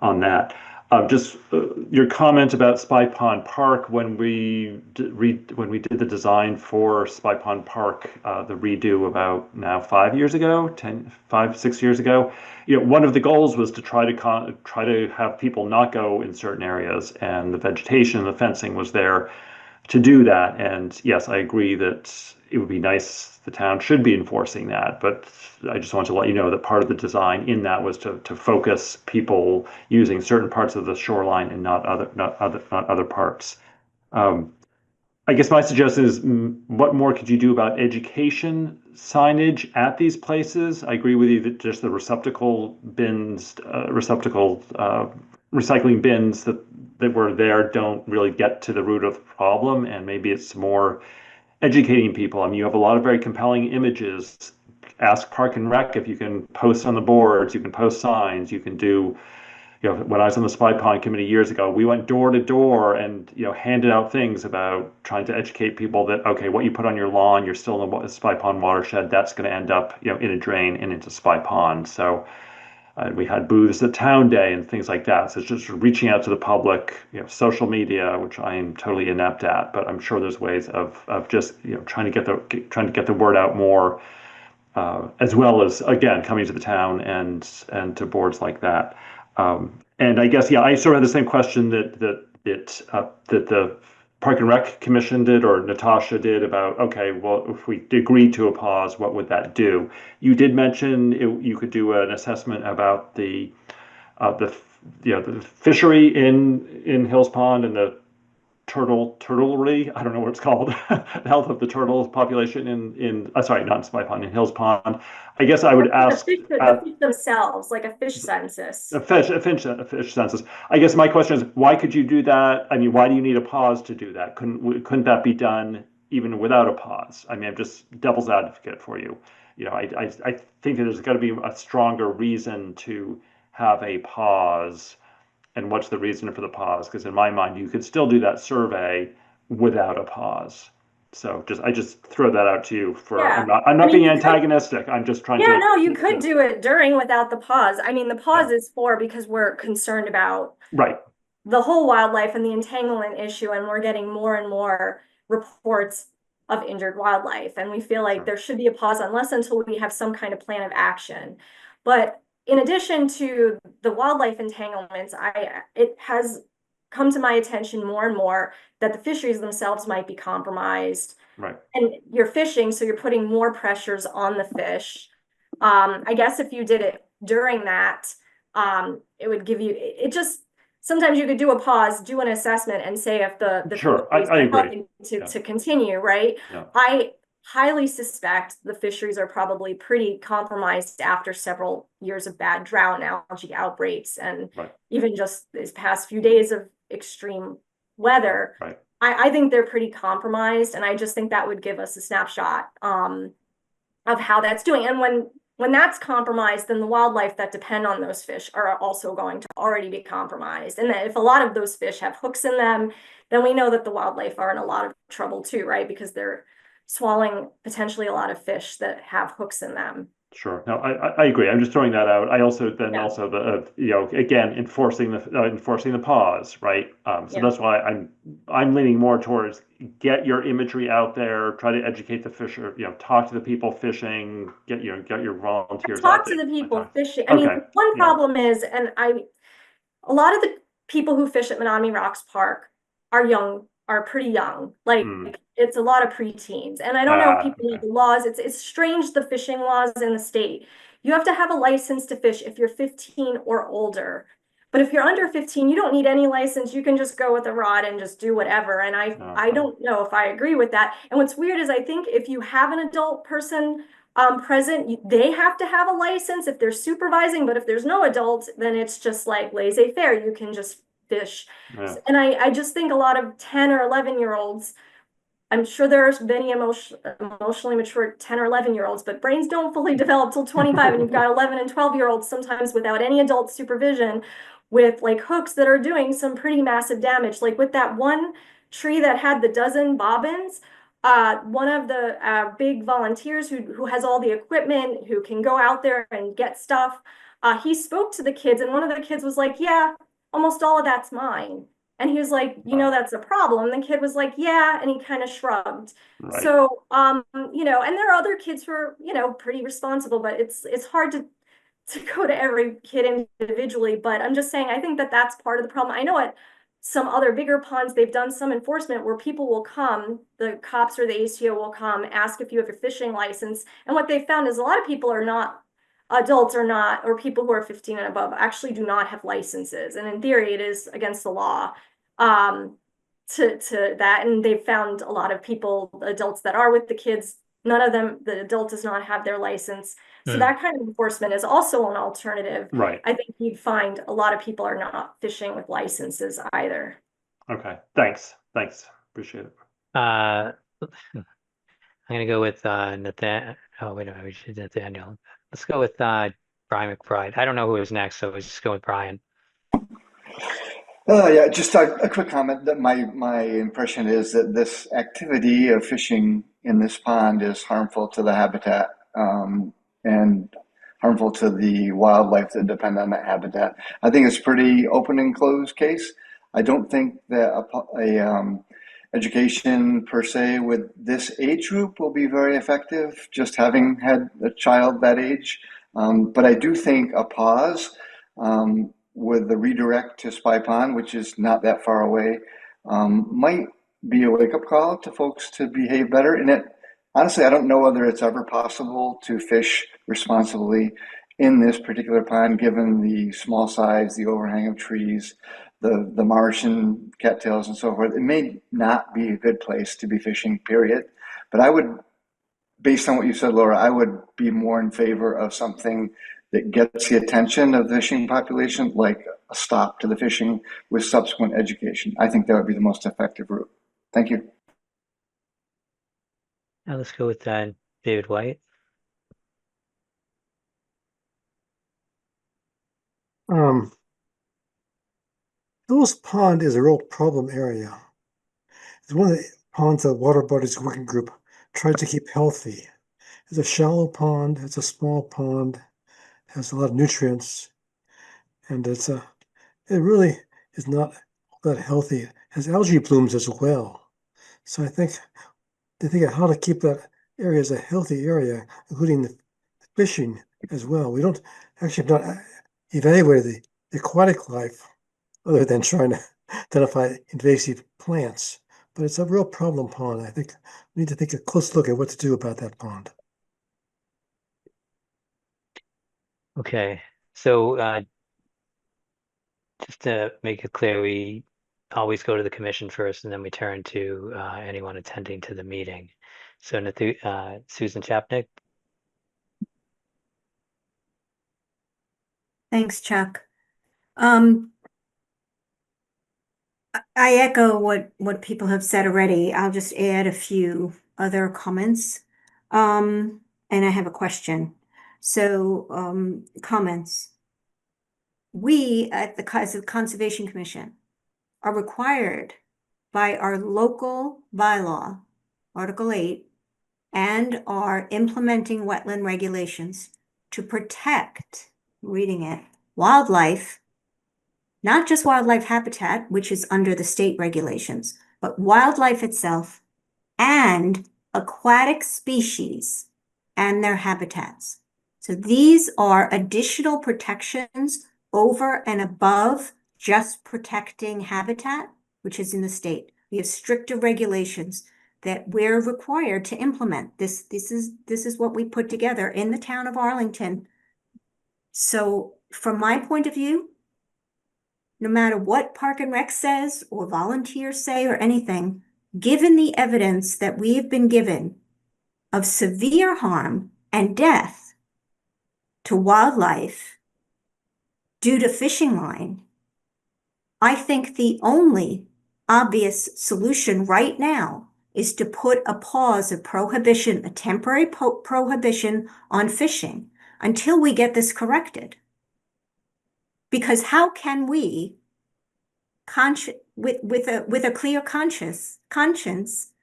on that. Just your comment about Spy Pond Park, when we did the design for Spy Pond Park, the redo about now 5 years ago, 6 years ago, one of the goals was to try to have people not go in certain areas, and the vegetation and the fencing was there to do that. And yes, I agree that it would be nice, the town should be enforcing that, but I just want to let you know that part of the design in that was to focus people using certain parts of the shoreline and not other parts. I guess my suggestion is, what more could you do about education signage at these places? I agree with you that just the recycling bins that were there don't really get to the root of the problem, and maybe it's more educating people. I mean, you have a lot of very compelling images. Ask Park and Rec if you can post on the boards, you can post signs, you can do, when I was on the Spy Pond Committee years ago, we went door to door and, handed out things about trying to educate people that, okay, what you put on your lawn, you're still in the Spy Pond watershed, that's going to end up, in a drain and into Spy Pond. So we had booths at Town Day and things like that. So it's just reaching out to the public, social media, which I am totally inept at, but I'm sure there's ways of just, trying to get the word out more, as well as, again, coming to the town and to boards like that. And I guess, I sort of had the same question that the Park and Rec Commission did, or Natasha did, about, okay, well, if we agreed to a pause, what would that do? You did mention you could do an assessment about the the fishery in Hills Pond and the turtlery, I don't know what it's called, the health of the turtle population in sorry, not in Spy Pond, in Hills Pond. I guess I would ask The fish themselves, like a fish census. a fish census. I guess my question is, why could you do that? I mean, why do you need a pause to do that? Couldn't that be done even without a pause? I mean, I'm just devil's advocate for you. I think that there's got to be a stronger reason to have a pause. And what's the reason for the pause? Because in my mind, you could still do that survey without a pause. So I just throw that out to you for, Yeah. I'm not being antagonistic. I'm just trying to. Yeah, no, you could do it during without the pause. I mean, the pause is for because we're concerned about Right. the whole wildlife and the entanglement issue, and we're getting more and more reports of injured wildlife. And we feel like there should be a pause unless until we have some kind of plan of action. But in addition to the wildlife entanglements, it has come to my attention more and more that the fisheries themselves might be compromised. Right. And you're fishing, so you're putting more pressures on the fish. I guess if you did it during that, it would give you, it just, sometimes you could do a pause, do an assessment and say if the Sure, I agree. helping to continue, right? Yeah. I highly suspect the fisheries are probably pretty compromised after several years of bad drought and algae outbreaks, and even just these past few days of extreme weather. Right. I think they're pretty compromised, and I just think that would give us a snapshot of how that's doing. And when that's compromised, then the wildlife that depend on those fish are also going to already be compromised. And that if a lot of those fish have hooks in them, then we know that the wildlife are in a lot of trouble too, right? Because they're swallowing potentially a lot of fish that have hooks in them. Sure. No, I agree. I'm just throwing that out. I also also the again enforcing the pause, right? So that's why I'm leaning more towards get your imagery out there, try to educate the fisher, talk to the people fishing, get your volunteers Talk out to there. the people fishing. I mean, one problem is, and a lot of the people who fish at Menominee Rocks Park are pretty young. Like it's a lot of preteens. And I don't know if people know the laws. It's strange, the fishing laws in the state. You have to have a license to fish if you're 15 or older. But if you're under 15, you don't need any license. You can just go with a rod and just do whatever. And I don't know if I agree with that. And what's weird is I think if you have an adult person present, they have to have a license if they're supervising. But if there's no adult, then it's just like laissez-faire. You can just fish. Yeah. And I just think a lot of 10 or 11-year-olds, I'm sure there's many emotionally mature 10 or 11-year-olds, but brains don't fully develop till 25, and you've got 11 and 12-year-olds sometimes without any adult supervision with like hooks that are doing some pretty massive damage. Like with that one tree that had the dozen bobbins, one of the big volunteers who has all the equipment, who can go out there and get stuff, he spoke to the kids, and one of the kids was like, yeah, almost all of that's mine. And he was like, that's a problem. And the kid was like, yeah, and he kind of shrugged. Right. So, and there are other kids who are, pretty responsible, but it's hard to go to every kid individually. But I'm just saying, I think that that's part of the problem. I know at some other bigger ponds, they've done some enforcement where people will come, the cops or the ACO will come, ask if you have your fishing license. And what they found is a lot of people are not, adults are not, or people who are 15 and above actually do not have licenses. And in theory, it is against the law to that. And they've found a lot of people, adults that are with the kids, none of them, the adult does not have their license. So that kind of enforcement is also an alternative. Right. I think you'd find a lot of people are not fishing with licenses either. Okay. Thanks. Appreciate it. I'm gonna go with Nathan. Oh wait a minute, we should Nathaniel. Let's go with Brian McBride. I don't know who is next, so let's just go with Brian. Yeah, just a quick comment that my impression is that this activity of fishing in this pond is harmful to the habitat and harmful to the wildlife that depend on that habitat. I think it's pretty open and closed case. I don't think that education per se with this age group will be very effective, just having had a child that age. But I do think a pause with the redirect to Spy Pond, which is not that far away, might be a wake-up call to folks to behave better. And honestly, I don't know whether it's ever possible to fish responsibly in this particular pond, given the small size, the overhang of trees, the marsh and cattails and so forth. It may not be a good place to be fishing, period. But I would, based on what you said, Laura, I would be more in favor of something that gets the attention of the fishing population, like a stop to the fishing with subsequent education. I think that would be the most effective route. Thank you. Now let's go with David White. Hills Pond is a real problem area. It's one of the ponds that Water Bodies Working Group tries to keep healthy. It's a shallow pond, it's a small pond, has a lot of nutrients, and it really is not that healthy. It has algae blooms as well. So I think to think of how to keep that area as a healthy area, including the fishing as well. We don't actually have not evaluated the aquatic life other than trying to identify invasive plants. But it's a real problem pond. I think we need to take a close look at what to do about that pond. Okay, so just to make it clear, we always go to the commission first, and then we turn to anyone attending to the meeting. So Susan Chapnick. Thanks, Chuck. I echo what people have said already. I'll just add a few other comments. And I have a question. So, comments. We at the Conservation Commission are required by our local bylaw, Article 8, and our implementing wetland regulations to protect, reading it, wildlife, not just wildlife habitat, which is under the state regulations, but wildlife itself and aquatic species and their habitats. So these are additional protections over and above just protecting habitat, which is in the state. We have stricter regulations that we're required to implement. This is what we put together in the town of Arlington. So from my point of view, no matter what Park and Rec says or volunteers say or anything, given the evidence that we have been given of severe harm and death to wildlife due to fishing line, I think the only obvious solution right now is to put a pause of prohibition, a temporary prohibition on fishing until we get this corrected. Because how can we, with a clear conscience,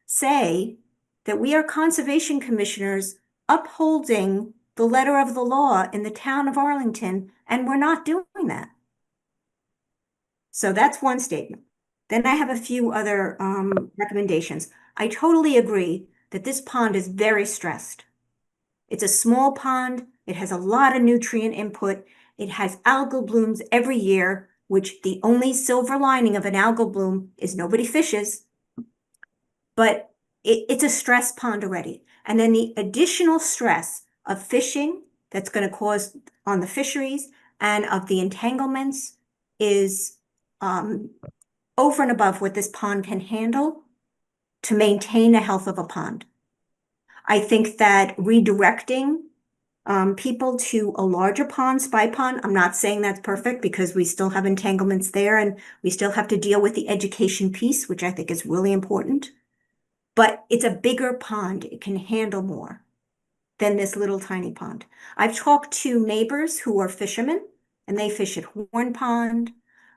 say that we are conservation commissioners upholding the letter of the law in the town of Arlington, and we're not doing that? So that's one statement. Then I have a few other recommendations. I totally agree that this pond is very stressed. It's a small pond. It has a lot of nutrient input. It has algal blooms every year, which the only silver lining of an algal bloom is nobody fishes. But it's a stress pond already. And then the additional stress of fishing that's going to cause on the fisheries and of the entanglements is over and above what this pond can handle to maintain the health of a pond. I think that redirecting people to a larger pond, Spy Pond, I'm not saying that's perfect because we still have entanglements there and we still have to deal with the education piece, which I think is really important. But it's a bigger pond. It can handle more than this little tiny pond. I've talked to neighbors who are fishermen and they fish at Horn Pond,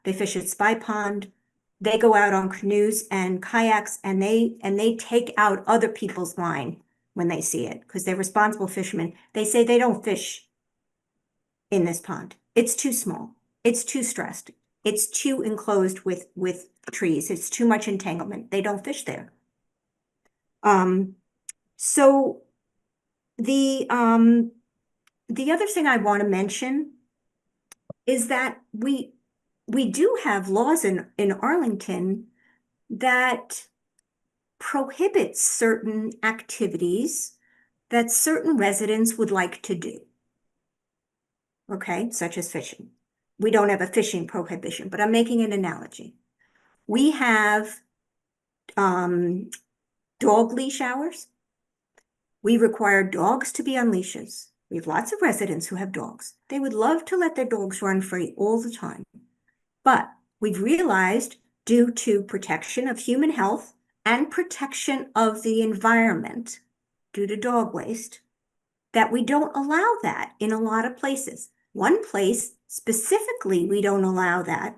they fish at Spy Pond. They go out on canoes and kayaks and they take out other people's line when they see it because they're responsible fishermen. They say they don't fish in this pond. It's too small. It's too stressed. It's too enclosed with trees. It's too much entanglement. They don't fish there. So the other thing I want to mention is that we do have laws in Arlington that prohibit certain activities that certain residents would like to do. okay, such as fishing. We don't have a fishing prohibition, but I'm making an analogy. We have dog leash hours. We require dogs to be on leashes. We have lots of residents who have dogs. They would love to let their dogs run free all the time. But we've realized, due to protection of human health and protection of the environment due to dog waste, that we don't allow that in a lot of places. One place specifically we don't allow that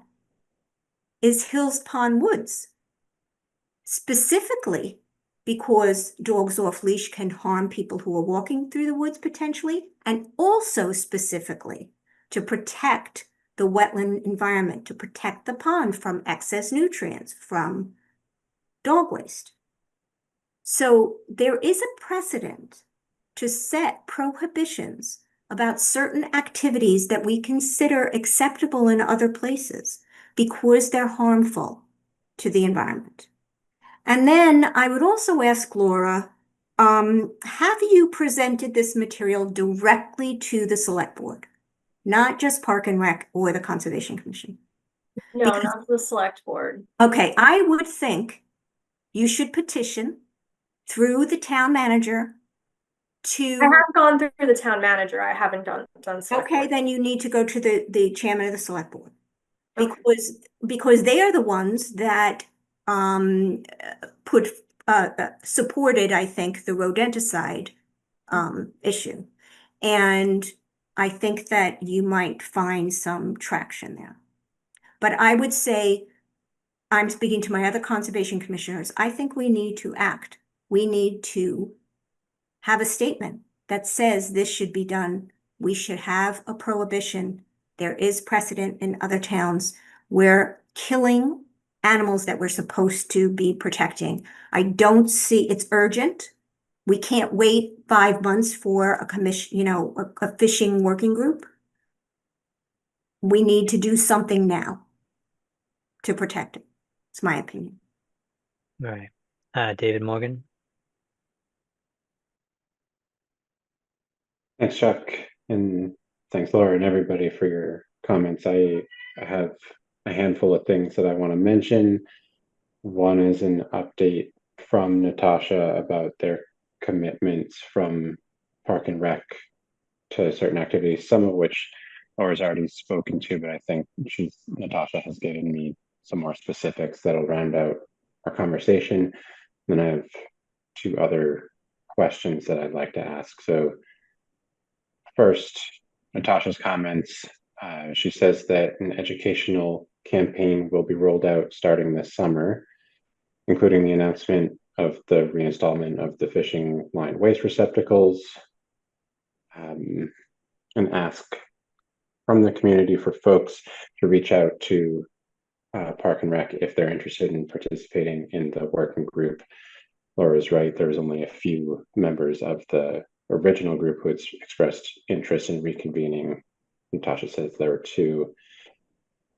is Hills Pond Woods. Specifically because dogs off leash can harm people who are walking through the woods potentially, and also specifically to protect the wetland environment, to protect the pond from excess nutrients from dog waste. So there is a precedent to set prohibitions about certain activities that we consider acceptable in other places because they're harmful to the environment. And then I would also ask Laura, have you presented this material directly to the select board, not just Park and Rec or the Conservation Commission? No, not the select board. Okay, I would think you should petition through the town manager to. I have gone through the town manager. I haven't done select Okay, board. then you need to go to the chairman of the select board. Okay. Because they are the ones that supported, I think, the rodenticide issue. And I think that you might find some traction there. But I would say, I'm speaking to my other conservation commissioners, I think we need to act. We need to have a statement that says this should be done. We should have a prohibition. There is precedent in other towns where killing animals that we're supposed to be protecting. I don't see, it's urgent. We can't wait 5 months for a commission, a fishing working group. We need to do something now to protect it. It's my opinion. Right. David Morgan. Thanks, Chuck, and thanks, Laura, and everybody for your comments. I have a handful of things that I want to mention. One is an update from Natasha about their commitments from Park and Rec to certain activities, some of which Laura's already spoken to, but I think Natasha has given me some more specifics that'll round out our conversation. Then I have 2 other questions that I'd like to ask. So first, Natasha's comments. She says that an educational campaign will be rolled out starting this summer, including the announcement of the reinstallment of the fishing line waste receptacles, and ask from the community for folks to reach out to Park and Rec if they're interested in participating in the working group. Laura's right, there's only a few members of the original group who had expressed interest in reconvening. Natasha says there were 2.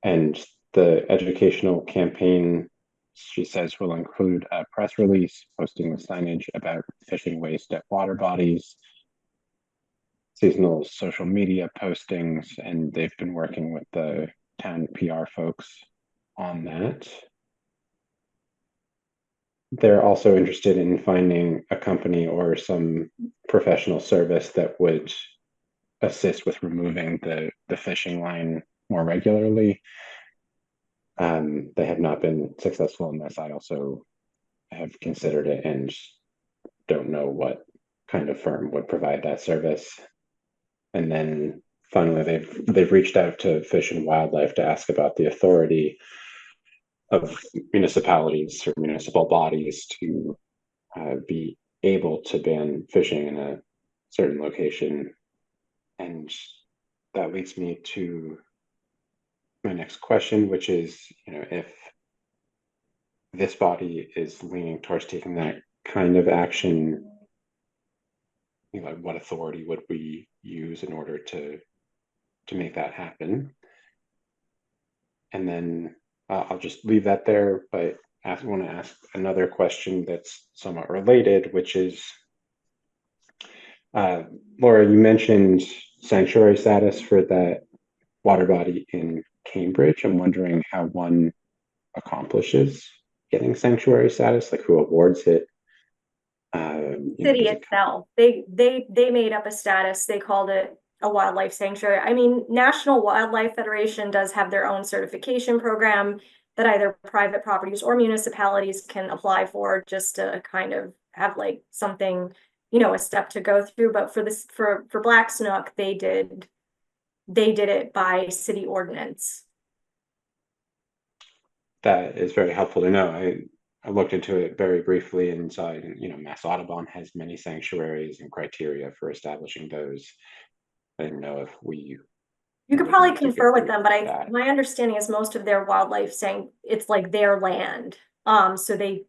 And the educational campaign, she says, will include a press release posting with signage about fishing waste at water bodies, seasonal social media postings, and they've been working with the town PR folks on that. They're also interested in finding a company or some professional service that would assist with removing the fishing line more regularly. They have not been successful in this. I also have considered it and don't know what kind of firm would provide that service. And then finally, they've reached out to Fish and Wildlife to ask about the authority of municipalities or municipal bodies to be able to ban fishing in a certain location. And that leads me to my next question, which is, if this body is leaning towards taking that kind of action, what authority would we use in order to make that happen? And then I'll just leave that there, but I want to ask another question that's somewhat related, which is, Laura, you mentioned sanctuary status for that water body in Cambridge. I'm wondering how one accomplishes getting sanctuary status, like who awards it. City Does it itself, they made up a status. They called it a wildlife sanctuary. I mean, National Wildlife Federation does have their own certification program that either private properties or municipalities can apply for, just to kind of have like something, a step to go through. But for this, for Black Snook, they did it by city ordinance. That is very helpful to know. I looked into it very briefly and saw, Mass Audubon has many sanctuaries and criteria for establishing those. I didn't know if we. You could probably confer with them, but that. my understanding is most of their wildlife saying it's like their land. So they,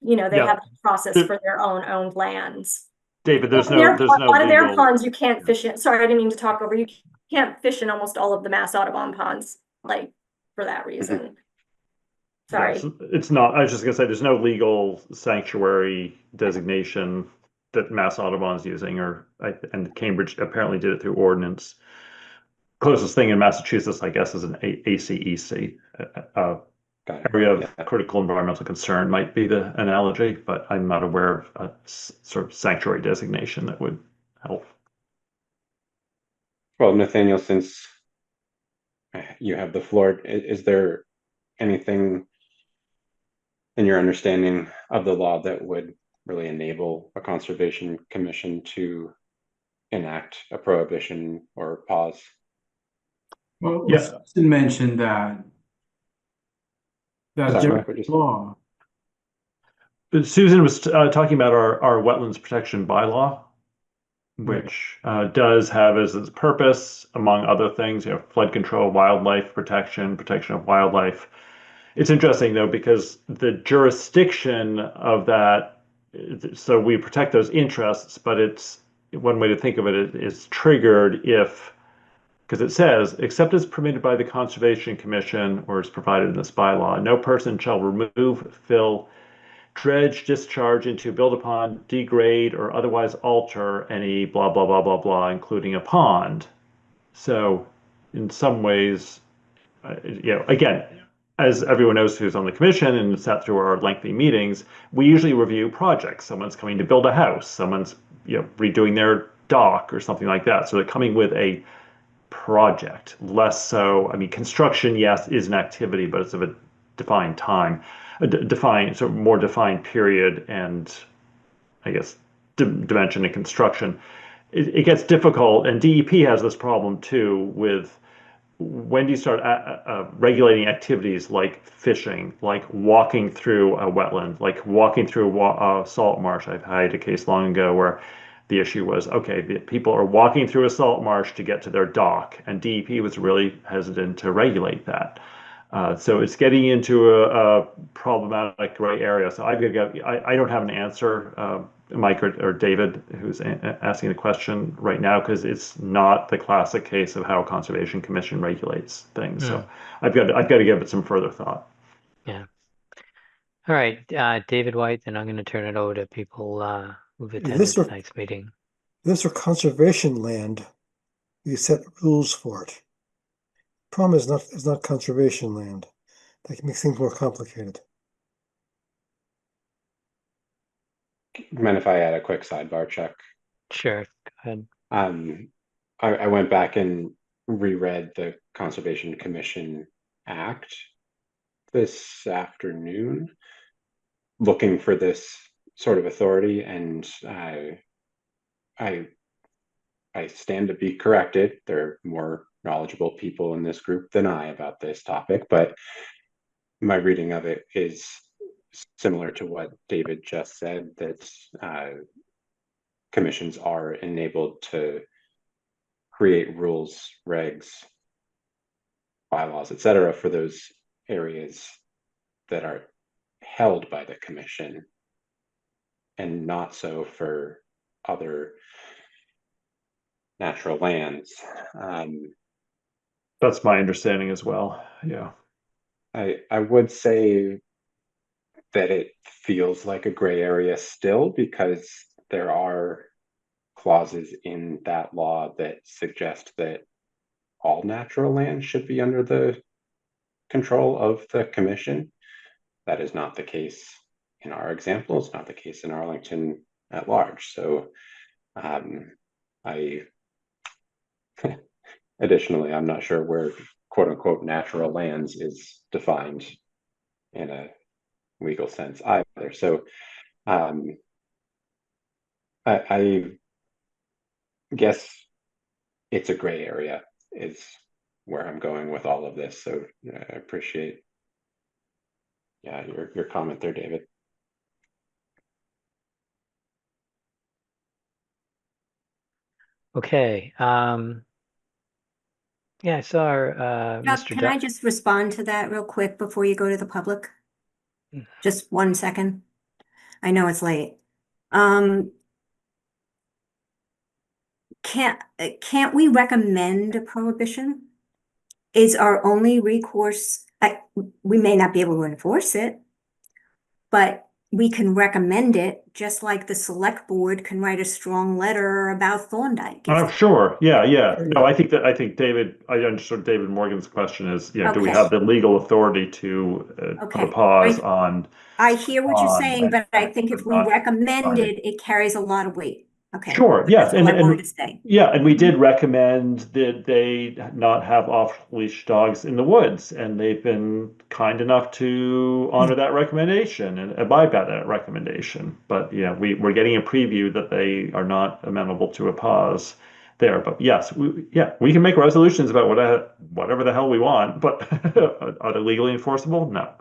they have a process for their owned lands. David, there's A no lot of their legal. ponds you can't fish in. Sorry, I didn't mean to talk over you. Can't fish in almost all of the Mass Audubon ponds, like for that reason. Sorry. Yes, it's not. I was just gonna say there's no legal sanctuary designation that Mass Audubon is using, and Cambridge apparently did it through ordinance. Closest thing in Massachusetts, I guess, is an ACEC. Area of critical environmental concern might be the analogy, but I'm not aware of a sort of sanctuary designation that would help. Well, Nathaniel, since you have the floor, is there anything in your understanding of the law that would really enable a conservation commission to enact a prohibition or pause? Well, Yeah. Susan mentioned that law. Susan was talking about our wetlands protection bylaw, which does have as its purpose, among other things, flood control, wildlife protection, protection of wildlife. It's interesting though, because the jurisdiction of that, so we protect those interests, but it's one way to think of it is triggered if, because it says, except as permitted by the Conservation Commission or is provided in this bylaw, no person shall remove, fill, dredge, discharge into, build upon, degrade, or otherwise alter any blah, blah, blah, blah, blah, including a pond. So in some ways, again, as everyone knows who's on the commission and sat through our lengthy meetings, we usually review projects. Someone's coming to build a house, someone's redoing their dock or something like that. So they're coming with a project, less so. I mean, construction, yes, is an activity, but it's of a defined time, sort of more defined period, and I guess dimension in construction. It gets difficult, and DEP has this problem too with when do you start regulating activities like fishing, like walking through a wetland, like walking through a salt marsh. I had a case long ago where the issue was, okay, the people are walking through a salt marsh to get to their dock, and DEP was really hesitant to regulate that. So it's getting into a problematic gray area. So I don't have an answer, Mike or David, who's asking the question right now, because it's not the classic case of how a conservation commission regulates things. So I've got to give it some further thought. Yeah. All right, David White, then I'm going to turn it over to people who've attended tonight's meeting. This are conservation land. You set rules for it. Problem is not conservation land. That can make things more complicated. Mind if I add a quick sidebar, Chuck? Sure, go ahead. I went back and reread the Conservation Commission Act this afternoon, looking for this sort of authority, and I stand to be corrected. There are more knowledgeable people in this group than I about this topic, but my reading of it is similar to what David just said, that commissions are enabled to create rules, regs, bylaws, etc., for those areas that are held by the commission, and not so for other natural lands. That's my understanding as well. Yeah. I would say that it feels like a gray area still, because there are clauses in that law that suggest that all natural land should be under the control of the commission. That is not the case in our example. It's not the case in Arlington at large. So I additionally, I'm not sure where quote unquote natural lands is defined in a legal sense either. So I guess it's a gray area is where I'm going with all of this. So I appreciate your comment there, David. Okay. Yeah, I saw Mr. Can I just respond to that real quick before you go to the public? Just 1 second. I know it's late. Can't we recommend a prohibition? Is our only recourse, we may not be able to enforce it, but we can recommend it, just like the select board can write a strong letter about Thorndike. Sure. Yeah. No, I think David, I understood David Morgan's question is, do we Okay. have the legal authority to put a pause on? I hear what you're saying, but I think if we not recommend it, it carries a lot of weight. Okay. Sure. Yes. That's all I wanted to say. Yeah, and we did recommend that they not have off-leash dogs in the woods, and they've been kind enough to honor that recommendation and abide by that recommendation. But yeah, we're getting a preview that they are not amenable to a pause there. But yes, we can make resolutions about whatever the hell we want, but are they legally enforceable? No.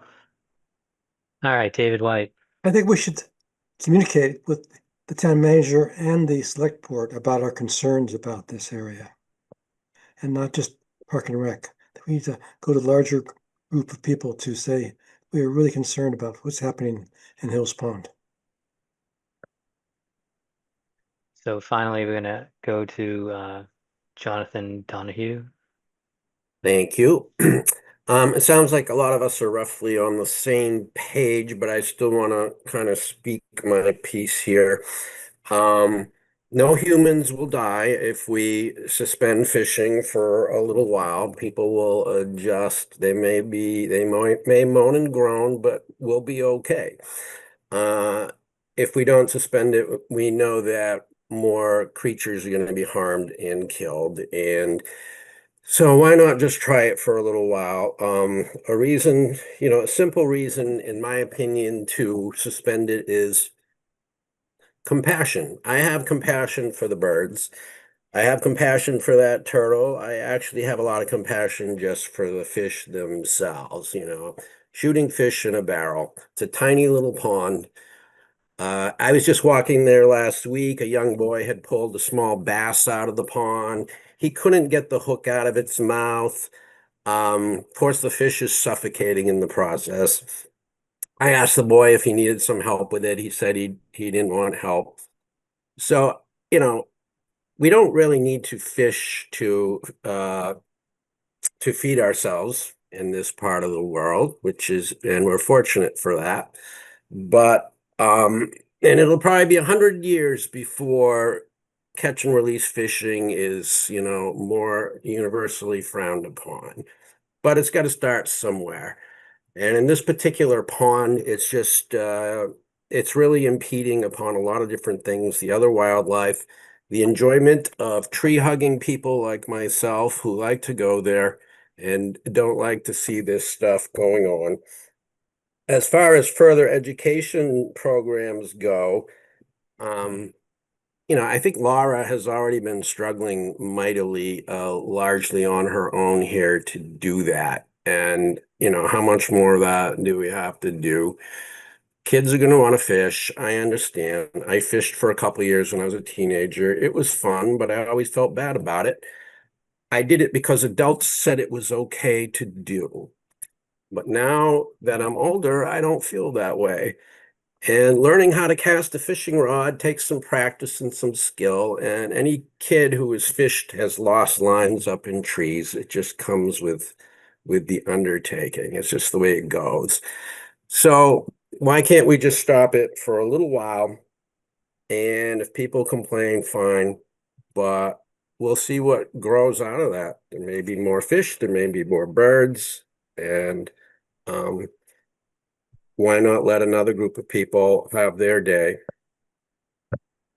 All right, David White. I think we should communicate with the town manager and the select board about our concerns about this area. And not just Park and Rec. We need to go to a larger group of people to say, we are really concerned about what's happening in Hills Pond. So finally, we're going to go to Jonathan Donahue. Thank you. It sounds like a lot of us are roughly on the same page, but I still want to kind of speak my piece here. No humans will die if we suspend fishing for a little while. People will adjust. They may moan and groan, but we'll be okay. If we don't suspend it, we know that more creatures are going to be harmed and killed. And so why not just try it for a little while? A simple reason, in my opinion, to suspend it is compassion. I have compassion for the birds. I have compassion for that turtle. I actually have a lot of compassion just for the fish themselves, shooting fish in a barrel. It's a tiny little pond. I was just walking there last week. A young boy had pulled a small bass out of the pond. He couldn't get the hook out of its mouth. Of course, the fish is suffocating in the process. I asked the boy if he needed some help with it. He said he didn't want help. So, we don't really need to fish to feed ourselves in this part of the world, and we're fortunate for that. But and it'll probably be 100 years before catch and release fishing is, more universally frowned upon. But it's got to start somewhere. And in this particular pond, it's just, it's really impeding upon a lot of different things, the other wildlife, the enjoyment of tree hugging people like myself who like to go there and don't like to see this stuff going on. As far as further education programs go, I think Laura has already been struggling mightily, largely on her own here to do that. And, how much more of that do we have to do? Kids are going to want to fish. I understand. I fished for a couple of years when I was a teenager. It was fun, but I always felt bad about it. I did it because adults said it was okay to do. But now that I'm older, I don't feel that way. And learning how to cast a fishing rod takes some practice and some skill. And any kid who has fished has lost lines up in trees. It just comes with the undertaking. It's just the way it goes. So why can't we just stop it for a little while? And if people complain, fine, but we'll see what grows out of that. There may be more fish, there may be more birds, and why not let another group of people have their day?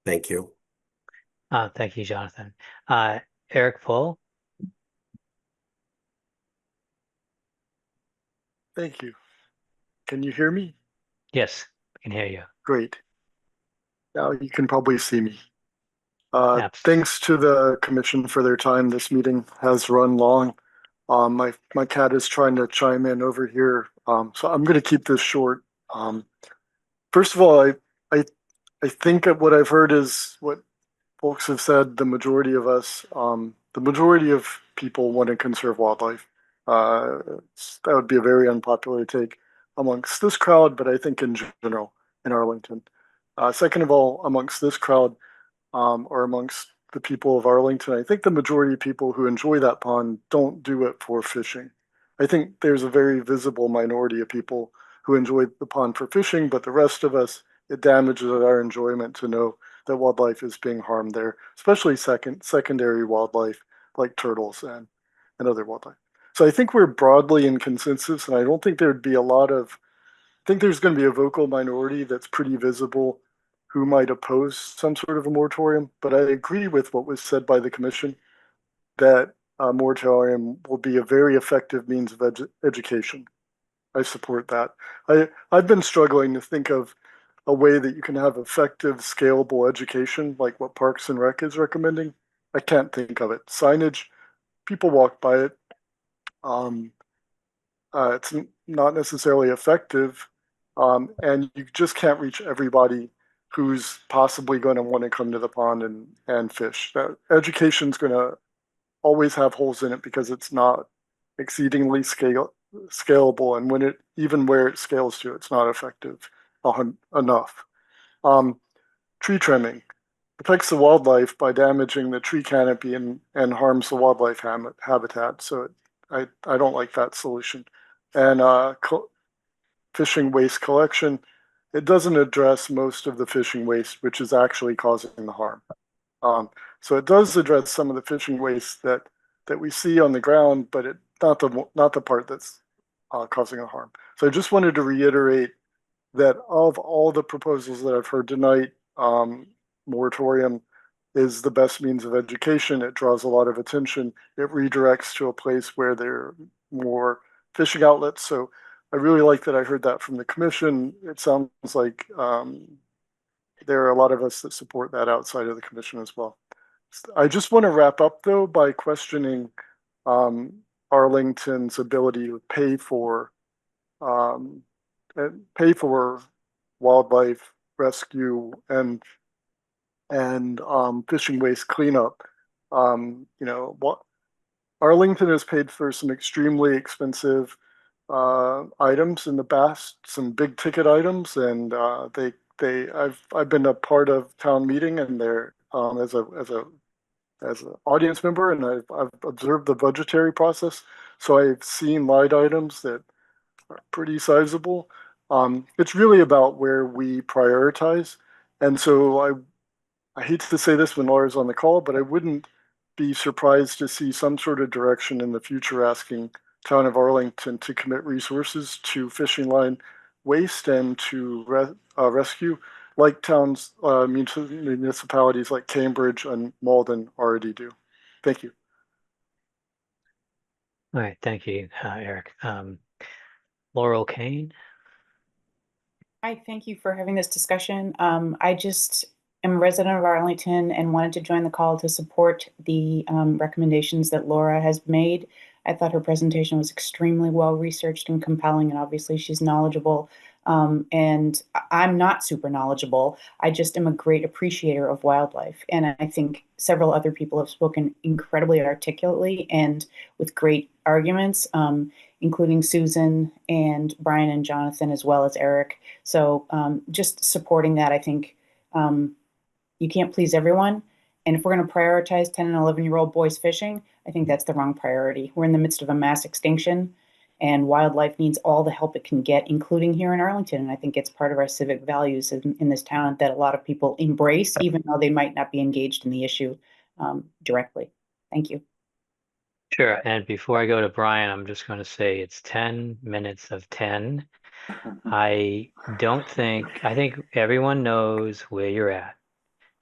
Thank you. Thank you, Jonathan. Eric Paul. Thank you. Can you hear me? Yes, I can hear you. Great. Now you can probably see me. Absolutely. Thanks to the commission for their time. This meeting has run long. My cat is trying to chime in over here, so I'm going to keep this short. First of all, I think that what I've heard is what folks have said. The majority of us, the majority of people want to conserve wildlife. That would be a very unpopular take amongst this crowd, but I think in general in Arlington. Second of all, amongst this crowd, or amongst the people of Arlington, I think the majority of people who enjoy that pond don't do it for fishing. I think there's a very visible minority of people who enjoy the pond for fishing, but the rest of us, it damages our enjoyment to know that wildlife is being harmed there, especially secondary wildlife like turtles and other wildlife. So I think we're broadly in consensus, and I don't think there'd be a lot of, I think there's going to be a vocal minority that's pretty visible who might oppose some sort of a moratorium. But I agree with what was said by the commission that a moratorium will be a very effective means of education. I support that. I've been struggling to think of a way that you can have effective, scalable education, like what Parks and Rec is recommending. I can't think of it. Signage, people walk by it. It's not necessarily effective, and you just can't reach everybody who's possibly going to want to come to the pond and fish. Education's going to always have holes in it because it's not exceedingly scalable, and when it even where it scales to, it's not effective enough. Tree trimming affects the wildlife by damaging the tree canopy and harms the wildlife habitat. So I don't like that solution. And fishing waste collection, it doesn't address most of the fishing waste, which is actually causing the harm. So it does address some of the fishing waste that we see on the ground, but it not the part that's causing a harm. So I just wanted to reiterate that of all the proposals that I've heard tonight, moratorium is the best means of education. It draws a lot of attention. It redirects to a place where there are more fishing outlets. So I really like that I heard that from the commission. It sounds like there are a lot of us that support that outside of the commission as well. I just want to wrap up though by questioning Arlington's ability to pay for wildlife rescue and fishing waste cleanup. What Arlington has paid for some extremely expensive items in the past, some big ticket items, and I've been a part of town meeting and they're as an audience member, and I've observed the budgetary process. So I've seen light items that are pretty sizable. It's really about where we prioritize, and so I hate to say this when Laura's on the call, but I wouldn't be surprised to see some sort of direction in the future asking town of Arlington to commit resources to fishing line waste and to rescue, like towns, municipalities like Cambridge and Malden already do. Thank you. All right, thank you, Eric. Laurel Kane. Hi, thank you for having this discussion. I just am a resident of Arlington and wanted to join the call to support the recommendations that Laura has made. I thought her presentation was extremely well researched and compelling, and obviously she's knowledgeable. And I'm not super knowledgeable. I just am a great appreciator of wildlife. And I think several other people have spoken incredibly articulately and with great arguments, including Susan and Brian and Jonathan, as well as Eric. So just supporting that, I think you can't please everyone. And if we're going to prioritize 10 and 11-year-old boys fishing, I think that's the wrong priority. We're in the midst of a mass extinction. and wildlife needs all the help it can get, including here in Arlington. And I think it's part of our civic values in this town that a lot of people embrace, even though they might not be engaged in the issue directly. Thank you. Sure. And before I go to Brian, I'm just going to say it's 10 minutes of 10. I think everyone knows where you're at.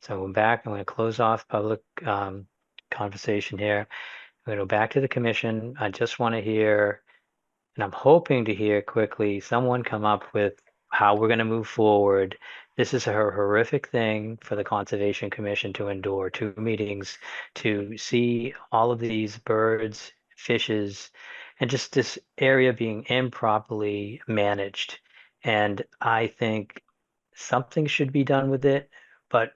So I'm going to close off public conversation here. I'm going to go back to the commission. I just want to hear, and I'm hoping to hear quickly, someone come up with how we're going to move forward. This is a horrific thing for the Conservation Commission to endure 2 meetings, to see all of these birds, fishes, and just this area being improperly managed. And I think something should be done with it, but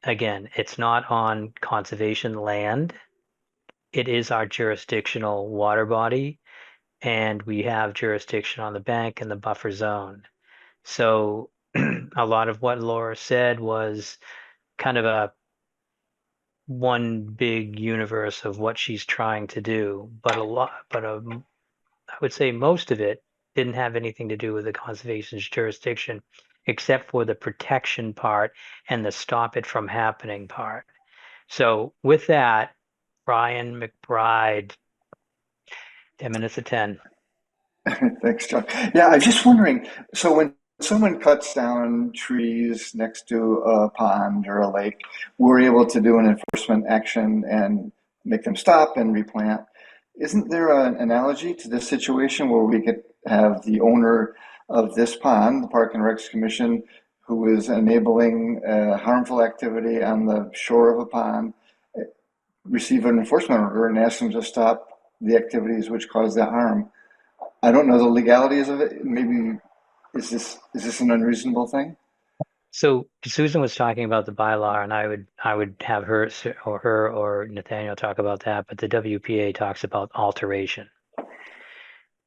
again, it's not on conservation land. It is our jurisdictional water body, and we have jurisdiction on the bank and the buffer zone. So a lot of what Laura said was kind of a one big universe of what she's trying to do, but I would say most of it didn't have anything to do with the conservation's jurisdiction, except for the protection part and the stop it from happening part. So with that, Brian McBride, 10 minutes of 10. Thanks, John. Yeah, I'm just wondering, so when someone cuts down trees next to a pond or a lake, we're able to do an enforcement action and make them stop and replant. Isn't there an analogy to this situation where we could have the owner of this pond, the Park and Recs Commission, who is enabling harmful activity on the shore of a pond, receive an enforcement order and ask them to stop the activities which cause that harm? I don't know the legalities of it. Maybe is this an unreasonable thing? So Susan was talking about the bylaw, and I would have her or Nathaniel talk about that, but the WPA talks about alteration.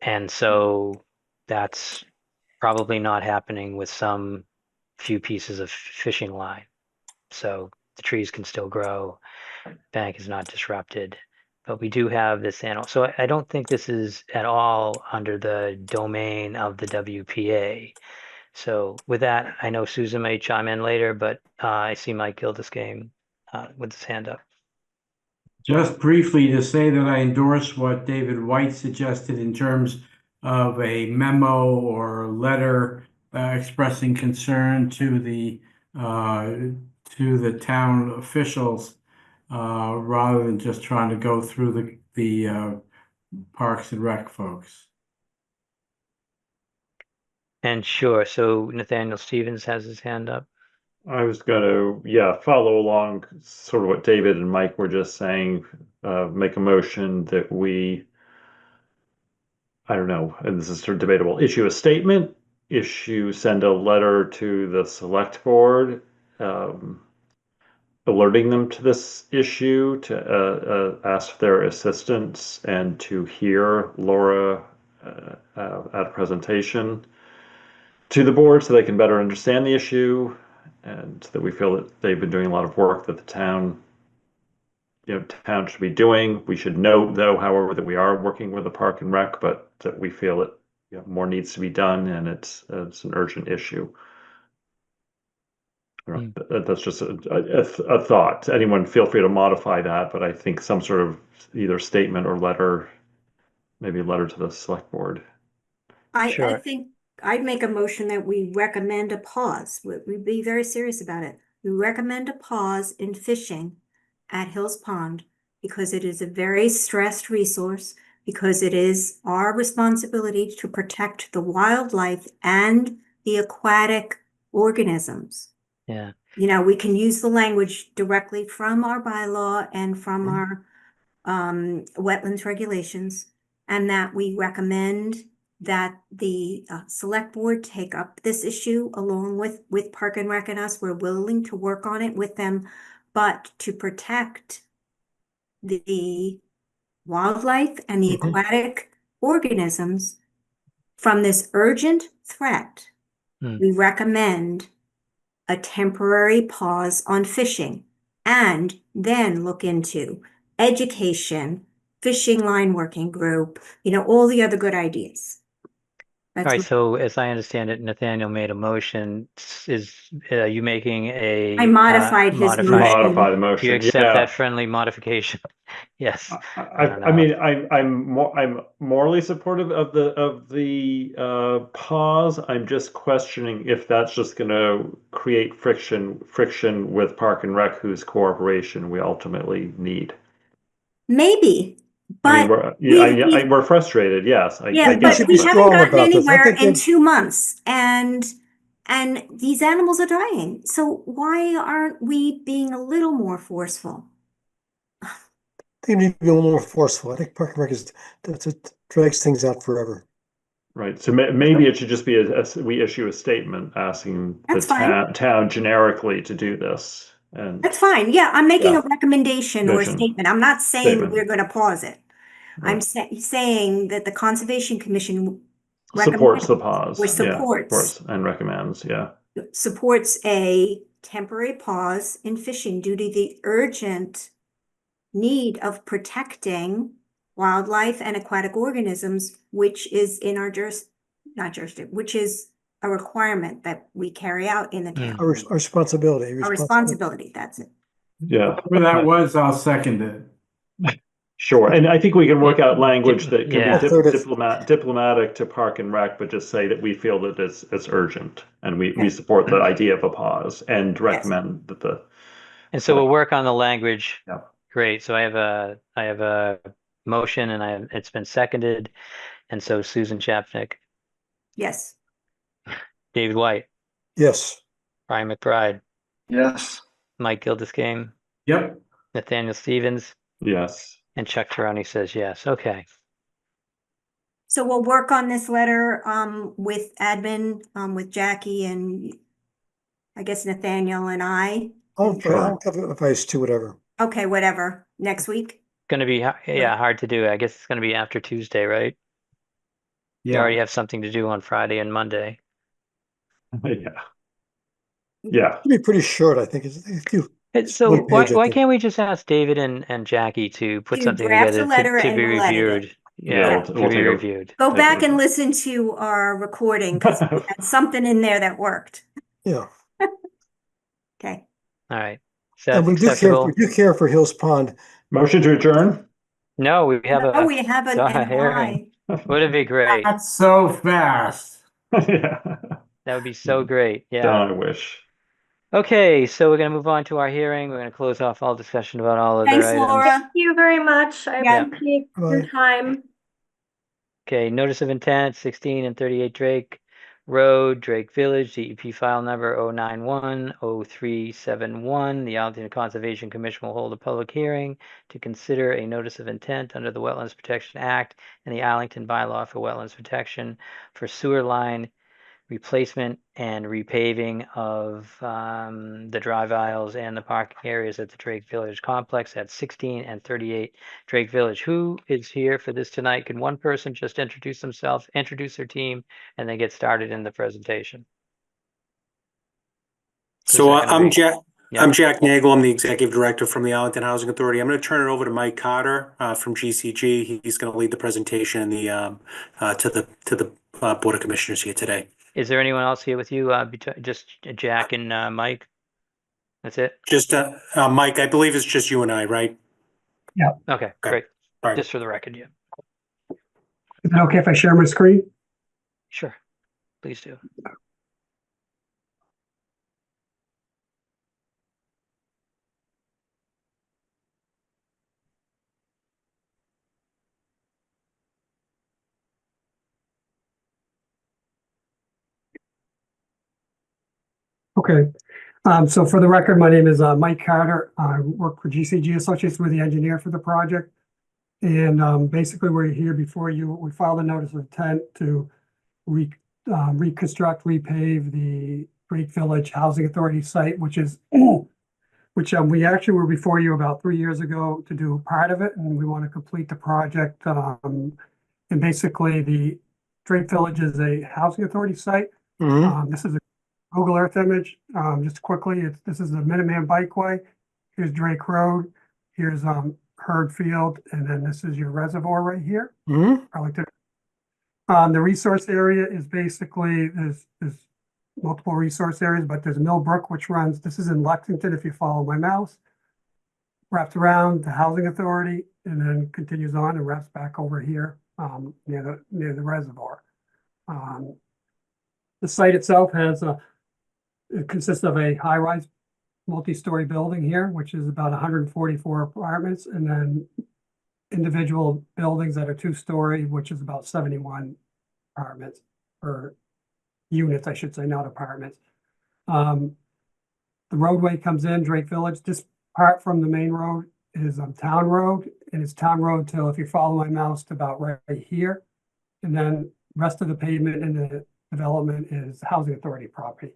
And so that's probably not happening with some few pieces of fishing line. So the trees can still grow, bank is not disrupted, but we do have this animal. So I don't think this is at all under the domain of the WPA. So with that, I know Susan may chime in later, but I see Mike Gilderscame with his hand up. Just briefly to say that I endorse what David White suggested in terms of a memo or letter expressing concern to the town officials rather than just trying to go through the Parks and Rec folks. And sure, so Nathaniel Stevens has his hand up. I was going to, follow along sort of what David and Mike were just saying, make a motion that we, I don't know, and this is sort of debatable, issue a statement, send a letter to the select board, alerting them to this issue, to ask their assistance, and to hear Laura at a presentation to the board so they can better understand the issue, and that we feel that they've been doing a lot of work that the town should be doing. We should note, though, however, that we are working with the Park and Rec, but that we feel that more needs to be done, and it's an urgent issue. That's just a thought. Anyone feel free to modify that, but I think some sort of either statement or letter, maybe a letter to the select board. I think I'd make a motion that we recommend a pause. We'd be very serious about it. We recommend a pause in fishing at Hills Pond because it is a very stressed resource, because it is our responsibility to protect the wildlife and the aquatic organisms. Yeah. We can use the language directly from our bylaw and from our wetlands regulations, and that we recommend that the select board take up this issue along with Park and Rec and us. We're willing to work on it with them, but to protect the wildlife and the aquatic organisms from this urgent threat, we recommend a temporary pause on fishing and then look into education fishing line working group, all the other good ideas. All right, so as I understand it, Nathaniel made a motion. Is you making a I modified his motion. Modify the Do you motion, accept yeah. that friendly modification? Yes. I don't I know. mean, I'm morally supportive of the pause. I'm just questioning if that's just going to create friction with Park and Rec, whose cooperation we ultimately need. Maybe, I mean, but we're frustrated. Yes, I yeah, get but it, we haven't gotten about this. I anywhere think in that- 2 months, and these animals are dying. So why aren't we being a little more forceful? I think we need to be a little more forceful. I think Park and Rec drags things out forever. Right. So maybe it should just be we issue a statement asking That's the town generically to do this. And That's fine. Yeah, I'm making Yeah. a recommendation or a Vision. statement. I'm not saying Statement. we're going to pause it. I'm Right. saying that the Conservation Commission Supports the recommends pause. or Yeah, supports and recommends. Yeah. supports a temporary pause in fishing due to the urgent need of protecting wildlife and aquatic organisms, which is in our not jurisdiction, which is a requirement that we carry out in the town. Our responsibility. Our responsibility, that's it. Yeah. Whatever that was, I'll second it. Sure. And I think we can work out language that can Yeah. be diplomatic to Park and Rec, but just say that we feel that it's urgent and we support the idea of a pause and recommend that the. And so we'll work on the language. Yeah. Great. So I have a motion and it's been seconded. And so Susan Chapnick, Yes. David White, Yes. Brian McBride, Yes. Mike Gildescame, Yep. Nathaniel Stevens, Yes. and Chuck Tironi says yes. Okay. So we'll work on this letter with admin, with Jackie and I guess Nathaniel and I. I'll have advice to whatever. Okay, whatever. Next week. Going to be hard to do. I guess it's going to be after Tuesday, right? You already have something to do on Friday and Monday. Yeah. Yeah. It'll be pretty short, I think. So why can't we just ask David and Jackie to put To something draft a together letter to and be we'll edit it. reviewed? Yeah, To we'll be take a- reviewed. Go back and listen to our recording because we had something in there that worked. Yeah. Okay. All right. And we do care for Hills Pond. Motion to adjourn? No, we have No, we have an hearing. Would it be great? That's so fast. Yeah. That would be so great. Yeah. I wish. Okay, so we're going to move on to our hearing. We're going to close off all discussion about all of Thanks, their items. Laura. Thank you very much. I Yeah. appreciate your time. Okay, notice of intent, 16 and 38 Drake Road, Drake Village, DEP file number 091-0371. The Arlington Conservation Commission will hold a public hearing to consider a notice of intent under the Wetlands Protection Act and the Arlington bylaw for wetlands protection for sewer line replacement and repaving of the drive aisles and the parking areas at the Drake Village complex at 16 and 38 Drake Village. Who is here for this tonight? Can one person just introduce themselves, introduce their team, and then get started in the presentation? So I'm Jack. Yeah. I'm Jack Nagel. I'm the executive director from the Arlington Housing Authority. I'm going to turn it over to Mike Cotter from GCG. He's going to lead the presentation and the to the Board of Commissioners here today. Is there anyone else here with you? Just Jack and Mike? That's it? Just Mike, I believe it's just you and I, right? Yeah. Okay, great. All right. Just for the record, yeah. Is it okay if I share my screen? Sure. Please do. Okay. So for the record, my name is Mike Carter. I work for GCG Associates. We're the engineer for the project. And basically, we're here before you. We filed a notice of intent to reconstruct, repave the Drake Village Housing Authority site, which we actually were before you about 3 years ago to do part of it, and we want to complete the project. And basically, the Drake Village is a housing authority site. This is a Google Earth image. Just quickly, this is the Minuteman Bikeway. Here's Drake Road. Here's herd field, and then this is your reservoir right here, Mhm. Arlington. The resource area is basically, there's multiple resource areas, but there's Millbrook, which runs, this is in Lexington, if you follow my mouse, wraps around the housing authority and then continues on and wraps back over here, near the reservoir. The site itself it consists of a high-rise multi-story building here, which is about 144 apartments, and then individual buildings that are two-story, which is about 71 apartments, or units, I should say, not apartments. The roadway comes in Drake Village. This part from the main road is Town Road, and it's Town Road till, if you follow my mouse, to about right here. And then rest of the pavement in the development is Housing Authority property.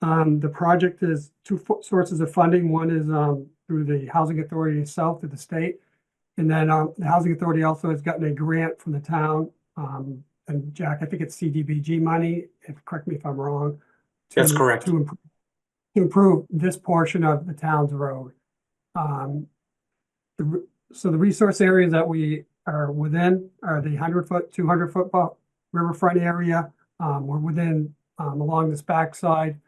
The project is two sources of funding. One is through the Housing Authority itself, through the state. And then the Housing Authority also has gotten a grant from the town. And Jack, I think it's CDBG money, correct me if I'm wrong. That's correct. To improve this portion of the town's road. So the resource areas that we are within are the 100-foot, 200-foot riverfront area. We're within, along this backside.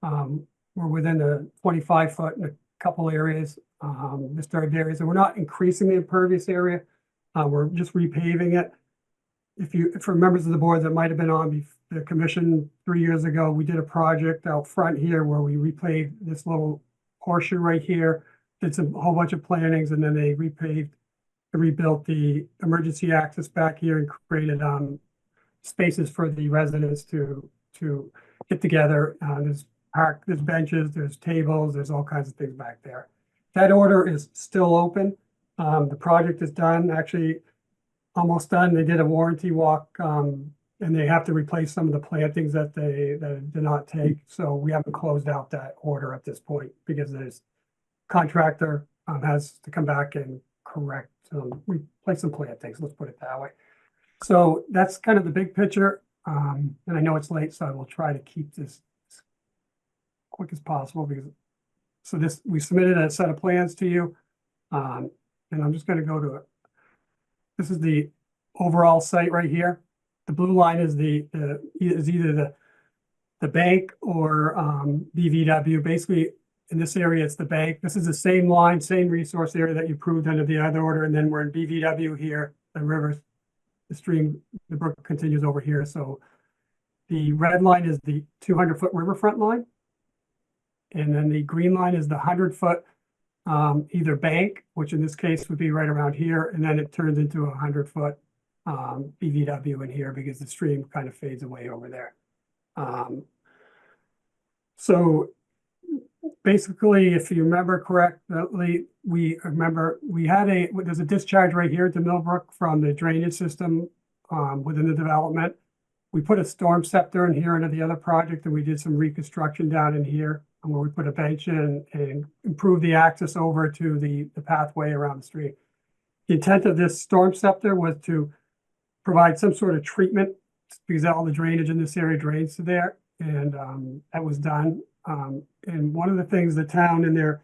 We're within the 25-foot in a couple areas, disturbed areas, and we're not increasing the impervious area. We're just repaving it. For members of the board that might have been on the commission 3 years ago, we did a project out front here where we repaved this little horseshoe right here, did a whole bunch of plantings, and then they rebuilt the emergency access back here and created spaces for the residents to get together. There's benches, there's tables, there's all kinds of things back there. That order is still open. The project is done, actually almost done. They did a warranty walk, and they have to replace some of the plantings that did not take. So we haven't closed out that order at this point because there's contractor has to come back and correct, replace some plantings, let's put it that way. So that's kind of the big picture. And I know it's late, so I will try to keep this as quick as possible because we submitted a set of plans to you. And I'm just going to go to it. This is the overall site right here. The blue line is either the bank or BVW. Basically, in this area, it's the bank. This is the same line, same resource area that you approved under the other order, and then we're in BVW here. The river, the stream, the brook continues over here. So the red line is the 200-foot riverfront line, and then the green line is the 100-foot either bank, which in this case would be right around here, and then it turns into a 100-foot BVW in here because the stream kind of fades away over there. So basically, if you remember correctly, there's a discharge right here to Millbrook from the drainage system within the development. We put a storm scepter in here under the other project, and we did some reconstruction down in here where we put a bench in and improved the access over to the pathway around the street. The intent of this storm scepter was to provide some sort of treatment because all the drainage in this area drains to there, and that was done. And one of the things the town in their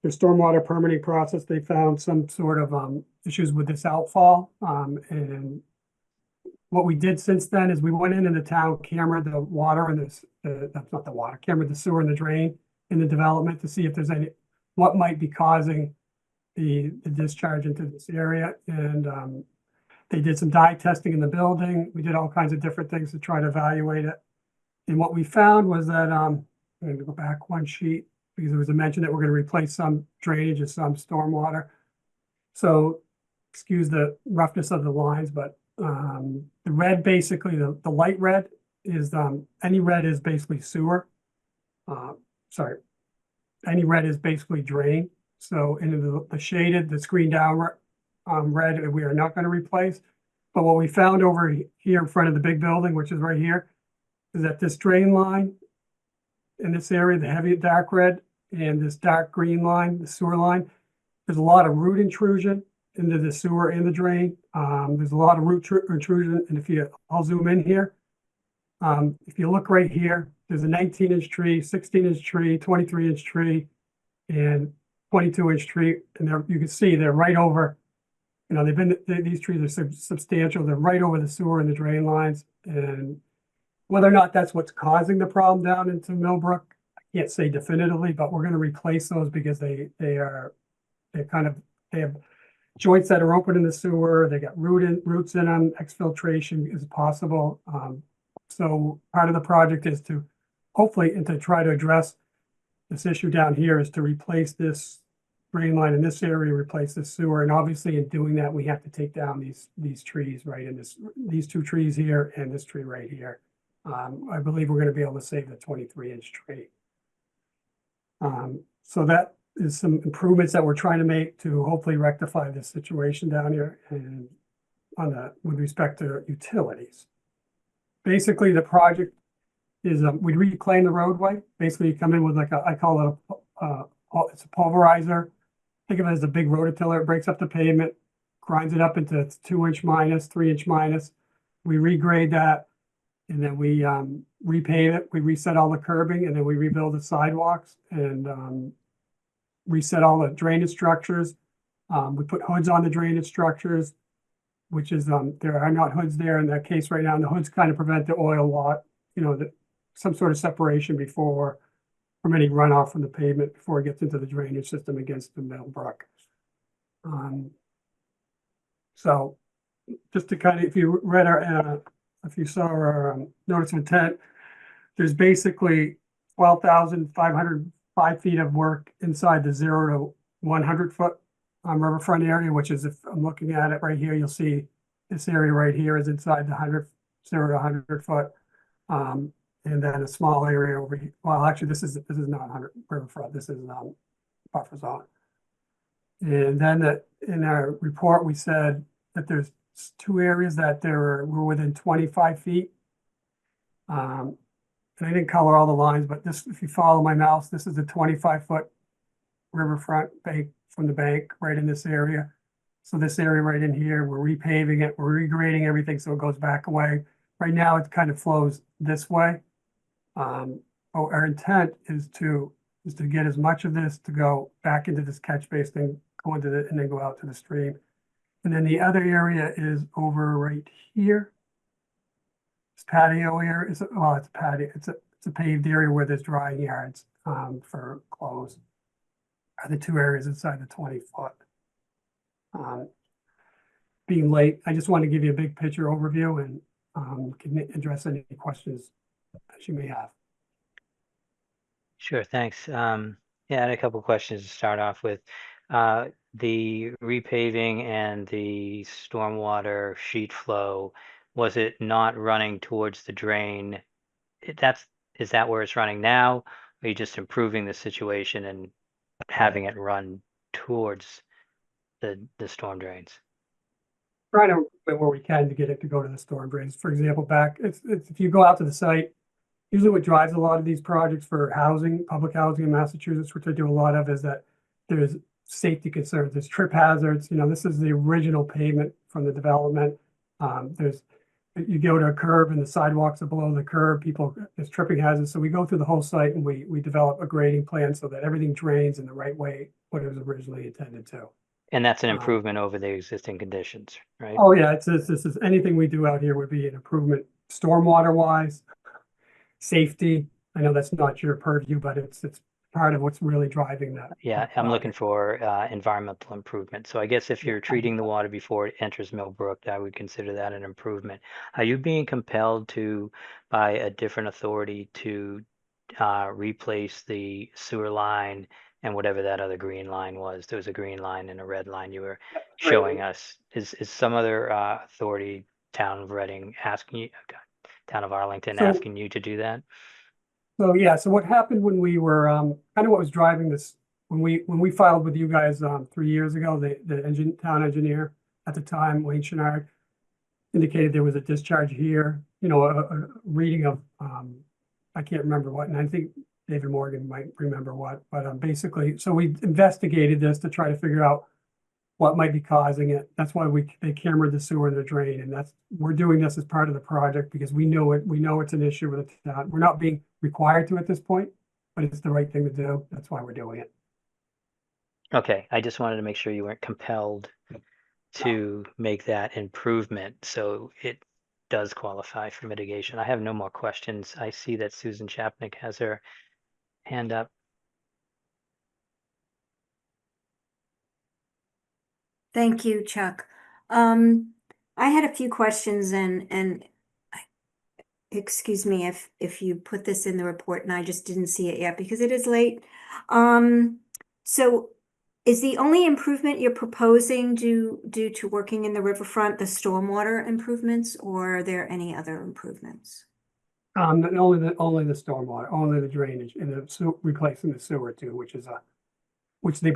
stormwater permitting process, they found some sort of issues with this outfall. And what we did since then is we went in and the town cambered the water and cambered the sewer and the drain in the development to see if there's what might be causing the discharge into this area. And they did some dye testing in the building. We did all kinds of different things to try to evaluate it. And what we found was that, I'm going to go back one sheet because there was a mention that we're going to replace some drainage and some stormwater. So excuse the roughness of the lines, but the red, basically the light red is, any red is basically sewer. Any red is basically drain. So in the shaded, the screen down red, we are not going to replace. But what we found over here in front of the big building, which is right here, is that this drain line in this area, the heavy dark red, and this dark green line, the sewer line, there's a lot of root intrusion into the sewer and the drain. There's a lot of root intrusion, and I'll zoom in here. If you look right here, there's a 19-inch tree, 16-inch tree, 23-inch tree, and 22-inch tree, and you can see they're right over, these trees are substantial. They're right over the sewer and the drain lines. And whether or not that's what's causing the problem down into Millbrook, I can't say definitively, but we're going to replace those because they have joints that are open in the sewer. They got roots in them. Exfiltration is possible. So part of the project is to hopefully, and to try to address this issue down here, is to replace this drain line in this area, replace the sewer. And obviously in doing that, we have to take down these trees right in these two trees here and this tree right here. I believe we're going to be able to save the 23-inch tree. So that is some improvements that we're trying to make to hopefully rectify this situation down here and with respect to utilities. Basically, the project is we reclaim the roadway. Basically, you come in with I call it it's a pulverizer. Think of it as a big rototiller. It breaks up the pavement, grinds it up into 2-inch minus, 3-inch minus. We regrade that, and then we repave it. We reset all the curbing, and then we rebuild the sidewalks and reset all the drainage structures. We put hoods on the drainage structures, which is there are not hoods there in that case right now. And the hoods kind of prevent the oil lot, some sort of separation from any runoff from the pavement before it gets into the drainage system against the Millbrook. So just to kind of, if you read if you saw our notice of intent, there's basically 12,505 feet of work inside the 0 to 100 foot riverfront area, which is, if I'm looking at it right here, you'll see this area right here is inside the 0 to 100 foot. And then a small area over here. Well, actually, this is not 100 riverfront. This is buffer zone. And then in our report, we said that there's 2 areas that were within 25 feet. And I didn't color all the lines, but this, if you follow my mouse, this is a 25-foot riverfront bank from the bank right in this area. So this area right in here, we're repaving it, we're regrading everything so it goes back away. Right now, it kind of flows this way. Our intent is to get as much of this to go back into this catch basin, and then go out to the stream. And then the other area is over right here. This patio area it's a patio. It's a paved area where there's drying yards for clothes. Are the 2 areas inside the 20-foot. Being late, I just want to give you a big picture overview and can address any questions that you may have. Sure, thanks. Yeah, I had a couple questions to start off with. The repaving and the stormwater sheet flow, was it not running towards the drain? Is that where it's running now? Or are you just improving the situation and having it run towards the storm drains? Trying to where we can to get it to go to the storm drains. For example, it's if you go out to the site, usually what drives a lot of these projects for housing, public housing in Massachusetts, which I do a lot of, is that there's safety concerns, there's trip hazards. This is the original pavement from the development. You go to a curb and the sidewalks are below the curb, there's tripping hazards. So we go through the whole site and we develop a grading plan so that everything drains in the right way, what it was originally intended to. And that's an improvement over the existing conditions, right? Oh yeah, this is anything we do out here would be an improvement, stormwater wise, safety. I know that's not your purview, but it's part of what's really driving that. Yeah, I'm looking for environmental improvement. So I guess if you're treating the water before it enters Millbrook, I would consider that an improvement. Are you being compelled by a different authority to replace the sewer line and whatever that other green line was? There was a green line and a red line you were showing us. Is some other authority, town of Reading, town of Arlington asking you to do that? So yeah, so what happened when we were kind of what was driving this when we filed with you guys 3 years ago, the town engineer at the time, Wayne Chenard, indicated there was a discharge here, a reading of I can't remember what, and I think David Morgan might remember what, but basically, so we investigated this to try to figure out what might be causing it. That's why they cambered the sewer and the drain, and we're doing this as part of the project because we know it's an issue with the town. We're not being required to at this point, but it's the right thing to do. That's why we're doing it. Okay, I just wanted to make sure you weren't compelled to make that improvement, so it does qualify for mitigation. I have no more questions. I see that Susan Chapnick has her hand up. Thank you, Chuck. I had a few questions excuse me if you put this in the report and I just didn't see it yet because it is late. So is the only improvement you're proposing due to working in the riverfront, the stormwater improvements, or are there any other improvements? Only the stormwater, only the drainage, and replacing the sewer too, which they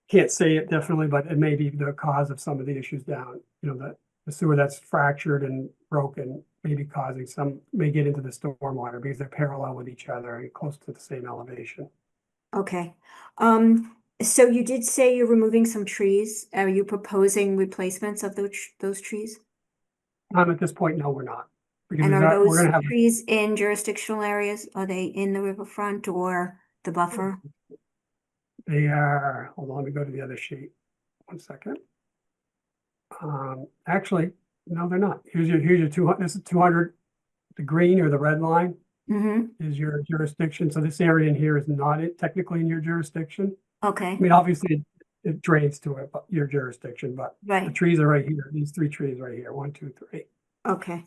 can't say it definitely, but it may be the cause of some of the issues down. You know, the sewer that's fractured and broken may be causing may get into the stormwater because they're parallel with each other and close to the same elevation. Okay. So you did say you're removing some trees. Are you proposing replacements of those trees? At this point, no, we're not. Because And are we're those gonna have trees in jurisdictional areas? Are they in the riverfront or the buffer? They are, hold on, let me go to the other sheet. 1 second. Actually, no, they're not. Here's your 200, this is 200, the green or the red line is your jurisdiction. So this area in here is not technically in your jurisdiction. Okay. I mean, obviously it drains to it, but your jurisdiction, but the Right. trees are right here. These 3 trees right here, 1, 2, 3. Okay.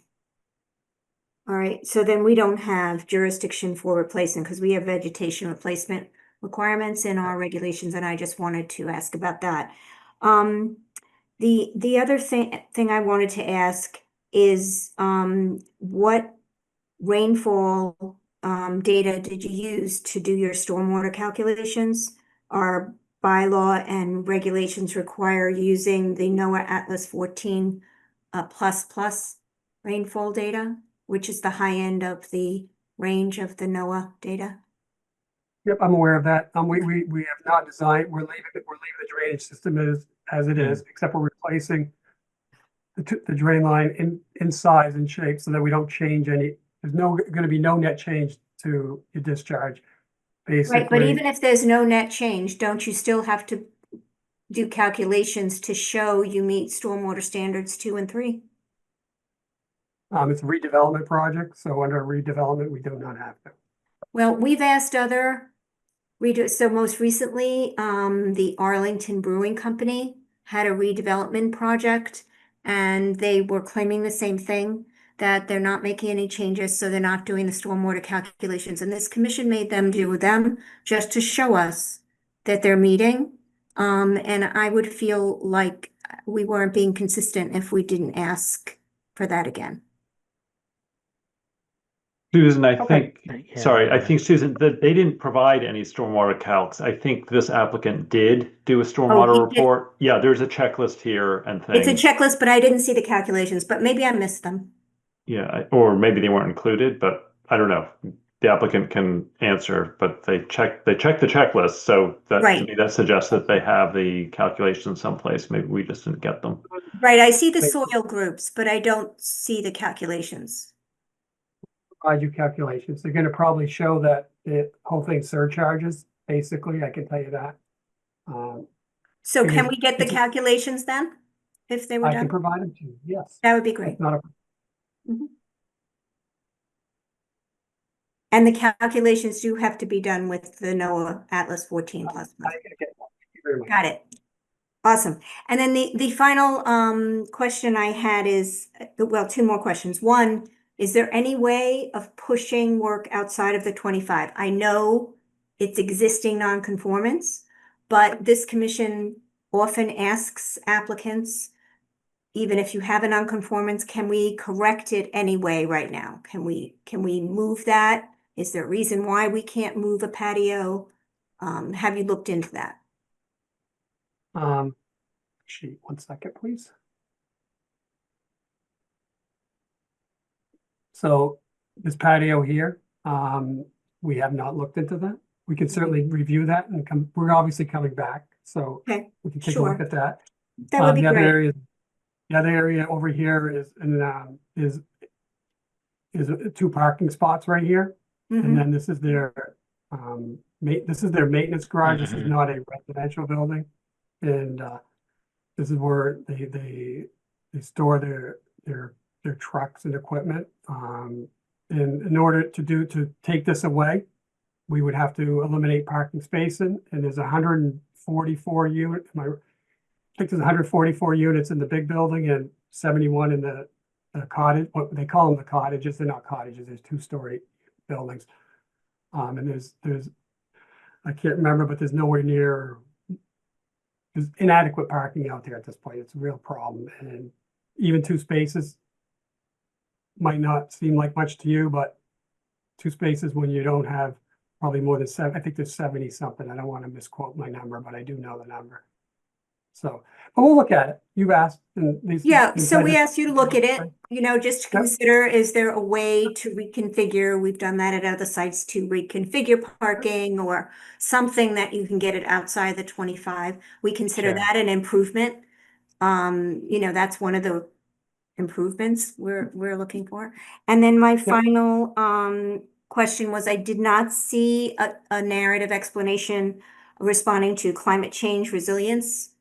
All right. So then we don't have jurisdiction for replacement because we have vegetation replacement requirements in our regulations, and I just wanted to ask about that. The other thing I wanted to ask is what rainfall data did you use to do your stormwater calculations? Our bylaw and regulations require using the NOAA Atlas 14 plus rainfall data, which is the high end of the range of the NOAA data. Yep, I'm aware of that. We have not designed, we're leaving the drainage system as it is, except we're replacing the drain line in size and shape so that we don't change any. There's going to be no net change to your discharge, basically. Right, but even if there's no net change, don't you still have to do calculations to show you meet stormwater standards 2 and 3? It's a redevelopment project, so under redevelopment, we do not have to. Well, we've asked other so most recently, the Arlington Brewing Company had a redevelopment project, and they were claiming the same thing, that they're not making any changes, so they're not doing the stormwater calculations. And this commission made them do them just to show us that they're meeting. And I would feel like we weren't being consistent if we didn't ask for that again. Susan, I think, sorry, I think, Susan, that they didn't provide any stormwater calcs. I think this applicant did do a stormwater report. Yeah, there's a checklist here and things. It's a checklist, but I didn't see the calculations, but maybe I missed them. Yeah, or maybe they weren't included, but I don't know. The applicant can answer, but they checked the checklist. So that to me, that suggests that they have the calculations someplace. Maybe we just didn't get them. Right, I see the soil groups, but I don't see the calculations. Provide you calculations. They're going to probably show that the whole thing surcharges. Basically, I can tell you that. So can we get the calculations then, if they were done? I can provide them to you. Yes, that would be great. Not a And the calculations do have to be done with the NOAA Atlas 14 plus. Got it. Awesome. And then the final question I had is, well, 2 more questions. One, is there any way of pushing work outside of the 25? I know it's existing nonconformance, but this commission often asks applicants, even if you have a nonconformance, can we correct it anyway right now? Can we move that? Is there a reason why we can't move a patio? Have you looked into that? Sheet, 1 second, please. So this patio here, we have not looked into that. We can certainly review that and we're obviously coming back. So we can take a look at that. That would be great. The other area over here is 2 parking spots right here. And then this is their this is their maintenance garage. This is Mhm. not a residential building. And this is where they store their trucks and equipment. And in order to take this away, we would have to eliminate parking spaces, and there's 144 unit, I think there's 144 units in the big building and 71 in the cottage, what they call them the cottages, they're not cottages, there's two-story buildings. And there's, I can't remember, but there's nowhere near, there's inadequate parking out there at this point. It's a real problem. And even two spaces might not seem like much to you, but two spaces when you don't have probably more than seven, I think there's 70 something. I don't want to misquote my number, but I do know the number. So, but we'll look at it. You've asked. And these, Yeah, so we asked you to look at it, you know, just to Yep. consider, is there a way to reconfigure? We've done that at other sites to reconfigure parking or something that you can get it outside the 25. We consider Sure. that an improvement. You know, that's one of the improvements we're looking for. And then my final question was, I did not see a narrative explanation responding to climate change resilience,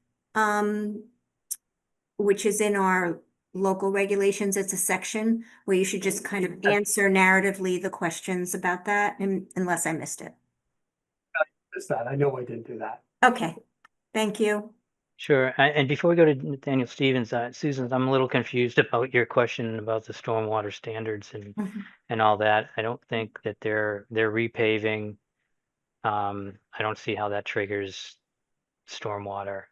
which is in our local regulations. It's a section where you should just kind of answer narratively the questions about that, unless I missed it. Just that. I know I didn't do that. Okay, thank you. Sure. And before we go to Nathaniel Stevens, Susan, I'm a little confused about your question about the stormwater standards and all that. I don't think that they're repaving. I don't see how that triggers stormwater.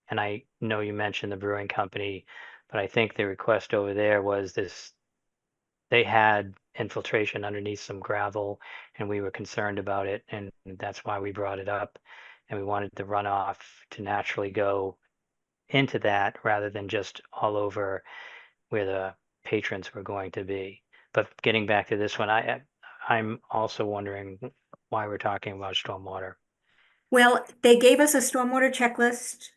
And I know you mentioned the brewing company, but I think the request over there was this, they had infiltration underneath some gravel and we were concerned about it, and that's why we brought it up. And we wanted the runoff to naturally go into that rather than just all over where the patrons were going to be. But getting back to this one, I'm also wondering why we're talking about stormwater. Well, they gave us a stormwater checklist.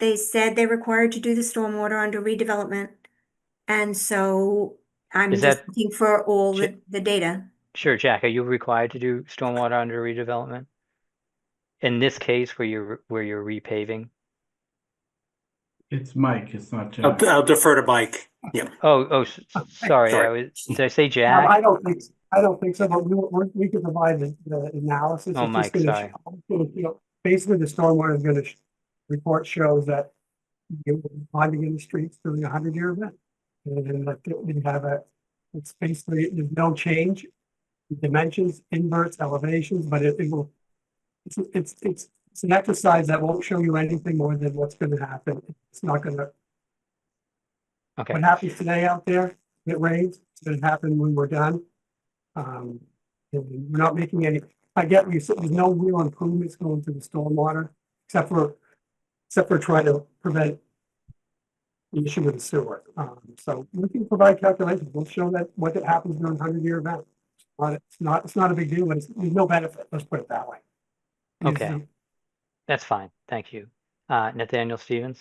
They said they're required to do the stormwater under redevelopment. And so I'm Is just that looking for all the data. sure, Jack? Are you required to do stormwater under redevelopment? In this case, where you're repaving? It's Mike, it's not Jack. I'll defer to Mike. Yeah. Sorry. Sorry. Did I say Jack? I don't think so, but we can provide the analysis. Oh, It's just Mike, gonna sorry. show, you know, basically the stormwater is gonna report shows that you were bonding in the streets during a 100-year event. And like we have it's basically, there's no change, dimensions, inverts, elevations, but it will, it's an exercise that won't show you anything more than what's gonna happen. It's not gonna, Okay. what happens today out there, it rains, it's gonna happen when we're done. And we're not making any, I get you said there's no real improvements going to the stormwater, except for trying to prevent the issue with the sewer. So we can provide calculations. We'll show that what happens during a 100-year event. But it's not a big deal, but there's no benefit. Let's put it that way. Okay. That's fine. Thank you. Nathaniel Stevens?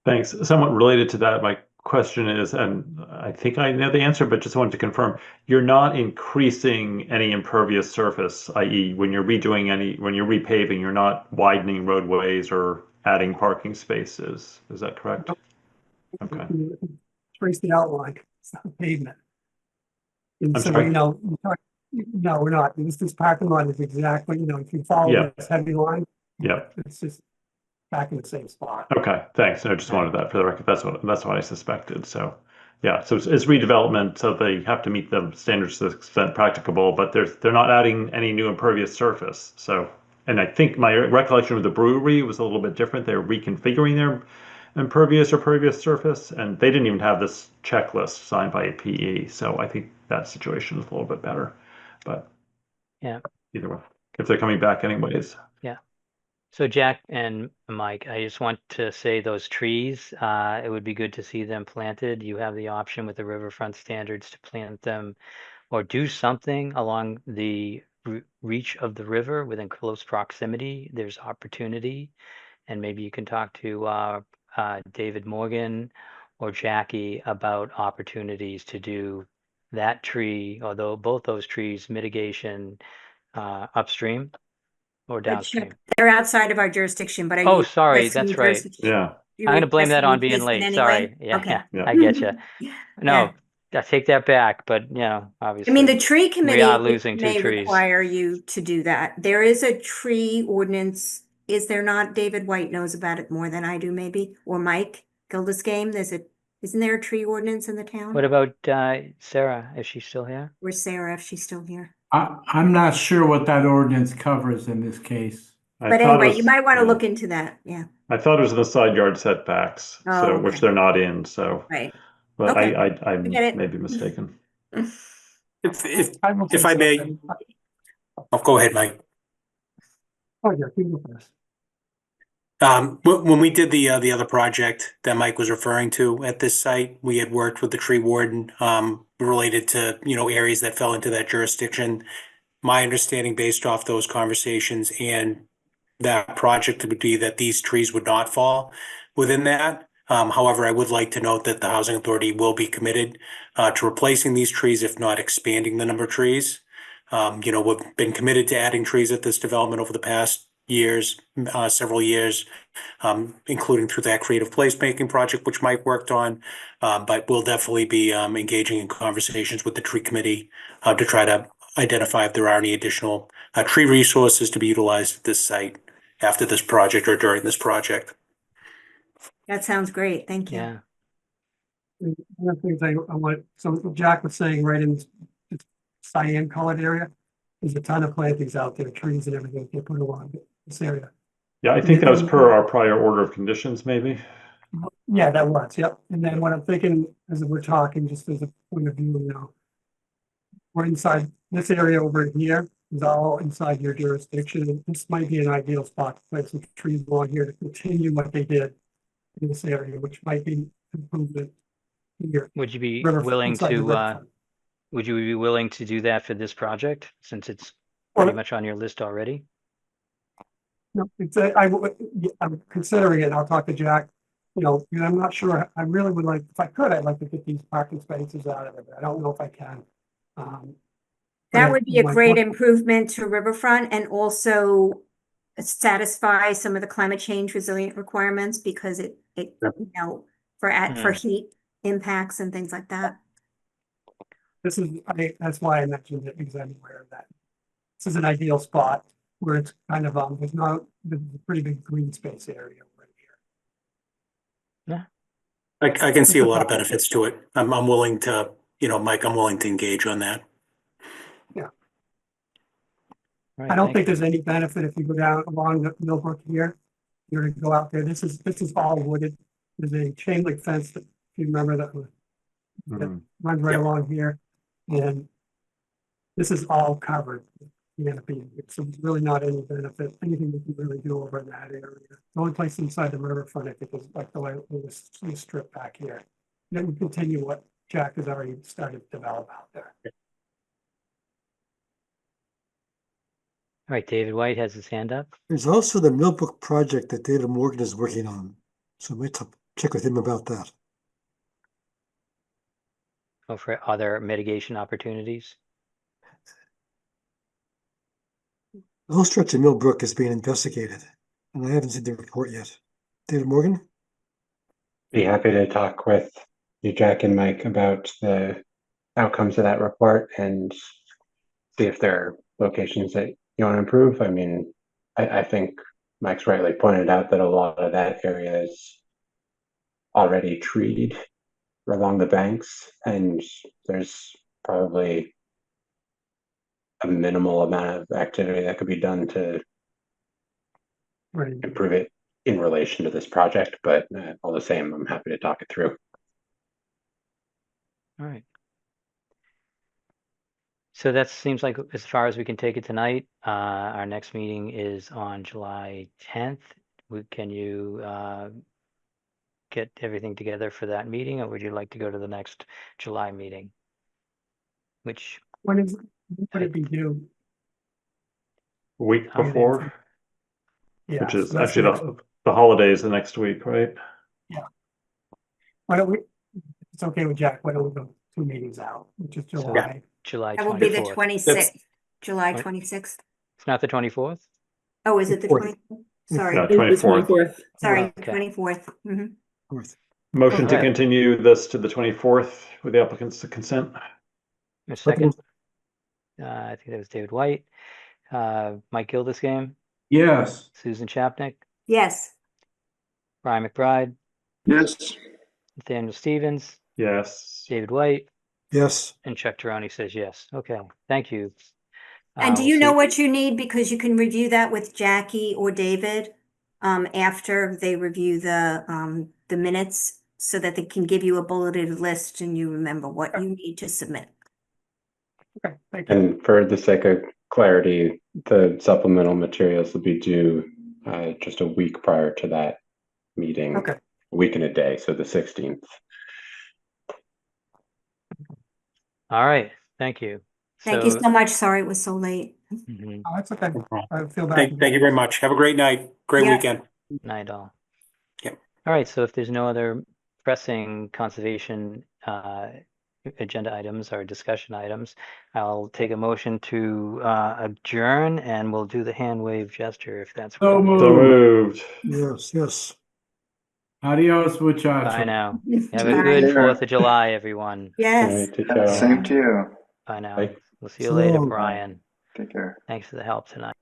Thanks. Somewhat related to that, my question is, and I think I know the answer, but just wanted to confirm, you're not increasing any impervious surface, i.e. when you're repaving, you're not widening roadways or adding parking spaces. Is that correct? Okay. Trace the outline, it's not pavement. And I'm so, sorry? you know, no, we're not. This parking lot is exactly, you know, if you follow this heavy line, it's just back in the same spot. Okay, thanks. I just wanted that for the record. That's what I suspected. So, yeah, so it's redevelopment, so they have to meet the standards to the extent practicable, but they're not adding any new impervious surface. So, and I think my recollection of the brewery was a little bit different. They're reconfiguring their impervious or pervious surface, and they didn't even have this checklist signed by a PE. So I think that situation is a little bit better. But yeah, either way, if they're coming back anyways. Yeah. So Jack and Mike, I just want to say those trees, it would be good to see them planted. You have the option with the riverfront standards to plant them or do something along the reach of the river within close proximity. There's opportunity, and maybe you can talk to David Morgan or Jackie about opportunities to do that tree, although both those trees mitigation upstream. or downstream? They're outside of our jurisdiction, but are Oh, you? sorry, requesting that's your right. jurisdiction? Yeah. You I'm going to blame that requesting on being replacement late. anyway? Sorry. Yeah, Okay. I get you. Yeah. No, I take that back, but I obviously. mean, the tree We are committee losing two may trees. require you to do that. There is a tree ordinance, is there not? David White knows about it more than I do, maybe, or Mike Gildersgame. Isn't there a tree ordinance in the town? What about Sarah? Is she still here? Or Sarah, if she's still here. I'm not sure what that ordinance covers in this case. But anyway, you might want to look into that, yeah. I thought it was in the side yard setbacks, Oh, so okay. which they're not in, so. Right. But Okay. I get it. may be mistaken. If I may, oh, go ahead, Mike. Oh, yeah, you go first. When we did the other project that Mike was referring to at this site, we had worked with the tree warden, related to, areas that fell into that jurisdiction. My understanding based off those conversations and that project would be that these trees would not fall within that. However, I would like to note that the housing authority will be committed to replacing these trees, if not expanding the number of trees. We've been committed to adding trees at this development over the past years, several years, including through that creative placemaking project, which Mike worked on. But we'll definitely be engaging in conversations with the tree committee to try to identify if there are any additional tree resources to be utilized at this site after this project or during this project. That sounds great. Thank you. Yeah. One of the things I want, so Jack was saying right in this cyan colored area, there's a ton of plantings out there, trees and everything they put along this area. Yeah, I think that was per our prior order of conditions, maybe. Yeah, that was, yep. And then what I'm thinking as we're talking, just as a point of view, we're inside this area over here is all inside your jurisdiction. And this might be an ideal spot to plant some trees along here to continue what they did in this area, which might be improvement here. Would you be River- willing inside the to riverfront. would you be willing to do that for this project since it's pretty much on your list already? No, I'm considering it. I'll talk to Jack. Because I'm not sure. I really would like, if I could, I'd like to get these parking spaces out of it. I don't know if I can. That would be a great improvement to Riverfront and also satisfy some of the climate change resilient requirements because it for heat impacts and things like that. That's why I mentioned it, because I'm aware of that. This is an ideal spot where it's kind of there's a pretty big green space area right here. Yeah, I can see a lot of benefits to it. I'm willing to, Mike, I'm willing to engage on that. Yeah. Right, I don't think there's any benefit if you go down along the Millbrook here. You're gonna go out there. This is all wooded. There's a chain link fence that, if you remember, that runs right along here, and this is all covered. So there's really not any benefit, anything we can really do over in that area. The only place inside the riverfront, I think, is like the way this strip back here. Then we continue what Jack has already started to develop out there. All right, David White has his hand up. There's also the Millbrook project that David Morgan is working on. So we might check with him about that. Oh, for other mitigation opportunities. The whole stretch of Millbrook is being investigated, and I haven't seen the report yet. David Morgan? Be happy to talk with you, Jack and Mike, about the outcomes of that report and see if there are locations that you want to improve. I mean, I think Mike's rightly pointed out that a lot of that area is already treed along the banks, and there's probably a minimal amount of activity that could be done to improve it in relation to this project. But all the same, I'm happy to talk it through. All right. So that seems like as far as we can take it tonight. Our next meeting is on July 10th. Can you get everything together for that meeting, or would you like to go to the next July meeting? Which would it be due? A week before, yeah, which is so that's actually the holidays the next week, right? Yeah. Why don't we? It's okay with Jack. Why don't we go 2 meetings out, which is July. July 24th. That will be the 26th. July 26th. It's not the 24th? Oh, is it the 24th. 20th? Sorry, Yeah, The 24th. 24th. sorry, Okay. 24th. Motion to Alright. continue this to the 24th with the applicant's consent. A second. I think that was David White. Mike Gildersgame, Yes. Susan Chapnick, Yes. Brian McBride, Yes. Nathaniel Stevens, Yes. David White, Yes. and Chuck Gironi says yes. Okay, thank you. And do We'll you know see. what you need? Because you can review that with Jackie or David after they review the minutes so that they can give you a bulleted list and you remember what you need to submit. Okay, thank you. And for the sake of clarity, the supplemental materials will be due just a week prior to that meeting, Okay. a week and a day, so the 16th. All right, thank you. Thank you so much. Sorry it was so late. Mhm. Oh, that's okay. I feel bad. Thank you very much. Have a great night. Great Yeah. weekend. Night all. Yep. All right, so if there's no other pressing conservation agenda items or discussion items, I'll take a motion to adjourn, and we'll do the hand wave gesture if that's So what. So moved. moved. Yes, yes. Adios, Bye muchacho. now. Have a Bye. good Take care. 4th of July, everyone. Yes. Take Yeah, care. same to you. Bye now. Bye. We'll see you So later, long. Brian. Take care. Thanks for the help tonight.